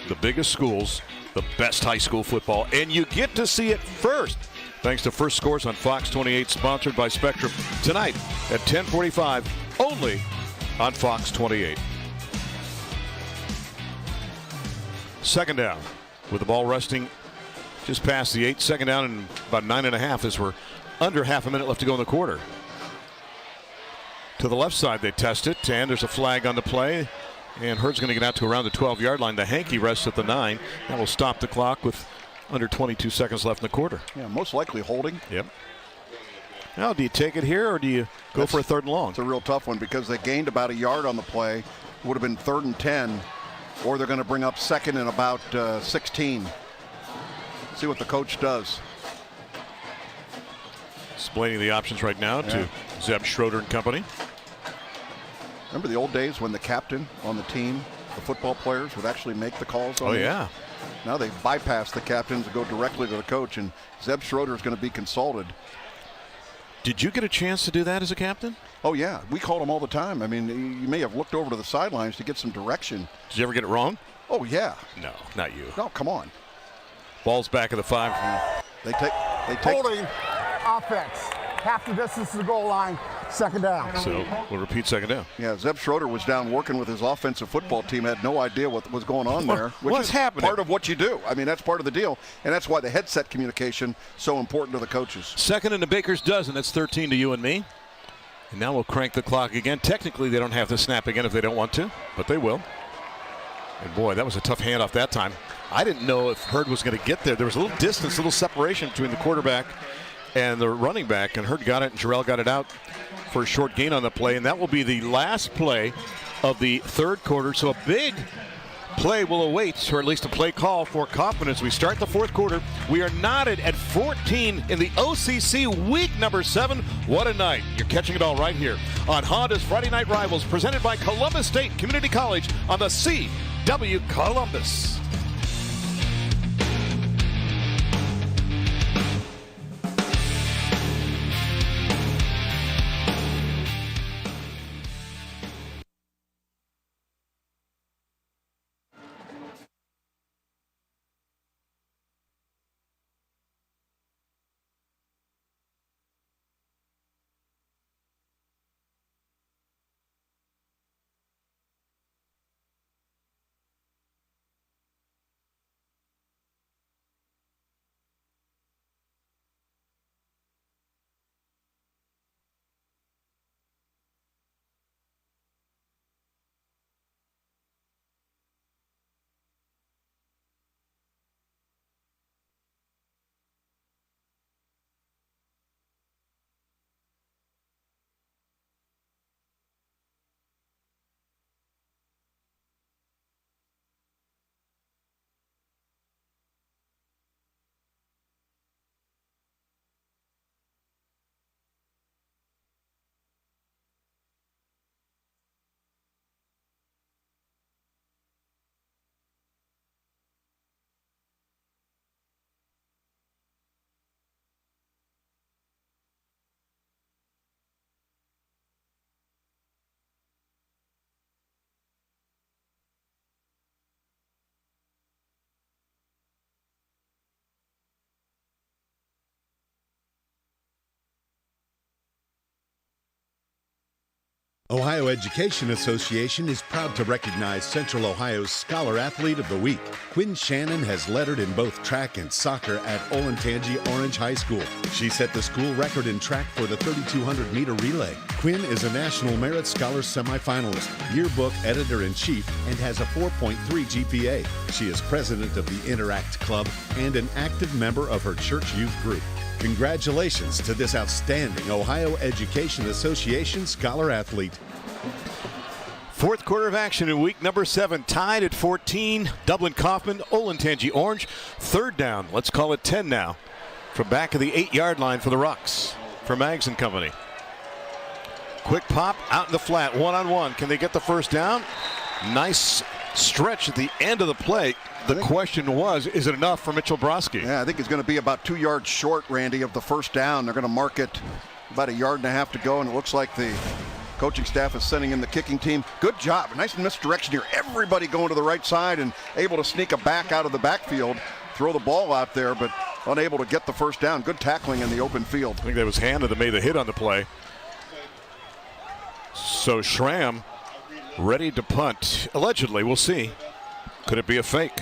the biggest schools, the best high school football, and you get to see it first. Thanks to First Scores on Fox 28, sponsored by Spectrum. Tonight at 10:45, only on Fox 28. Second down with the ball resting just past the 8. Second down and about 9.5 as we're under half a minute left to go in the quarter. To the left side they test it, and there's a flag on the play. And Hurd's going to get out to around the 12-yard line. The hanky rests at the 9. That will stop the clock with under 22 seconds left in the quarter. Yeah, most likely holding. Yep. Now, do you take it here or do you go for a 3rd and long? It's a real tough one because they gained about a yard on the play. It would have been 3rd and 10, or they're going to bring up 2nd and about 16. See what the coach does. Explaining the options right now to Zeb Schroeder and company. Remember the old days when the captain on the team, the football players, would actually make the calls on these? Yeah. Now they bypass the captains and go directly to the coach, and Zeb Schroeder is going to be consulted. Did you get a chance to do that as a captain? Oh, yeah. We called him all the time. I mean, you may have looked over to the sidelines to get some direction. Did you ever get it wrong? Oh, yeah. No, not you. No, come on. Ball's back at the 5. They take holding offense. Half the distance to the goal line. 2nd down. So we'll repeat 2nd down. Yeah, Zeb Schroeder was down working with his offensive football team, had no idea what was going on there. What's happening? Part of what you do. I mean, that's part of the deal, and that's why the headset communication so important to the coaches. 2nd and a baker's dozen. That's 13 to you and me. And now we'll crank the clock again. Technically, they don't have to snap again if they don't want to, but they will. And boy, that was a tough handoff that time. I didn't know if Hurd was going to get there. There was a little distance, a little separation between the quarterback and the running back, and Hurd got it, and Jarrell got it out for a short gain on the play, and that will be the last play of the 3rd quarter. So a big play will await, or at least a play call for Kaufman as we start the 4th quarter. We are knotted at 14 in the OCC week number 7. What a night. You're catching it all right here on Honda's Friday Night Rivals, presented by Columbus State Community College on the CW Columbus. Ohio Education Association is proud to recognize Central Ohio's Scholar Athlete of the Week. Quinn Shannon has lettered in both track and soccer at Olentangy Orange High School. She set the school record in track for the 3,200-meter relay. Quinn is a National Merit Scholar semifinalist, yearbook editor-in-chief, and has a 4.3 GPA. She is president of the Interact Club and an active member of her church youth group. Congratulations to this outstanding Ohio Education Association Scholar Athlete. 4th quarter of action in week number 7, tied at 14. Dublin Coffman, Olentangy Orange. 3rd down, let's call it 10 now, from back of the 8-yard line for the Rocks, for Mags and company. Quick pop out in the flat, one-on-one. Can they get the 1st down? Nice stretch at the end of the play. The question was, is it enough for Mitchell Broski? Yeah, I think it's going to be about 2 yards short, Randy, of the 1st down. They're going to mark it about 1.5 yards to go, and it looks like the Coaching staff is sending in the kicking team. Good job. Nice misdirection here. Everybody going to the right side and able to sneak a back out of the backfield. Throw the ball out there, but unable to get the first down. Good tackling in the open field. I think that was Hannah that made the hit on the play. So Schramm ready to punt. Allegedly, we'll see. Could it be a fake?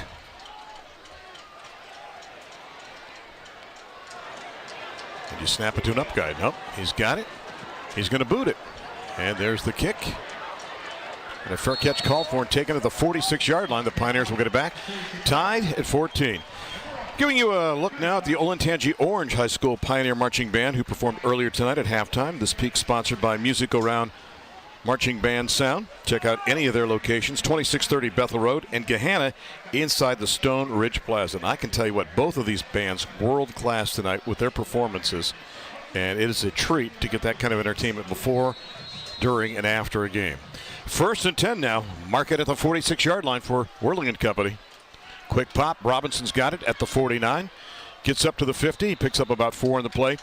Did you snap it to an up guy? Nope, he's got it. He's going to boot it. And there's the kick. And a fair catch called for and taken at the 46-yard line. The Pioneers will get it back. Tied at 14. Giving you a look now at the Olentangy Orange High School Pioneer Marching Band, who performed earlier tonight at halftime. This peak sponsored by Music Go Round Marching Band Sound. Check out any of their locations, 2630 Bethel Road and Gahanna inside the Stone Ridge Plaza. And I can tell you what, both of these bands, world class tonight with their performances. And it is a treat to get that kind of entertainment before, during, and after a game. 1st and 10 now. Mark it at the 46-yard line for Whirling & Company. Quick pop. Robinson's got it at the 49. Gets up to the 50. He picks up about 4 in the play.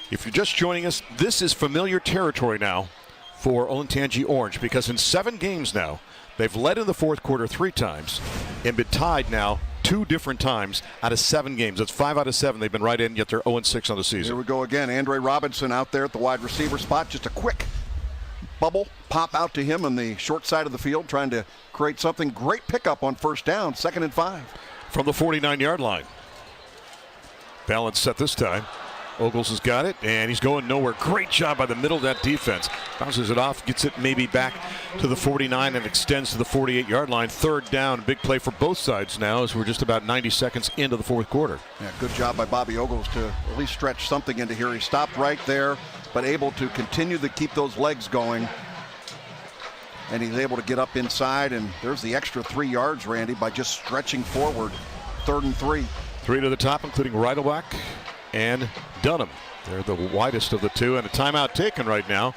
If you're just joining us, this is familiar territory now for Olentangy Orange, because in 7 games now, they've led in the fourth quarter 3 times and been tied now 2 different times out of 7 games. That's 5 out of 7 they've been right in, yet they're 0-6 on the season. Here we go again. Andre Robinson out there at the wide receiver spot. Just a quick bubble pop out to him on the short side of the field, trying to create something. Great pickup on first down, 2nd and 5. From the 49-yard line. Balance set this time. Ogles has got it, and he's going nowhere. Great job by the middle of that defense. Bounces it off, gets it maybe back to the 49 and extends to the 48-yard line. 3rd down, big play for both sides now as we're just about 90 seconds into the fourth quarter. Yeah, good job by Bobby Ogles to at least stretch something into here. He stopped right there, but able to continue to keep those legs going. And he's able to get up inside, and there's the extra 3 yards, Randy, by just stretching forward. 3rd and 3. 3 to the top, including Reidelbach and Dunham. They're the widest of the 2, and a timeout taken right now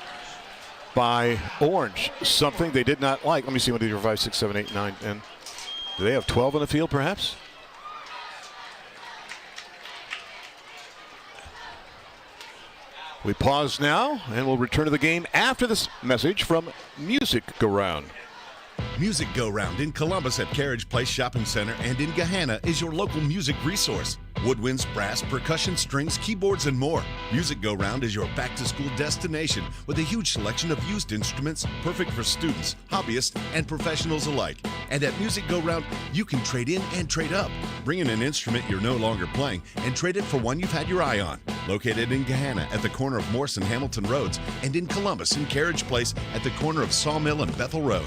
by Orange. Something they did not like. Let me see, 1, 2, 3, 4, 5, 6, 7, 8, 9, 10. Do they have 12 on the field, perhaps? We pause now, and we'll return to the game after this message from Music Go Round. Music Go Round in Columbus at Carriage Place Shopping Center and in Gahanna is your local music resource. Woodwinds, brass, percussion, strings, keyboards, and more. Music Go Round is your back-to-school destination with a huge selection of used instruments perfect for students, hobbyists, and professionals alike. And at Music Go Round, you can trade in and trade up. Bring in an instrument you're no longer playing and trade it for one you've had your eye on. Located in Gahanna at the corner of Morse and Hamilton Roads, and in Columbus in Carriage Place at the corner of Sawmill and Bethel Road.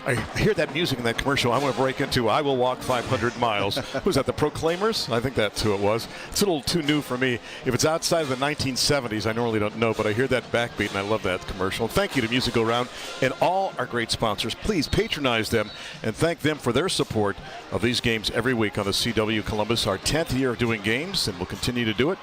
I hear that music in that commercial. I want to break into I Will Walk 500 Miles. Who's that, the Proclaimers? I think that's who it was. It's a little too new for me. If it's outside of the 1970s, I normally don't know, but I hear that backbeat, and I love that commercial. Thank you to Music Go Round and all our great sponsors. Please patronize them and thank them for their support of these games every week on the CW Columbus. Our 10th year of doing games, and we'll continue to do it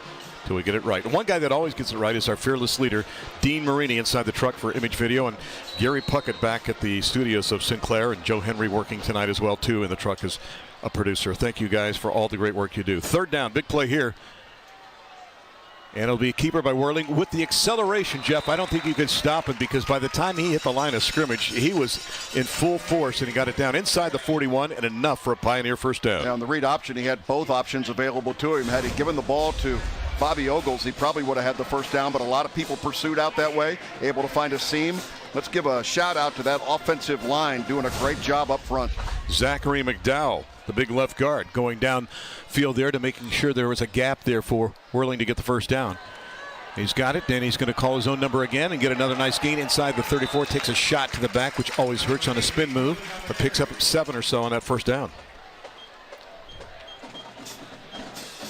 till we get it right. And one guy that always gets it right is our fearless leader, Dean Marini, inside the truck for Image Video, and Gary Puckett back at the studios of Sinclair, and Joe Henry working tonight as well, too, in the truck as a producer. Thank you guys for all the great work you do. 3rd down, big play here. And it'll be a keeper by Whirling with the acceleration, Jeff. I don't think you can stop him, because by the time he hit the line of scrimmage, he was in full force, and he got it down inside the 41 and enough for a Pioneer first down. Yeah, on the read option, he had both options available to him. Had he given the ball to Bobby Ogles, he probably would have had the first down, but a lot of people pursued out that way, able to find a seam. Let's give a shout out to that offensive line doing a great job up front. Zachary McDowell, the big left guard, going down field there to making sure there was a gap there for Whirling to get the first down. He's got it, and he's going to call his own number again and get another nice gain inside the 34. Takes a shot to the back, which always hurts on a spin move, but picks up 7 or so on that first down.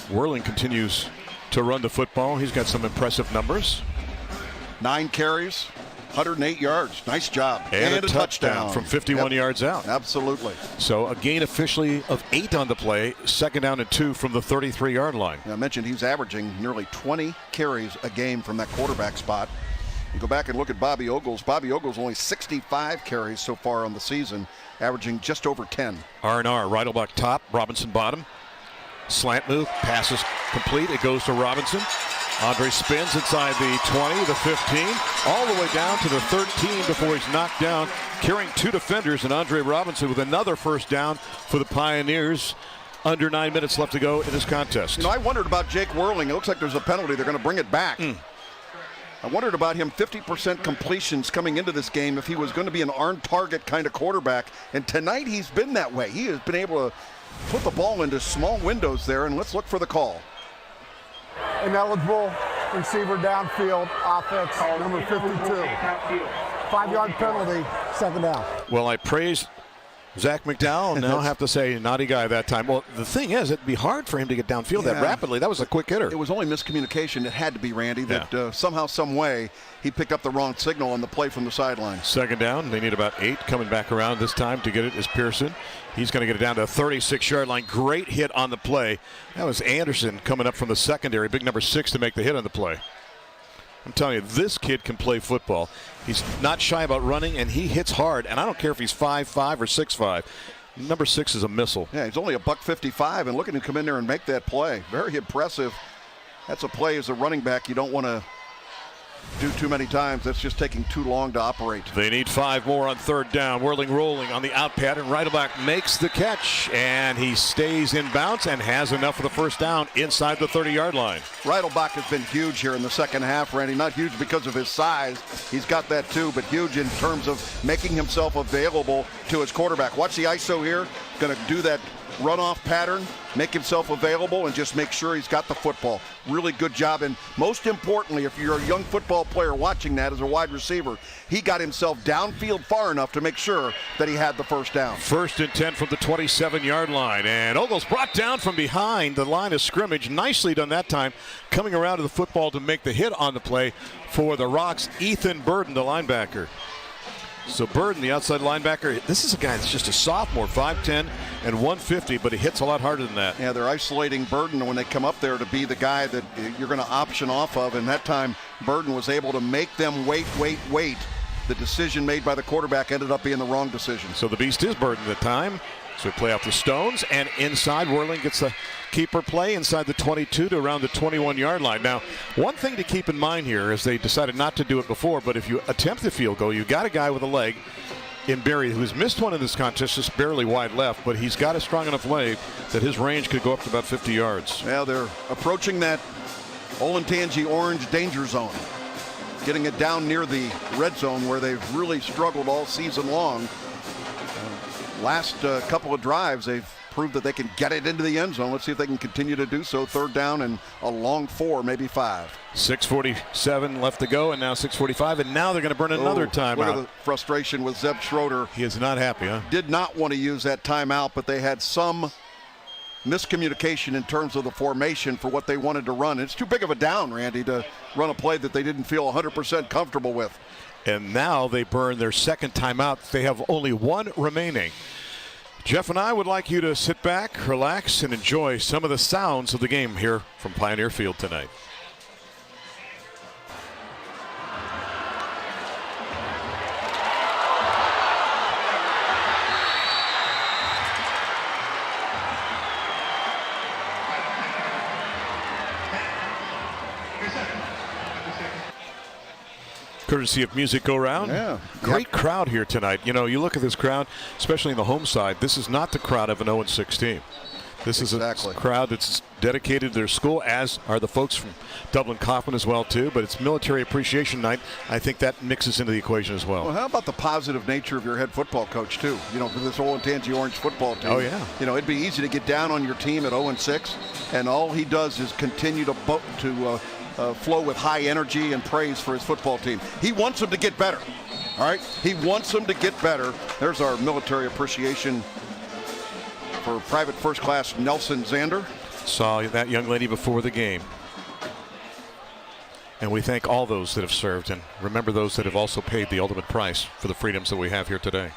Whirling continues to run the football. He's got some impressive numbers. 9 carries, 108 yards. Nice job. And a touchdown from 51 yards out. Absolutely. So a gain officially of 8 on the play. 2nd down and 2 from the 33-yard line. I mentioned he's averaging nearly 20 carries a game from that quarterback spot. You go back and look at Bobby Ogles. Bobby Ogles only 65 carries so far on the season, averaging just over 10. R&R, Reidelbach top, Robinson bottom. Slant move, passes complete. It goes to Robinson. Andre spins inside the 20, the 15, all the way down to the 13 before he's knocked down, carrying 2 defenders, and Andre Robinson with another first down for the Pioneers. Under 9 minutes left to go in this contest. You know, I wondered about Jake Whirling. It looks like there's a penalty. They're going to bring it back. I wondered about him, 50% completions coming into this game, if he was going to be an on-target kind of quarterback. And tonight he's been that way. He has been able to put the ball into small windows there, and let's look for the call. Ineligible receiver downfield, offense number 52. 5-yard penalty, second down. Well, I praised Zach McDowell, and now have to say naughty guy that time. Well, the thing is, it'd be hard for him to get downfield that rapidly. That was a quick hitter. It was only miscommunication. It had to be, Randy, that somehow, some way, he picked up the wrong signal on the play from the sideline. Second down. They need about 8 coming back around this time to get it is Pearson. He's going to get it down to the 36-yard line. Great hit on the play. That was Anderson coming up from the secondary, big number 6 to make the hit on the play. I'm telling you, this kid can play football. He's not shy about running, and he hits hard. And I don't care if he's 5'5" or 6'5". Number 6 is a missile. Yeah, he's only a $155, and look at him come in there and make that play. Very impressive. That's a play as a running back you don't want to do too many times. That's just taking too long to operate. They need 5 more on third down. Whirling, rolling on the out pattern. Reidelbach makes the catch, and he stays in bounds and has enough for the first down inside the 30-yard line. Reidelbach has been huge here in the second half, Randy. Not huge because of his size. He's got that too, but huge in terms of making himself available to his quarterback. Watch the ISO here. Going to do that runoff pattern, make himself available, and just make sure he's got the football. Really good job. And most importantly, if you're a young football player watching that as a wide receiver, he got himself downfield far enough to make sure that he had the first down. 1st and 10 from the 27-yard line. And Ogle's brought down from behind the line of scrimmage. Nicely done that time. Coming around to the football to make the hit on the play for the Rocks, Ethan Burden, the linebacker. So Burden, the outside linebacker, this is a guy that's just a sophomore, 5'10" and 150, but he hits a lot harder than that. Yeah, they're isolating Burden when they come up there to be the guy that you're going to option off of, and that time Burden was able to make them wait. The decision made by the quarterback ended up being the wrong decision. So the beast is Burden at the time. So we play off the stones, and inside, Whirling gets the keeper play inside the 22 to around the 21-yard line. Now, one thing to keep in mind here is they decided not to do it before, but if you attempt the field goal, you've got a guy with a leg in Barry who's missed one in this contest, just barely wide left, but he's got a strong enough leg that his range could go up to about 50 yards. Yeah, they're approaching that Olentangy Orange danger zone, getting it down near the red zone where they've really struggled all season long. Last couple of drives, they've proved that they can get it into the end zone. Let's see if they can continue to do so. Third down and a long 4, maybe 5. 6:47 left to go, and now 6:45, and now they're going to burn another timeout. Look at the frustration with Zeb Schroeder. He is not happy, huh? Did not want to use that timeout, but they had some miscommunication in terms of the formation for what they wanted to run. It's too big of a down, Randy, to run a play that they didn't feel 100% comfortable with. And now they burn their second timeout. They have only 1 remaining. Jeff and I would like you to sit back, relax, and enjoy some of the sounds of the game here from Pioneer Field tonight. Courtesy of Music Go Round. Yeah. Great crowd here tonight. You know, you look at this crowd, especially in the home side, this is not the crowd of an 0-6 team. This is a crowd that's dedicated to their school, as are the folks from Dublin Coffman as well, too. But it's Military Appreciation Night. I think that mixes into the equation as well. Well, how about the positive nature of your head football coach, too? You know, for this Olentangy Orange football team. Oh, yeah. You know, it'd be easy to get down on your team at 0-6, and all he does is continue to flow with high energy and praise for his football team. He wants them to get better. All right? He wants them to get better. There's our military appreciation for Private First Class Nelson Zander. Saw that young lady before the game. And we thank all those that have served, and remember those that have also paid the ultimate price for the freedoms that we have here today.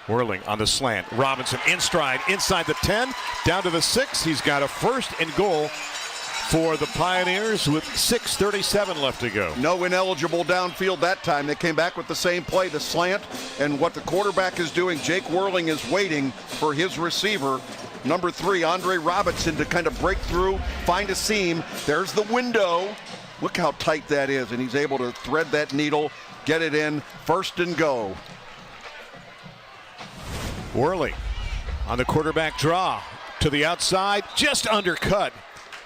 Whirling on the slant. Robinson in stride inside the 10, down to the 6. He's got a 1st and goal for the Pioneers with 6:37 left to go. No ineligible downfield that time. They came back with the same play, the slant, and what the quarterback is doing, Jake Whirling is waiting for his receiver. Number 3, Andre Robinson, to kind of break through, find a seam. There's the window. Look how tight that is, and he's able to thread that needle, get it in, first and go. Worley on the quarterback draw to the outside, just undercut.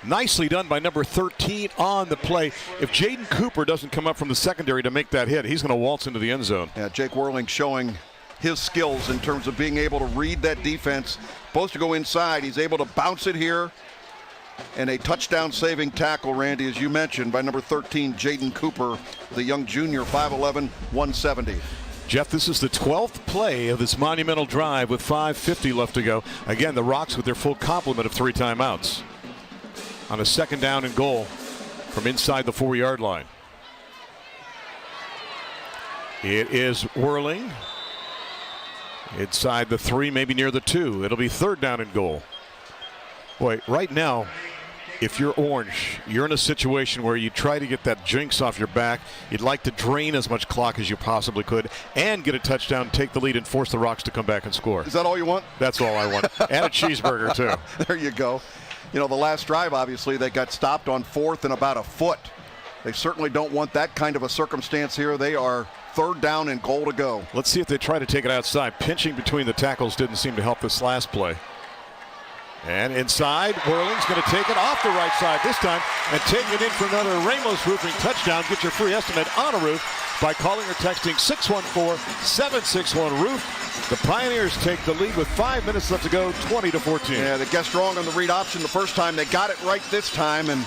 Nicely done by number 13 on the play. If Jaden Cooper doesn't come up from the secondary to make that hit, he's going to waltz into the end zone. Yeah, Jake Worling showing his skills in terms of being able to read that defense. Supposed to go inside. He's able to bounce it here. And a touchdown saving tackle, Randy, as you mentioned, by number 13, Jaden Cooper, the young junior, 5'11", 170. Jeff, this is the 12th play of this monumental drive with 5:50 left to go. Again, the Rocks with their full complement of 3 timeouts. On a second down and goal from inside the 4-yard line. It is Worling. Inside the 3, maybe near the 2. It'll be third down and goal. Boy, right now, if you're Orange, you're in a situation where you try to get that jinx off your back. You'd like to drain as much clock as you possibly could and get a touchdown, take the lead, and force the Rocks to come back and score. Is that all you want? That's all I want. And a cheeseburger, too. There you go. You know, the last drive, obviously, they got stopped on 4th and about a foot. They certainly don't want that kind of a circumstance here. They are third down and goal to go. Let's see if they try to take it outside. Pinching between the tackles didn't seem to help this last play. And inside, Worling's going to take it off the right side this time and take it in for another Ramos Roofing touchdown. Get your free estimate on a roof by calling or texting 614-761-ROOF. The Pioneers take the lead with 5 minutes left to go, 20-14. Yeah, they guessed wrong on the read option the first time. They got it right this time, and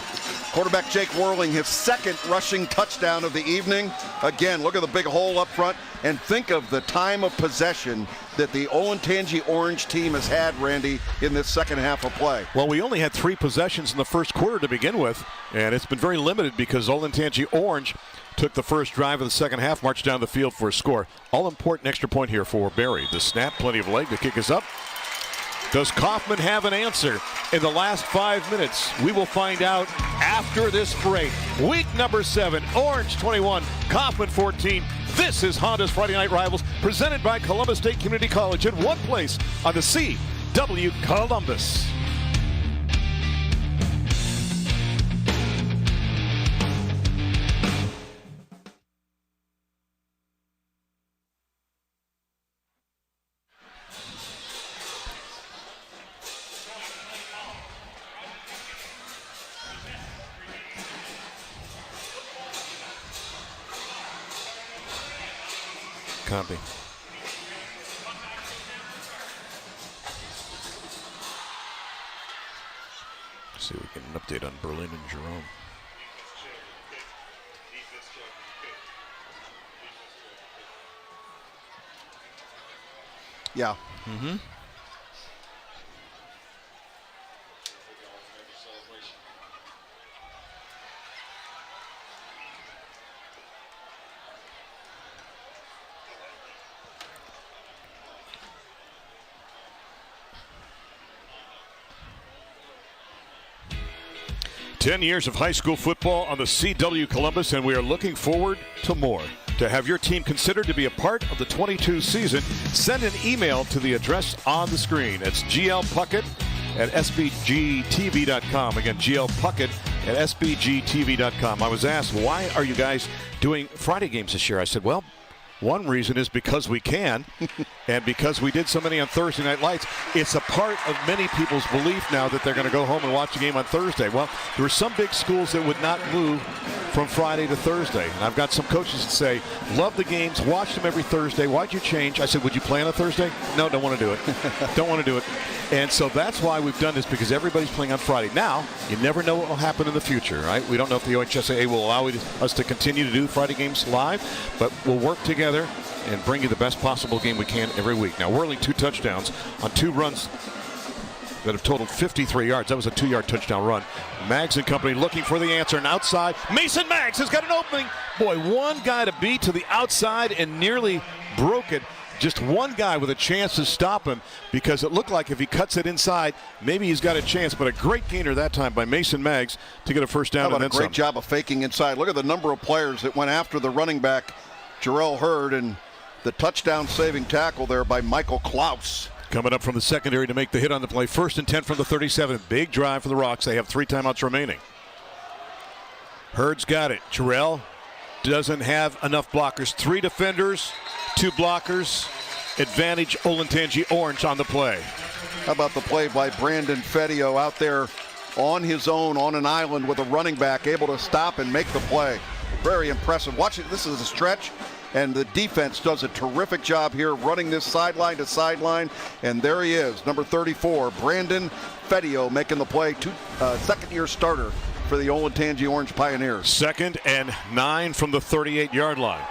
quarterback Jake Worling, his second rushing touchdown of the evening. Again, look at the big hole up front, and think of the time of possession that the Olentangy Orange team has had, Randy, in this second half of play. Well, we only had 3 possessions in the first quarter to begin with, and it's been very limited because Olentangy Orange took the first drive of the second half, marched down the field for a score. All-important extra point here for Barry. The snap, plenty of leg, the kick is up. Does Kaufman have an answer in the last 5 minutes? We will find out after this break. Week number 7, Orange 21, Kaufman 14. This is Honda's Friday Night Rivals, presented by Columbus State Community College in one place on the CW Columbus. Copy. See if we get an update on Berlin and Jerome. Yeah. Mm-hmm. Ten years of high school football on the CW Columbus, and we are looking forward to more. To have your team considered to be a part of the 22 season, send an email to the address on the screen. It's glpuckett@sbgtv.com. Again, glpuckett@sbgtv.com. I was asked, why are you guys doing Friday games this year? I said, well, one reason is because we can, and because we did so many on Thursday Night Lights. It's a part of many people's belief now that they're going to go home and watch the game on Thursday. Well, there were some big schools that would not move from Friday to Thursday. And I've got some coaches that say, love the games, watch them every Thursday. Why'd you change? I said, would you play on a Thursday? No, don't want to do it. Don't want to do it. And so that's why we've done this, because everybody's playing on Friday. Now, you never know what will happen in the future, right? We don't know if the OHSAA will allow us to continue to do Friday games live, but we'll work together and bring you the best possible game we can every week. Now, Worley 2 touchdowns on 2 runs that have totaled 53 yards. That was a 2-yard touchdown run. Maggs and company looking for the answer, and outside, Mason Maggs has got an opening. Boy, one guy to beat to the outside and nearly broke it. Just one guy with a chance to stop him, because it looked like if he cuts it inside, maybe he's got a chance. But a great gainer that time by Mason Maggs to get a first down. How about a great job of faking inside. Look at the number of players that went after the running back, Jarrell Hurd, and the touchdown saving tackle there by Michael Klaus. coming up from the secondary to make the hit on the play. 1st and 10 from the 37. Big drive for the Rocks. They have 3 timeouts remaining. Hurd's got it. Terrell doesn't have enough blockers. 3 defenders, 2 blockers. Advantage Olentangy Orange on the play. How about the play by Brandon Fedio out there on his own on an island with a running back able to stop and make the play. Very impressive. Watch it. This is a stretch, and the defense does a terrific job here running this sideline to sideline. And there he is, number 34, Brandon Fedio, making the play. Second-year starter for the Olentangy Orange Pioneers. 2nd and 9 from the 38-yard line.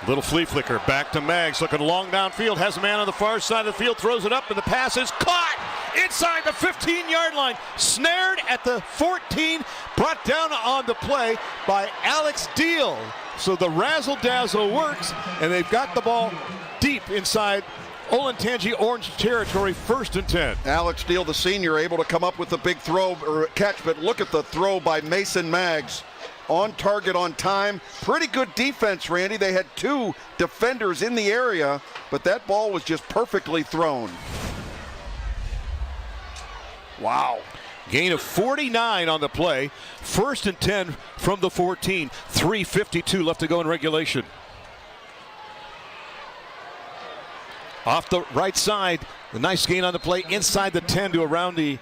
Little flea flicker back to Maggs, looking long downfield, has a man on the far side of the field, throws it up, and the pass is caught inside the 15-yard line, snared at the 14, brought down on the play by Alex Deal. So the razzle-dazzle works, and they've got the ball deep inside Olentangy Orange territory, 1st and 10. Alex Deal, the senior, able to come up with a big throw or catch, but look at the throw by Mason Maggs. On target, on time. Pretty good defense, Randy. They had 2 defenders in the area, but that ball was just perfectly thrown. Wow. Gain of 49 on the play. 1st and 10 from the 14. 3:52 left to go in regulation. Off the right side, a nice gain on the play inside the 10 to around the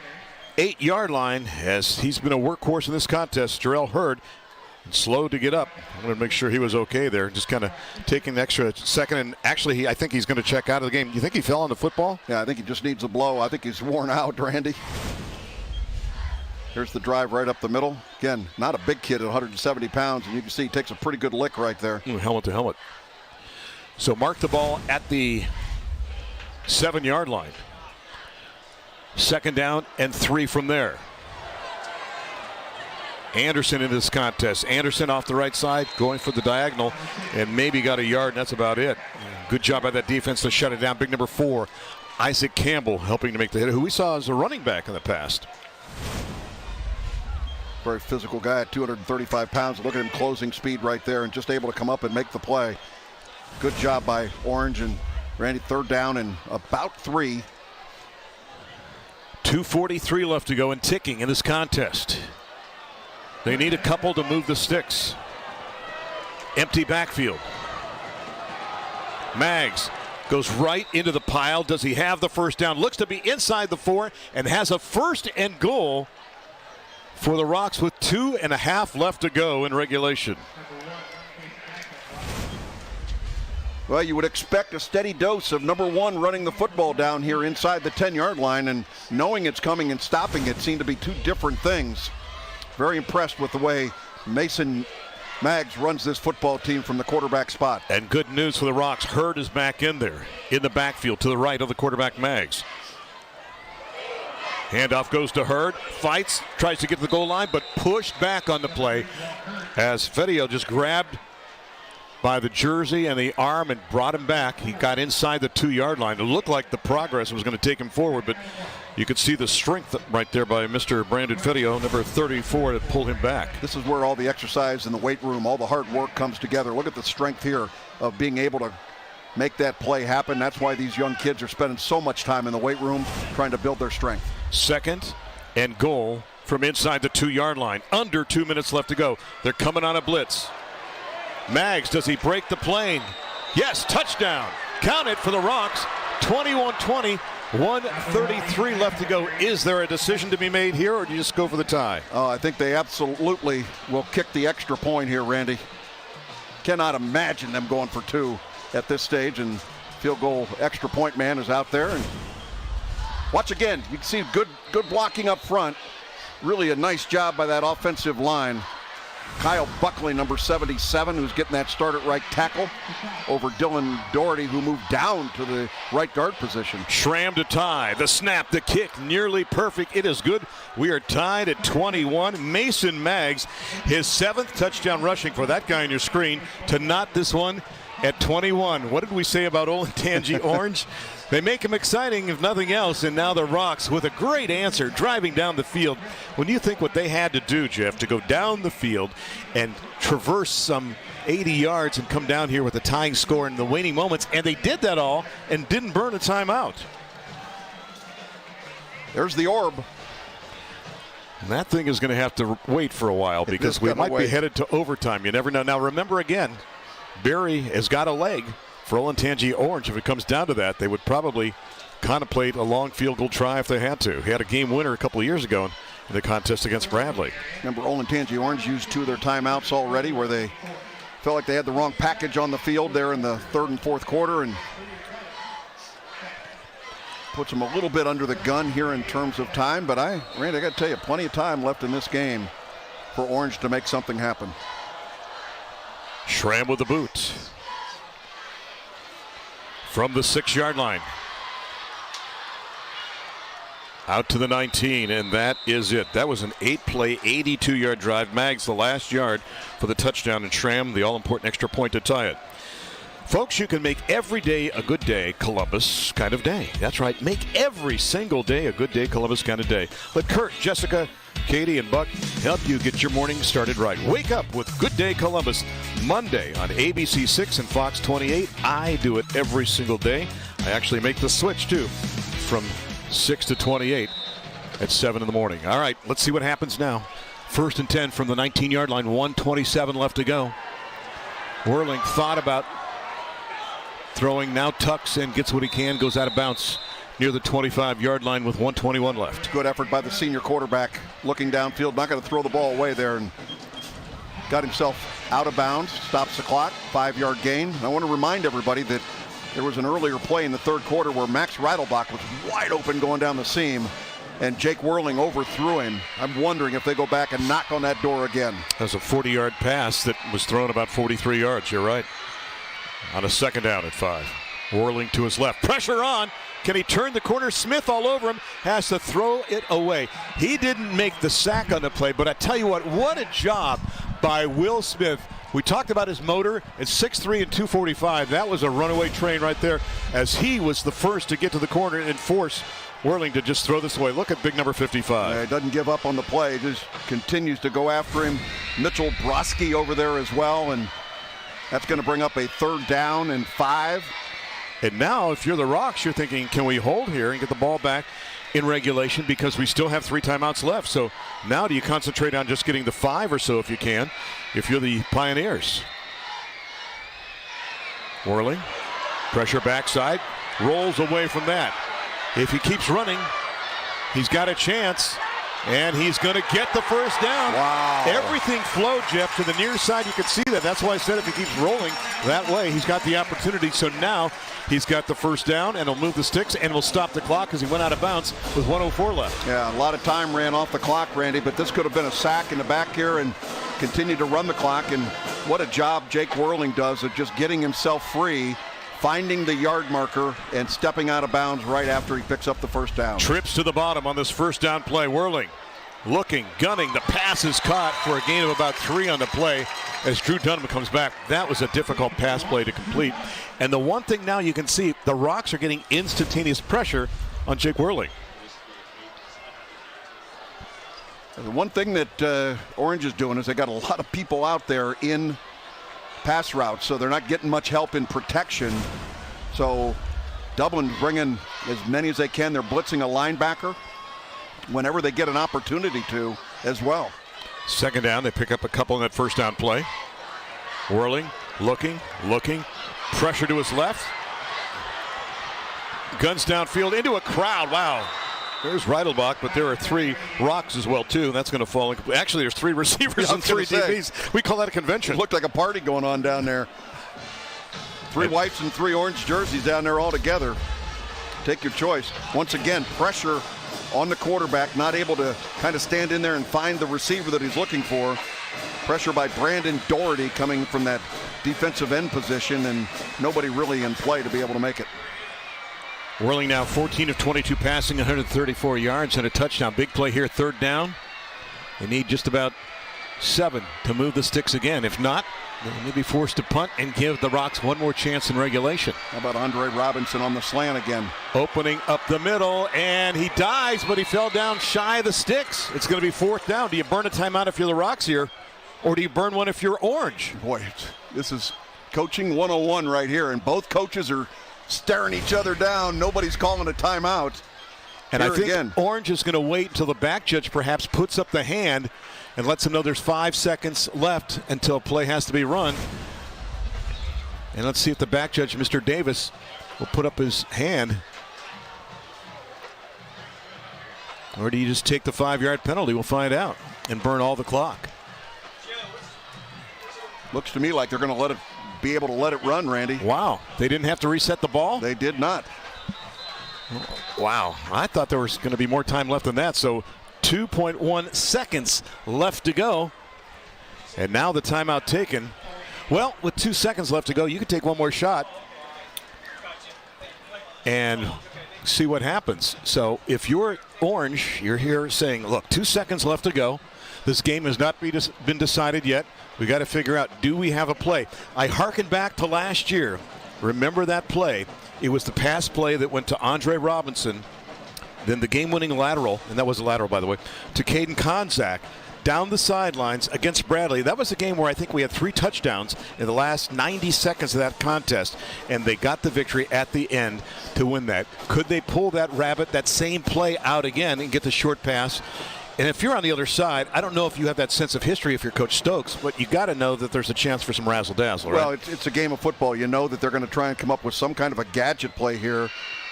8-yard line, as he's been a workhorse in this contest. Jarrell Hurd, slow to get up. I'm going to make sure he was okay there. Just kind of taking an extra second. And actually, I think he's going to check out of the game. You think he fell on the football? Yeah, I think he just needs a blow. I think he's worn out, Randy. Here's the drive right up the middle. Again, not a big kid at 170 pounds. And you can see he takes a pretty good lick right there. Helmet to helmet. So mark the ball at the 7-yard line. 2nd down and 3 from there. Anderson in this contest. Anderson off the right side, going for the diagonal, and maybe got a yard, and that's about it. Good job by that defense to shut it down. Big number 4, Isaac Campbell, helping to make the hit, who we saw as a running back in the past. Very physical guy at 235 pounds. Look at him closing speed right there and just able to come up and make the play. Good job by Orange and Randy. 3rd down and about 3. 2:43 left to go and ticking in this contest. They need a couple to move the sticks. Empty backfield. Maggs goes right into the pile. Does he have the 1st down? Looks to be inside the 4 and has a 1st and goal for the Rocks with 2.5 left to go in regulation. Well, you would expect a steady dose of number 1 running the football down here inside the 10-yard line, and knowing it's coming and stopping it seem to be 2 different things. Very impressed with the way Mason Maggs runs this football team from the quarterback spot. And good news for the Rocks. Hurd is back in there in the backfield to the right of the quarterback Maggs. Handoff goes to Hurd. Fights, tries to get to the goal line, but pushed back on the play as Fedio just grabbed by the jersey and the arm and brought him back. He got inside the 2-yard line. It looked like the progress was going to take him forward, but you could see the strength right there by Mr. Brandon Fedio, number 34, to pull him back. This is where all the exercise in the weight room, all the hard work comes together. Look at the strength here of being able to make that play happen. That's why these young kids are spending so much time in the weight room trying to build their strength. 2nd and goal from inside the 2-yard line. Under 2 minutes left to go. They're coming on a blitz. Maggs, does he break the plane? Yes, touchdown. Count it for the Rocks. 21-20. 1:33 left to go. Is there a decision to be made here, or do you just go for the tie? Oh, I think they absolutely will kick the extra point here, Randy. Cannot imagine them going for 2 at this stage, and field goal extra point man is out there. And watch again. You can see good blocking up front. Really a nice job by that offensive line. Kyle Buckley, number 77, who's getting that start at right tackle over Dylan Doherty, who moved down to the right guard position. Schramm to tie. The snap, the kick, nearly perfect. It is good. We are tied at 21. Mason Maggs, his 7th touchdown rushing for that guy on your screen, to knot this one at 21. What did we say about Olentangy Orange? They make him exciting, if nothing else, and now the Rocks with a great answer driving down the field. When you think what they had to do, Jeff, to go down the field and traverse some 80 yards and come down here with a tying score in the waning moments, and they did that all and didn't burn a timeout. There's the orb. And that thing is going to have to wait for a while because we might be headed to overtime. You never know. Now, remember again, Barry has got a leg for Olentangy Orange. If it comes down to that, they would probably contemplate a long field goal try if they had to. He had a game winner a couple of years ago in the contest against Bradley. Remember, Olentangy Orange used 2 of their timeouts already where they felt like they had the wrong package on the field there in the third and fourth quarter, and puts them a little bit under the gun here in terms of time. But Randy, I got to tell you, plenty of time left in this game for Orange to make something happen. Schramm with the boot from the 6-yard line. Out to the 19, and that is it. That was an 8-play, 82-yard drive. Maggs the last yard for the touchdown, and Schramm the all-important extra point to tie it. Folks, you can make every day a good day, Columbus kind of day. That's right. Make every single day a good day, Columbus kind of day. Let Kurt, Jessica, Katie, and Buck help you get your morning started right. Wake up with Good Day Columbus Monday on ABC 6 and Fox 28. I do it every single day. I actually make the switch, too, from 6 to 28 at 7 in the morning. All right, let's see what happens now. 1st and 10 from the 19-yard line, 1:27 left to go. Whirling thought about throwing, now tucks and gets what he can, goes out of bounds near the 25-yard line with 1:21 left. Good effort by the senior quarterback, looking downfield, not going to throw the ball away there, and got himself out of bounds, stops the clock, 5-yard gain. And I want to remind everybody that there was an earlier play in the third quarter where Max Reidelbach was wide open going down the seam, and Jake Whirling overthrew him. I'm wondering if they go back and knock on that door again. That was a 40-yard pass that was thrown about 43 yards. You're right. On a 2nd down at 5. Whirling to his left. Pressure on. Can he turn the corner? Smith all over him. Has to throw it away. He didn't make the sack on the play, but I tell you what a job by Will Smith. We talked about his motor at 6'3" and 245. That was a runaway train right there, as he was the first to get to the corner and force Whirling to just throw this away. Look at big number 55. He doesn't give up on the play. Just continues to go after him. Mitchell Broski over there as well, and that's going to bring up a 3rd down and 5. And now, if you're the Rocks, you're thinking, can we hold here and get the ball back in regulation, because we still have 3 timeouts left? So now do you concentrate on just getting the 5 or so if you can, if you're the Pioneers? Whirling, pressure backside, rolls away from that. If he keeps running, he's got a chance. And he's going to get the 1st down. Wow. Everything flowed, Jeff, to the near side. You can see that. That's why I said if he keeps rolling that way, he's got the opportunity. So now he's got the 1st down, and he'll move the sticks, and will stop the clock because he went out of bounds with 1:04 left. Yeah, a lot of time ran off the clock, Randy, but this could have been a sack in the back here and continue to run the clock. And what a job Jake Whirling does of just getting himself free, finding the yard marker, and stepping out of bounds right after he picks up the 1st down. Trips to the bottom on this 1st down play. Whirling, looking, gunning. The pass is caught for a gain of about 3 on the play as Drew Dunham comes back. That was a difficult pass play to complete. And the one thing now you can see, the Rocks are getting instantaneous pressure on Jake Whirling. The one thing that Orange is doing is they got a lot of people out there in pass routes, so they're not getting much help in protection. So Dublin bringing as many as they can. They're blitzing a linebacker whenever they get an opportunity to as well. 2nd down, they pick up a couple in that 1st down play. Whirling, looking, pressure to his left. Guns downfield into a crowd. Wow. There's Reidelbach, but there are 3 Rocks as well, too. That's going to fall. Actually, there's 3 receivers and 3 DBs. We call that a convention. It looked like a party going on down there. 3 whites and 3 orange jerseys down there all together. Take your choice. Once again, pressure on the quarterback, not able to kind of stand in there and find the receiver that he's looking for. Pressure by Brandon Doherty coming from that defensive end position, and nobody really in play to be able to make it. Whirling now 14 of 22 passing, 134 yards and a touchdown. Big play here, 3rd down. They need just about 7 to move the sticks again. If not, they may be forced to punt and give the Rocks one more chance in regulation. How about Andre Robinson on the slant again? Opening up the middle, and he dives, but he fell down shy of the sticks. It's going to be 4th down. Do you burn a timeout if you're the Rocks here, or do you burn one if you're Orange? Boy, this is coaching 101 right here, and both coaches are staring each other down. Nobody's calling a timeout. And Here I think again. Orange is going to wait until the back judge perhaps puts up the hand and lets him know there's 5 seconds left until play has to be run. And let's see if the back judge, Mr. Davis, will put up his hand. Or do you just take the 5-yard penalty? We'll find out and burn all the clock. Looks to me like they're going to be able to let it run, Randy. Wow. They didn't have to reset the ball? They did not. Wow. I thought there was going to be more time left than that. So 2.1 seconds left to go. And now the timeout taken. Well, with 2 seconds left to go, you could take one more shot and see what happens. So if you're Orange, you're here saying, look, 2 seconds left to go. This game has not been decided yet. We got to figure out, do we have a play? I hearken back to last year. Remember that play? It was the pass play that went to Andre Robinson, then the game-winning lateral, and that was a lateral, by the way, to Caden Konzak down the sidelines against Bradley. That was a game where I think we had 3 touchdowns in the last 90 seconds of that contest, and they got the victory at the end to win that. Could they pull that rabbit, that same play out again and get the short pass? And if you're on the other side, I don't know if you have that sense of history if you're Coach Stokes, but you got to know that there's a chance for some razzle-dazzle, right? Well, it's a game of football. You know that they're going to try and come up with some kind of a gadget play here,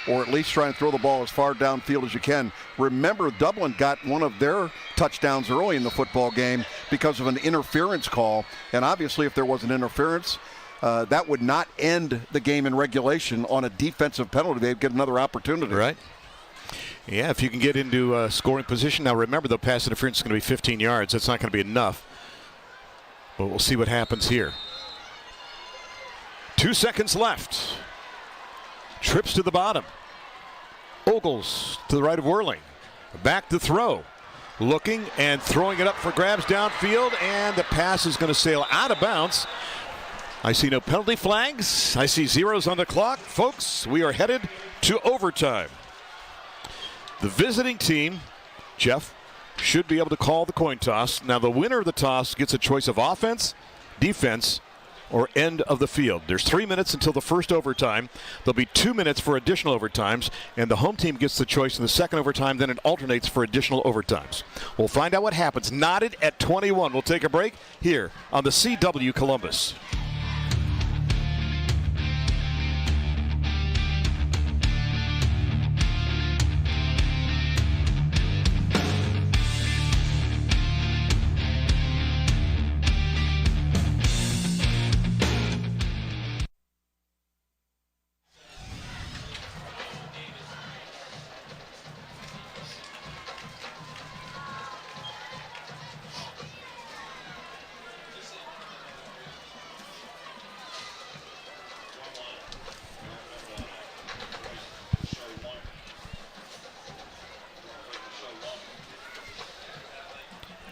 or at least try and throw the ball as far downfield as you can. Remember, Dublin got one of their touchdowns early in the football game because of an interference call. And obviously, if there was an interference, that would not end the game in regulation on a defensive penalty. They'd get another opportunity. Right. Yeah, if you can get into scoring position. Now, remember, the pass interference is going to be 15 yards. That's not going to be enough. But we'll see what happens here. 2 seconds left. Trips to the bottom. Ogles to the right of Whirling. Back to throw. Looking and throwing it up for grabs downfield, and the pass is going to sail out of bounds. I see no penalty flags. I see zeros on the clock. Folks, we are headed to overtime. The visiting team, Jeff, should be able to call the coin toss. Now, the winner of the toss gets a choice of offense, defense, or end of the field. There's 3 minutes until the first overtime. There'll be 2 minutes for additional overtimes, and the home team gets the choice in the second overtime. Then it alternates for additional overtimes. We'll find out what happens. Knotted at 21. We'll take a break here on the CW Columbus.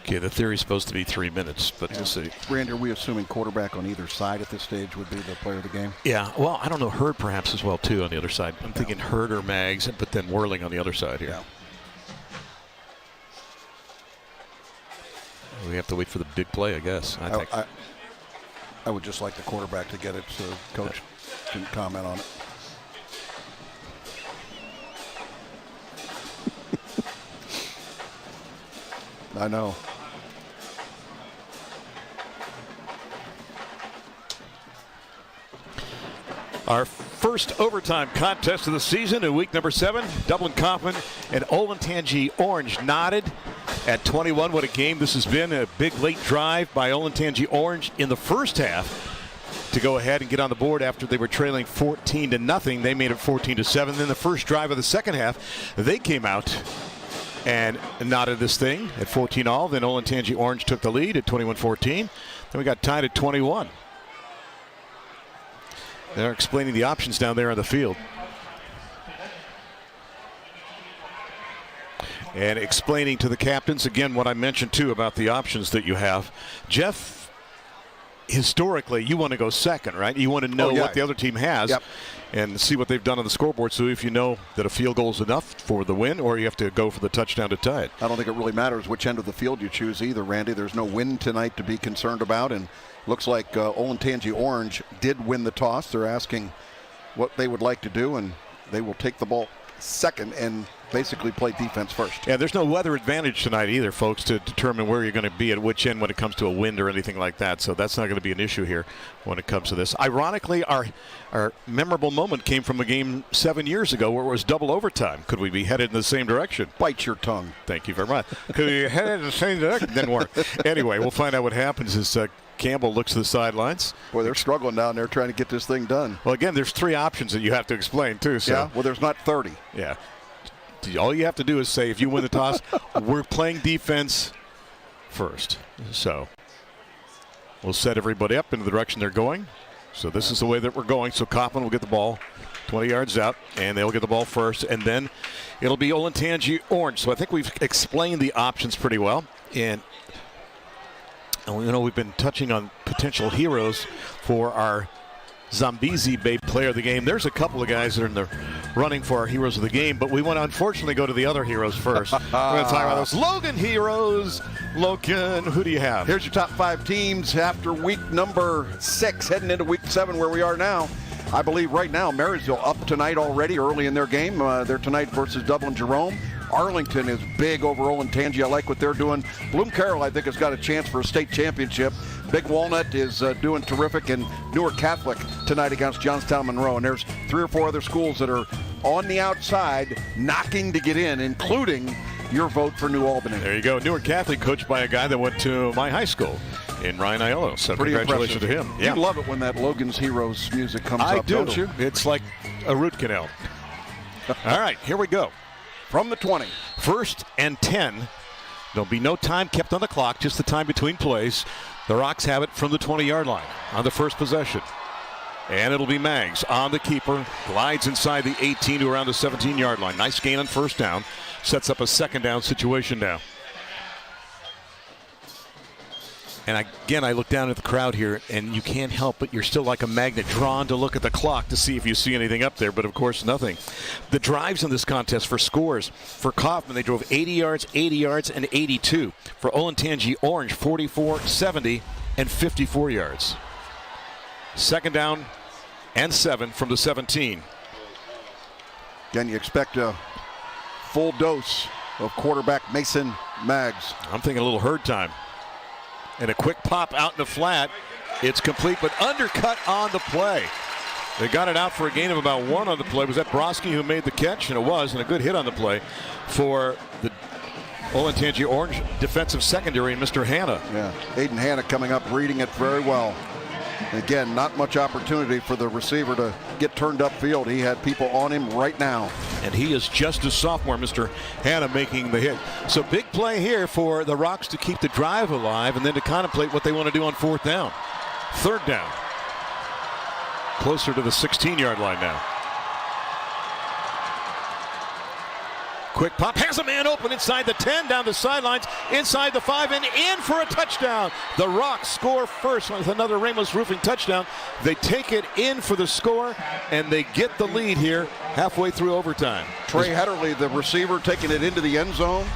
Okay, the theory is supposed to be 3 minutes, but we'll see. Randy, are we assuming quarterback on either side at this stage would be the player of the game? Yeah, well, I don't know, Hurd perhaps as well, too, on the other side. I'm thinking Hurd or Mags, but then Whirling on the other side here. Yeah. We have to wait for the big play, I guess. I would just like the quarterback to get it so Coach can comment on it. I know. Our first overtime contest of the season in week number 7. Dublin Coffman and Olentangy Orange knotted at 21. What a game this has been. A big late drive by Olentangy Orange in the first half to go ahead and get on the board after they were trailing 14-0. They made it 14-7. Then the first drive of the second half, they came out and knotted this thing at 14-all. Then Olentangy Orange took the lead at 21-14. Then we got tied at 21. They're explaining the options down there on the field. And explaining to the captains, again, what I mentioned, too, about the options that you have. Jeff, historically, you want to go second, right? You want to know what the other team has and see what they've done on the scoreboard. So if you know that a field goal is enough for the win, or you have to go for the touchdown to tie it. I don't think it really matters which end of the field you choose either, Randy. There's no win tonight to be concerned about, and looks like Olentangy Orange did win the toss. They're asking what they would like to do, and they will take the ball second and basically play defense first. Yeah, there's no weather advantage tonight either, folks, to determine where you're going to be at which end when it comes to a wind or anything like that. So that's not going to be an issue here when it comes to this. Ironically, our memorable moment came from a game 7 years ago where it was double overtime. Could we be headed in the same direction? Bite your tongue. Thank you very much. Could we be headed in the same direction? Didn't work. Anyway, we'll find out what happens as Campbell looks to the sidelines. Boy, they're struggling down there trying to get this thing done. Well, again, there's 3 options that you have to explain, too. So. Yeah, well, there's not 30. Yeah. All you have to do is say, if you win the toss, we're playing defense first. So we'll set everybody up in the direction they're going. So this is the way that we're going. So Kaufman will get the ball 20 yards out, and they'll get the ball first. And then it'll be Olentangy Orange. So I think we've explained the options pretty well. And we've been touching on potential heroes for our Zambezi Bay player of the game. There's a couple of guys that are in the running for our heroes of the game, but we want to unfortunately go to the other heroes first. We're going to talk about those Logan heroes. Logan, who do you have? Here's your top 5 teams after week number 6, heading into week 7 where we are now. I believe right now Marysville up tonight already early in their game. They're tonight versus Dublin Jerome. Arlington is big over Olentangy. I like what they're doing. Bloom Carroll, I think, has got a chance for a state championship. Big Walnut is doing terrific, and Newark Catholic tonight against Johnstown Monroe. And there's 3 or 4 other schools that are on the outside knocking to get in, including your vote for New Albany. There you go. Newark Catholic, coached by a guy that went to my high school in Ryan Aiello. So pretty congratulations impressive. to him. You love it when that Logan's Heroes music comes up, don't you? It's like a root canal. All right, here we go. From the 20. 1st and 10. There'll be no time kept on the clock, just the time between plays. The Rocks have it from the 20-yard line on the first possession. And it'll be Maggs on the keeper. Glides inside the 18 to around the 17-yard line. Nice gain on first down. Sets up a second down situation now. And again, I look down at the crowd here, and you can't help but you're still like a magnet drawn to look at the clock to see if you see anything up there, but of course nothing. The drives in this contest for scores. For Kaufman, they drove 80 yards, and 82. For Olentangy Orange, 44, 70, and 54 yards. Second down and 7 from the 17. Again, you expect a full dose of quarterback Mason Maggs. I'm thinking a little herd time. And a quick pop out in the flat. It's complete, but undercut on the play. They got it out for a gain of about 1 on the play. Was that Broski who made the catch? And it was, and a good hit on the play for the Olentangy Orange defensive secondary and Mr. Hanna. Yeah, Aiden Hanna coming up, reading it very well. Again, not much opportunity for the receiver to get turned upfield. He had people on him right now. And he is just a sophomore, Mr. Hanna, making the hit. So big play here for the Rocks to keep the drive alive and then to contemplate what they want to do on 4th down. 3rd down. Closer to the 16-yard line now. Quick pop, has a man open inside the 10, down the sidelines, inside the 5, and in for a touchdown. The Rocks score first with another Ramos Roofing touchdown. They take it in for the score, and they get the lead here halfway through overtime. Trey Hetterly, the receiver, taking it into the end zone.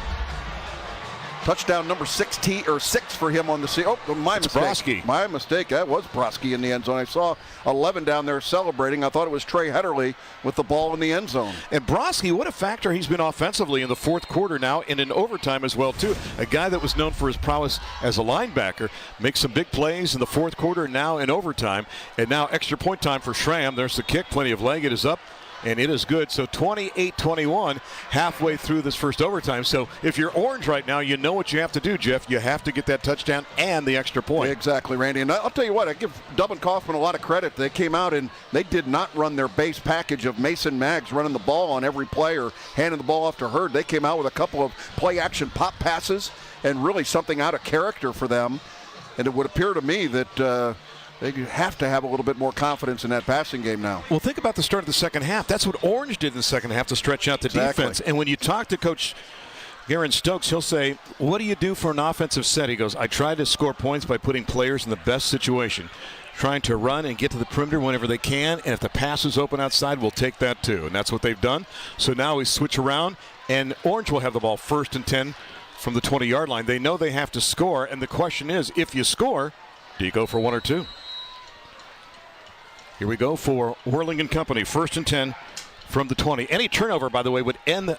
Touchdown number 16 or 6 for him on the sea. Oh, my mistake. Broski. My mistake. That was Broski in the end zone. I saw 11 down there celebrating. I thought it was Trey Hetterly with the ball in the end zone. And Broski, what a factor he's been offensively in the 4th quarter now and in overtime as well, too. A guy that was known for his prowess as a linebacker makes some big plays in the 4th quarter, now in overtime. And now extra point time for Schramm. There's the kick. Plenty of leg. It is up. And it is good. So 28-21 halfway through this first overtime. So if you're Orange right now, you know what you have to do, Jeff. You have to get that touchdown and the extra point. Exactly, Randy. And I'll tell you what, I give Dublin Coffman a lot of credit. They came out and they did not run their base package of Mason Maggs running the ball on every play or handing the ball off to Hurd. They came out with a couple of play-action pop passes and really something out of character for them. And it would appear to me that they have to have a little bit more confidence in that passing game now. Well, think about the start of the second half. That's what Orange did in the second half to stretch out the defense. And when you talk to Coach Garen Stokes, he'll say, what do you do for an offensive set? He goes, I try to score points by putting players in the best situation, trying to run and get to the perimeter whenever they can. And if the pass is open outside, we'll take that too. And that's what they've done. So now we switch around, and Orange will have the ball 1st and 10 from the 20-yard line. They know they have to score. And the question is, if you score, do you go for 1 or 2? Here we go for Whirling and Company. 1st and 10 from the 20. Any turnover, by the way, would end the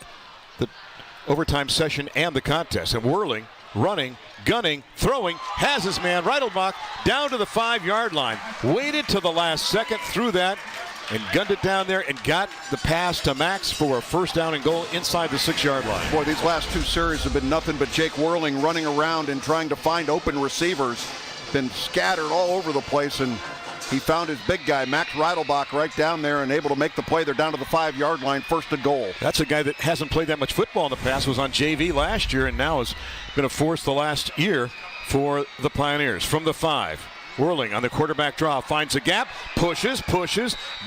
overtime session and the contest. And Whirling, running, gunning, throwing, has his man, Reidelbach, down to the 5-yard line. Waited to the last second, threw that, and gunned it down there and got the pass to Max for a first down and goal inside the 6-yard line. Boy, these last 2 series have been nothing but Jake Whirling running around and trying to find open receivers. Been scattered all over the place, and he found his big guy, Max Reidelbach, right down there and able to make the play. They're down to the 5-yard line, first and goal. That's a guy that hasn't played that much football in the past, was on JV last year, and now has been a force the last year for the Pioneers. From the 5, Whirling on the quarterback draw, finds a gap, pushes,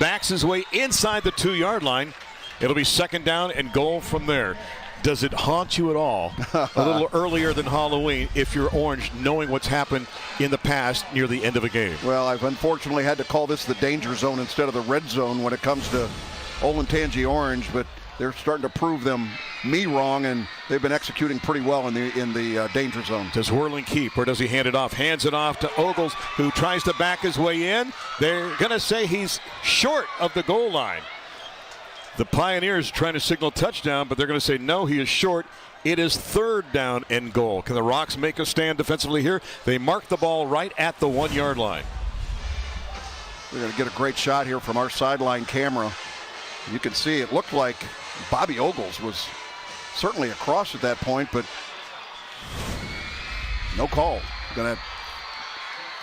backs his way inside the 2-yard line. It'll be second down and goal from there. Does it haunt you at all a little earlier than Halloween if you're Orange, knowing what's happened in the past near the end of a game? Well, I've unfortunately had to call this the danger zone instead of the red zone when it comes to Olentangy Orange, but they're starting to prove me wrong, and they've been executing pretty well in the danger zone. Does Whirling keep, or does he hand it off? Hands it off to Ogles, who tries to back his way in. They're going to say he's short of the goal line. The Pioneers trying to signal touchdown, but they're going to say no, he is short. It is third down and goal. Can the Rocks make a stand defensively here? They mark the ball right at the 1-yard line. We're going to get a great shot here from our sideline camera. You can see it looked like Bobby Ogles was certainly across at that point, but no call. Going to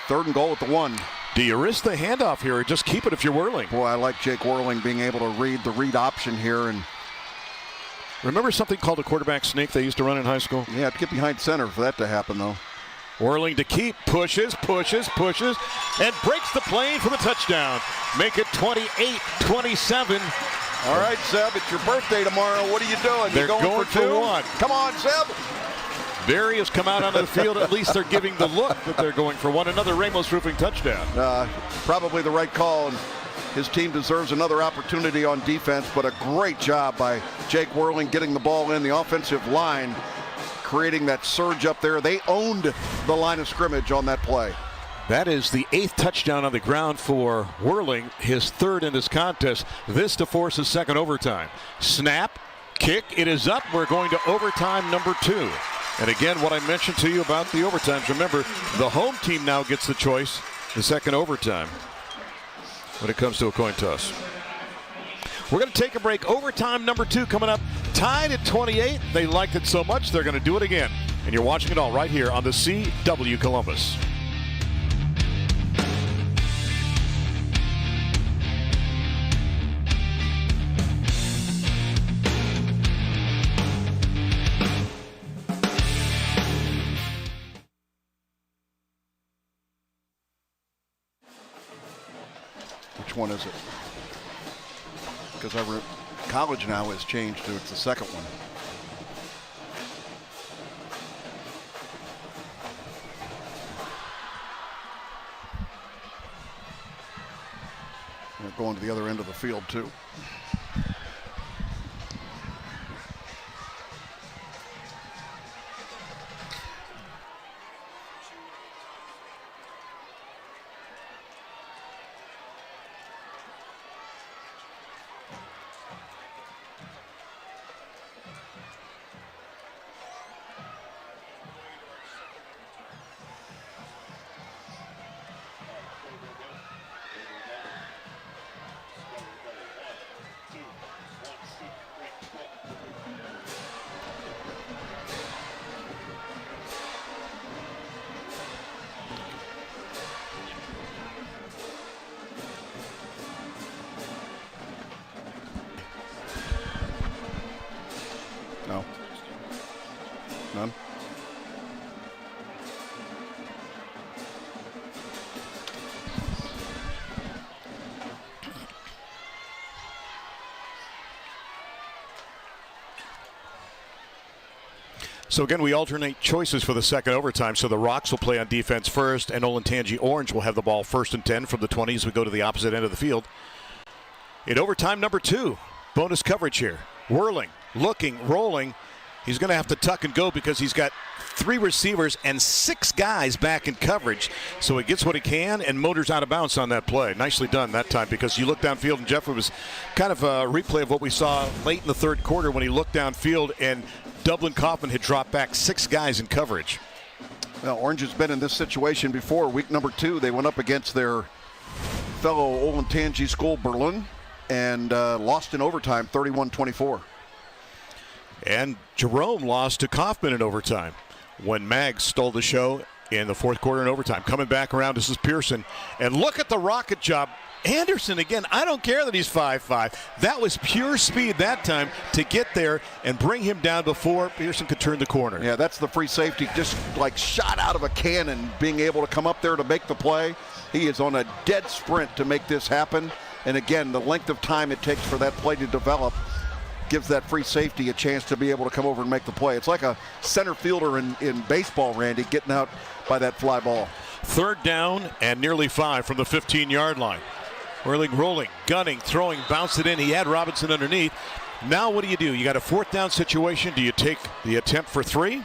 third and goal at the 1. Do you risk the handoff here or just keep it if you're Whirling? Boy, I like Jake Whirling being able to read the read option here. And remember something called a quarterback sneak they used to run in high school? Yeah, to get behind center for that to happen, though. Whirling to keep, pushes, and breaks the plane for the touchdown. Make it 28-27. All right, Zeb, it's your birthday tomorrow. What are you doing? They're going for 2? 1. Come on, Zeb. Barry has come out onto the field. At least they're giving the look that they're going for 1. Another Ramos Roofing touchdown. Probably the right call, and his team deserves another opportunity on defense, but a great job by Jake Whirling getting the ball in. The offensive line creating that surge up there. They owned the line of scrimmage on that play. That is the 8th touchdown on the ground for Whirling, his 3rd in this contest. This to force his 2nd overtime. Snap, kick, it is up. We're going to overtime number 2. And again, what I mentioned to you about the overtimes, remember, the home team now gets the choice, the 2nd overtime, when it comes to a coin toss. We're going to take a break. Overtime number 2 coming up, tied at 28. They liked it so much, they're going to do it again. And you're watching it all right here on the CW Columbus. Which one is it? Because college now has changed to it's the 2nd one. They're going to the other end of the field too. No. None. So again, we alternate choices for the 2nd overtime. So the Rocks will play on defense first, and Olentangy Orange will have the ball 1st and 10 from the 20 as we go to the opposite end of the field. In overtime number 2, bonus coverage here. Whirling, looking, rolling. He's going to have to tuck and go because he's got 3 receivers and 6 guys back in coverage. So he gets what he can and motors out of bounds on that play. Nicely done that time, because you look downfield, and Jeff, it was kind of a replay of what we saw late in the third quarter when he looked downfield and Dublin Coffman had dropped back 6 guys in coverage. Well, Orange has been in this situation before. Week number 2, they went up against their fellow Olentangy School Berlin and lost in overtime 31-24. And Jerome lost to Kaufman in overtime when Mags stole the show in the fourth quarter in overtime. Coming back around, this is Pearson. And look at the rocket job. Anderson again, I don't care that he's 5'5". That was pure speed that time to get there and bring him down before Pearson could turn the corner. Yeah, that's the free safety, just like shot out of a cannon, being able to come up there to make the play. He is on a dead sprint to make this happen. And again, the length of time it takes for that play to develop gives that free safety a chance to be able to come over and make the play. It's like a center fielder in baseball, Randy, getting out by that fly ball. Third down and nearly 5 from the 15-yard line. Whirling, rolling, gunning, throwing, bounce it in. He had Robinson underneath. Now what do? You got a 4th down situation. Do you take the attempt for 3?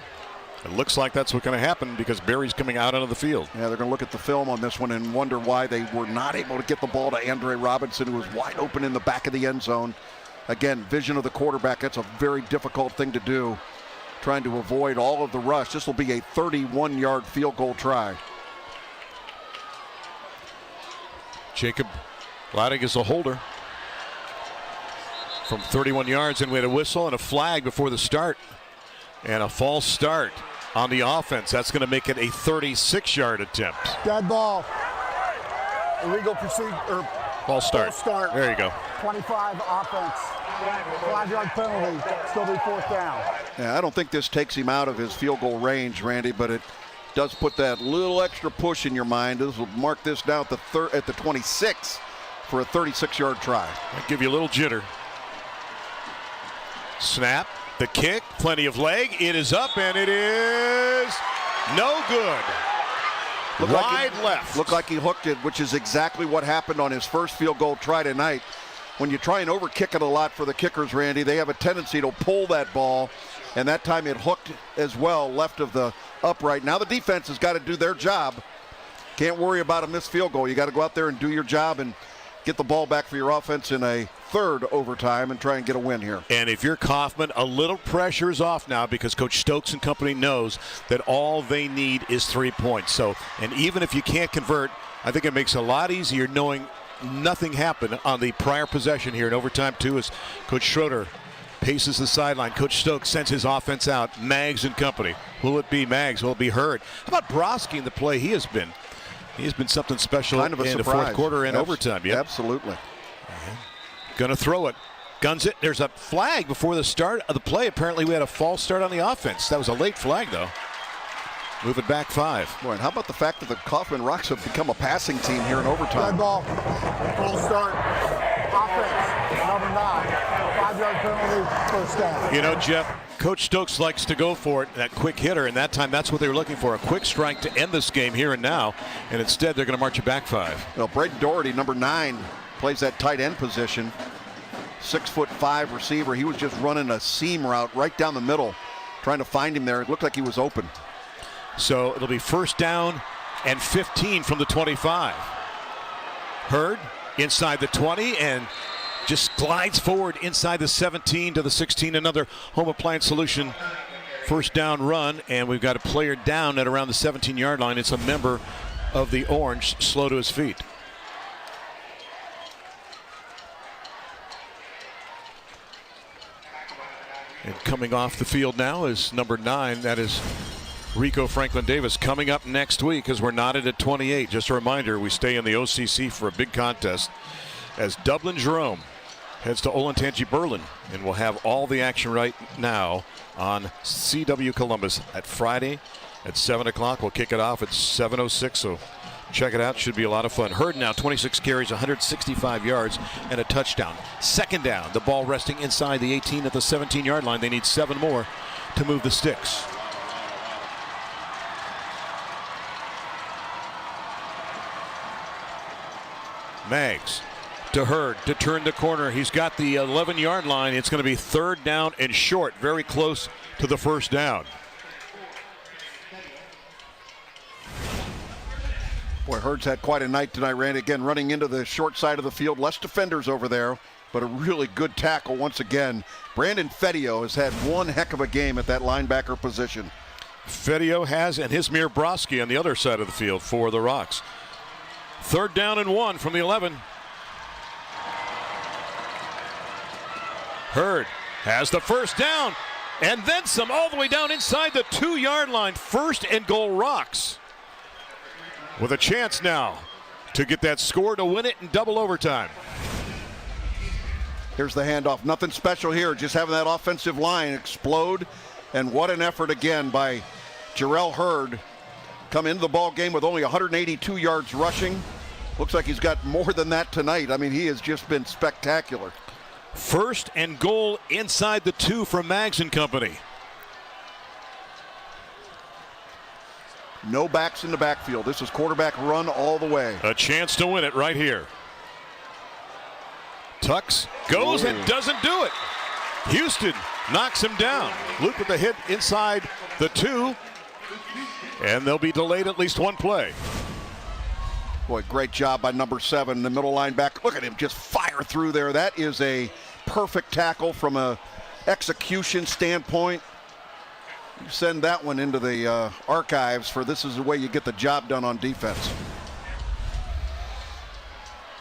It looks like that's what's going to happen because Barry's coming out onto the field. Yeah, they're going to look at the film on this one and wonder why they were not able to get the ball to Andre Robinson, who was wide open in the back of the end zone. Again, vision of the quarterback, that's a very difficult thing to do, trying to avoid all of the rush. This will be a 31-yard field goal try. Jacob Laddig is a holder from 31 yards, and we had a whistle and a flag before the start. And a false start on the offense. That's going to make it a 36-yard attempt. Dead ball. Illegal procedure. False start. False start. There you go. 25 offense. 5-yard penalty. Still be 4th down. Yeah, I don't think this takes him out of his field goal range, Randy, but it does put that little extra push in your mind. This will mark this down at the 26 for a 36-yard try. I'll give you a little jitter. Snap. The kick, plenty of leg. It is up, and it is no good. Wide left. Looked like he hooked it, which is exactly what happened on his first field goal try tonight. When you try and overkick it a lot for the kickers, Randy, they have a tendency to pull that ball, and that time it hooked as well, left of the upright. Now the defense has got to do their job. Can't worry about a missed field goal. You got to go out there and do your job and get the ball back for your offense in a 3rd overtime and try and get a win here. And if you're Kaufman, a little pressure is off now because Coach Stokes and company knows that all they need is 3 points. So, and even if you can't convert, I think it makes it a lot easier knowing nothing happened on the prior possession here in overtime 2 as Coach Schroeder paces the sideline. Coach Stokes sends his offense out. Mags and company. Will it be Mags? Will it be Hurd? How about Broski in the play he has been? He's been something special kind of in the fourth quarter and overtime. Yep. Absolutely. Going to throw it. Guns it. There's a flag before the start of the play. Apparently we had a false start on the offense. That was a late flag, though. Move it back 5. Boy, and how about the fact that the Kaufman Rocks have become a passing team here in overtime? Dead ball. False start. Offense. Number 9. 5-yard penalty. 1st down. You know, Jeff, Coach Stokes likes to go for it, that quick hitter, and that time that's what they were looking for, a quick strike to end this game here and now, and instead they're going to march it back 5. Well, Braden Doherty, number 9, plays that tight end position. 6'5" receiver. He was just running a seam route right down the middle, trying to find him there. It looked like he was open. So it'll be 1st down and 15 from the 25. Hurd inside the 20 and just glides forward inside the 17 to the 16. Another Home Appliance Solution 1st down run, and we've got a player down at around the 17-yard line. It's a member of the Orange, slow to his feet. And coming off the field now is number 9. That is Rico Franklin Davis. Coming up next week as we're knotted at 28. Just a reminder, we stay in the OCC for a big contest as Dublin Jerome heads to Olentangy Berlin, and we'll have all the action right now on CW Columbus at Friday at 7 o'clock. We'll kick it off at 7:06, so check it out. Should be a lot of fun. Hurd now 26 carries, 165 yards, and a touchdown. 2nd down, the ball resting inside the 18 at the 17-yard line. They need 7 more to move the sticks. Mags to Hurd to turn the corner. He's got the 11-yard line. It's going to be 3rd down and short, very close to the 1st down. Boy, Hurd's had quite a night tonight, Randy. Again, running into the short side of the field. Less defenders over there, but a really good tackle once again. Brandon Fedio has had one heck of a game at that linebacker position. Fedio has, and Hismir Broski on the other side of the field for the Rocks. 3rd down and 1 from the 11. Hurd has the first down, and then some all the way down inside the 2-yard line. 1st and goal Rocks. With a chance now to get that score to win it in double overtime. Here's the handoff. Nothing special here, just having that offensive line explode. And what an effort again by Jarrell Hurd. Come into the ball game with only 182 yards rushing. Looks like he's got more than that tonight. I mean, he has just been spectacular. 1st and goal inside the 2 from Maggs and company. No backs in the backfield. This is quarterback run all the way. A chance to win it right here. Tucks goes and doesn't do it. Houston knocks him down. Luke with the hit inside the 2. And they'll be delayed at least one play. Boy, great job by number 7, the middle linebacker. Look at him just fire through there. That is a perfect tackle from a execution standpoint. You send that one into the archives for this is the way you get the job done on defense.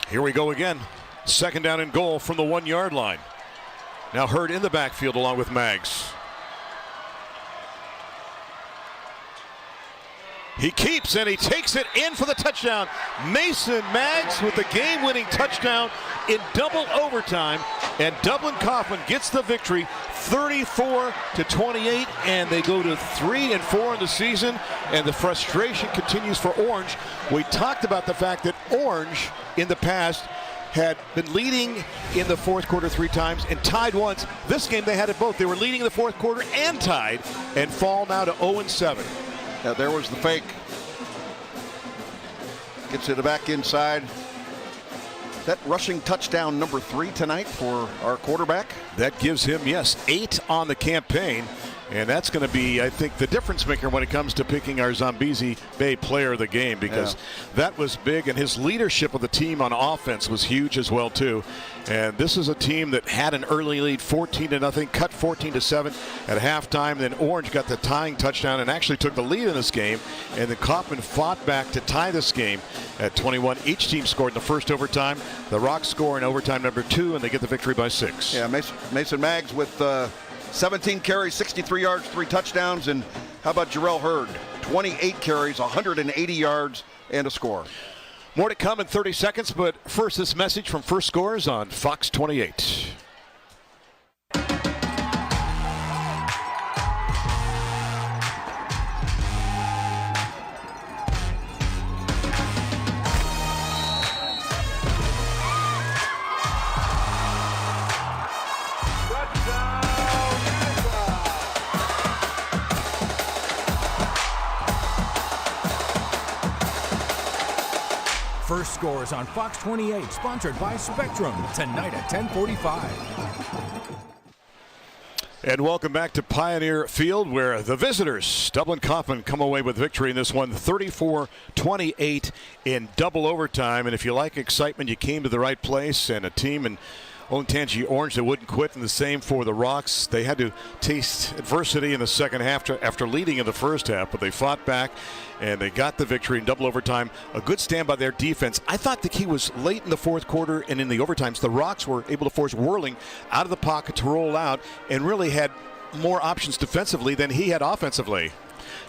Here we go again. 2nd down and goal from the 1-yard line. Now Hurd in the backfield along with Maggs. He keeps and he takes it in for the touchdown. Mason Maggs with the game-winning touchdown in double overtime. And Dublin Coffman gets the victory 34-28, and they go to 3-4 in the season, and the frustration continues for Orange. We talked about the fact that Orange in the past had been leading in the 4th quarter 3 times and tied once. This game they had it both. They were leading in the 4th quarter and tied, and fall now to 0-7. Yeah, there was the fake. Gets it back inside. That rushing touchdown number 3 tonight for our quarterback. That gives him, yes, 8 on the campaign. And that's going to be, I think, the difference maker when it comes to picking our Zambezi Bay player of the game, because that was big, and his leadership of the team on offense was huge as well too. And this is a team that had an early lead, 14-0, cut 14-7 at halftime. Then Orange got the tying touchdown and actually took the lead in this game. And then Kaufman fought back to tie this game at 21. Each team scored in the first overtime. The Rocks score in overtime number 2, and they get the victory by 6. Yeah, Mason Maggs with 17 carries, 63 yards, 3 touchdowns. And how about Jarrell Hurd? 28 carries, 180 yards, and a score. More to come in 30 seconds, but first this message from First Scores on Fox 28. First Scores on Fox 28, sponsored by Spectrum, tonight at 10:45. And welcome back to Pioneer Field, where the visitors, Dublin Coffman, come away with victory in this one, 34-28 in double overtime. And if you like excitement, you came to the right place, and a team in Olentangy Orange that wouldn't quit, and the same for the Rocks. They had to taste adversity in the second half after leading in the first half, but they fought back and they got the victory in double overtime. A good stand by their defense. I thought the key was late in the 4th quarter and in the overtimes. The Rocks were able to force Whirling out of the pocket to roll out and really had more options defensively than he had offensively.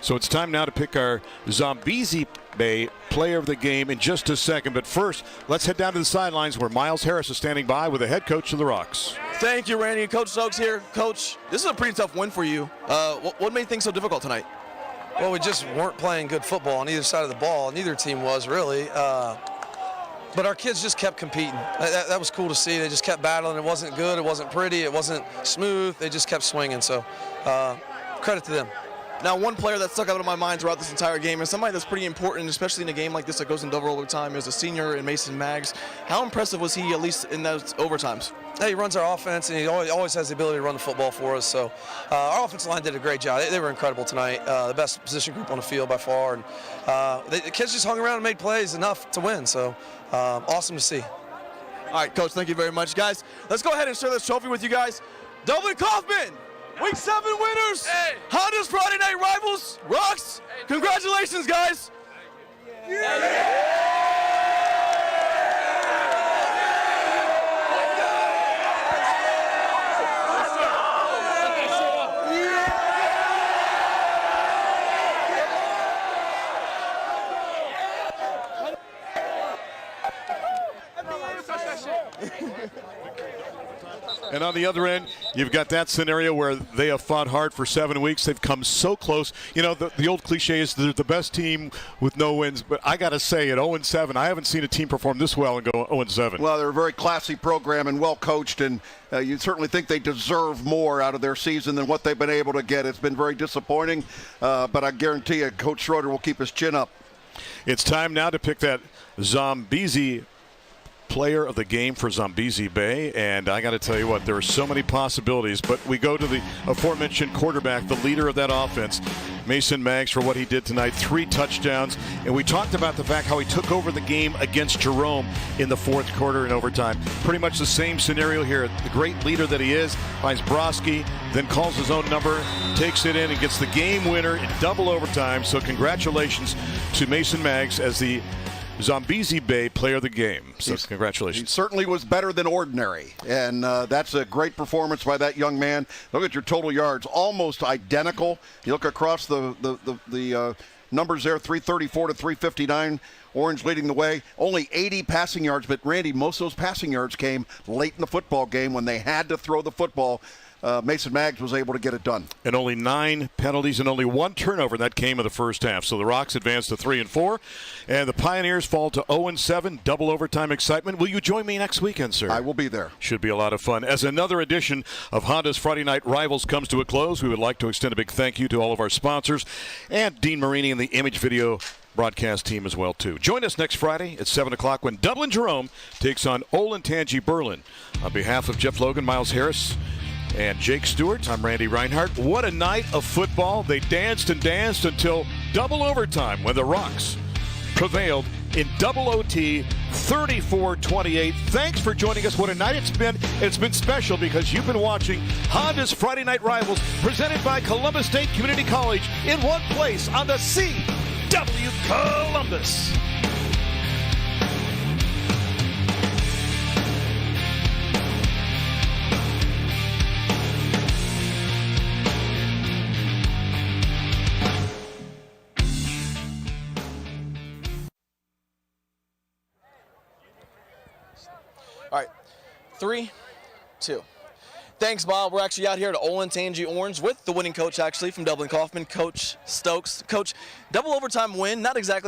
So it's time now to pick our Zambezi Bay player of the game in just a second. But first, let's head down to the sidelines where Miles Harris is standing by with the head coach of the Rocks. Thank you, Randy. Coach Stokes here. Coach, this is a pretty tough win for you. What made things so difficult tonight? Well, we just weren't playing good football on either side of the ball. Neither team was really. But our kids just kept competing. That was cool to see. They just kept battling. It wasn't good. It wasn't pretty. It wasn't smooth. They just kept swinging. So credit to them. Now, one player that stuck out of my mind throughout this entire game, and somebody that's pretty important, especially in a game like this that goes in double overtime, is a senior in Mason Maggs. How impressive was he, at least in those overtimes? He runs our offense, and he always has the ability to run the football for us. So our offensive line did a great job. They were incredible tonight. The best position group on the field by far. And the kids just hung around and made plays enough to win. So awesome to see. All right, Coach, thank you very much. Guys, let's go ahead and share this trophy with you guys. Dublin Coffman, Week 7 winners. Hey. Honda's Friday Night Rivals, Rocks. Congratulations, guys. And on the other end, you've got that scenario where they have fought hard for 7 weeks. They've come so close. You know, the old cliche is they're the best team with no wins. But I got to say, at 0-7, I haven't seen a team perform this well and go 0-7. Well, they're a very classy program and well coached, and you certainly think they deserve more out of their season than what they've been able to get. It's been very disappointing, but I guarantee you, Coach Schroeder will keep his chin up. It's time now to pick that Zambezi player of the game for Zambezi Bay, and I got to tell you what, there are so many possibilities, but we go to the aforementioned quarterback, the leader of that offense, Mason Maggs, for what he did tonight. 3 touchdowns, and we talked about the fact how he took over the game against Jerome in the 4th quarter and overtime. Pretty much the same scenario here. The great leader that he is finds Broski, then calls his own number, takes it in, and gets the game winner in double overtime. So congratulations to Mason Maggs as the Zambezi Bay player of the game. So congratulations. He certainly was better than ordinary, and that's a great performance by that young man. Look at your total yards, almost identical. You look across the numbers there, 334 to 359. Orange leading the way. Only 80 passing yards, but Randy, most of those passing yards came late in the football game when they had to throw the football. Mason Maggs was able to get it done. And only 9 penalties and only 1 turnover. That came in the first half. So the Rocks advance to 3-4, and the Pioneers fall to 0-7. Double overtime excitement. Will you join me next weekend, sir? I will be there. Should be a lot of fun. As another edition of Honda's Friday Night Rivals comes to a close, we would like to extend a big thank you to all of our sponsors and Dean Marini and the Image Video broadcast team as well, too. Join us next Friday at 7 o'clock when Dublin Jerome takes on Olentangy Berlin. On behalf of Jeff Logan, Miles Harris, and Jake Stewart, I'm Randy Reinhardt. What a night of football. They danced and danced until double overtime when the Rocks prevailed in double OT, 34-28. Thanks for joining us. What a night it's been. It's been special because you've been watching Honda's Friday Night Rivals presented by Columbus State Community College in one place on the CW Columbus. All right, 3, 2. Thanks, Bob. We're actually out here at Olentangy Orange with the winning coach, actually, from Dublin Coffman, Coach Stokes. Coach, double overtime win, not exactly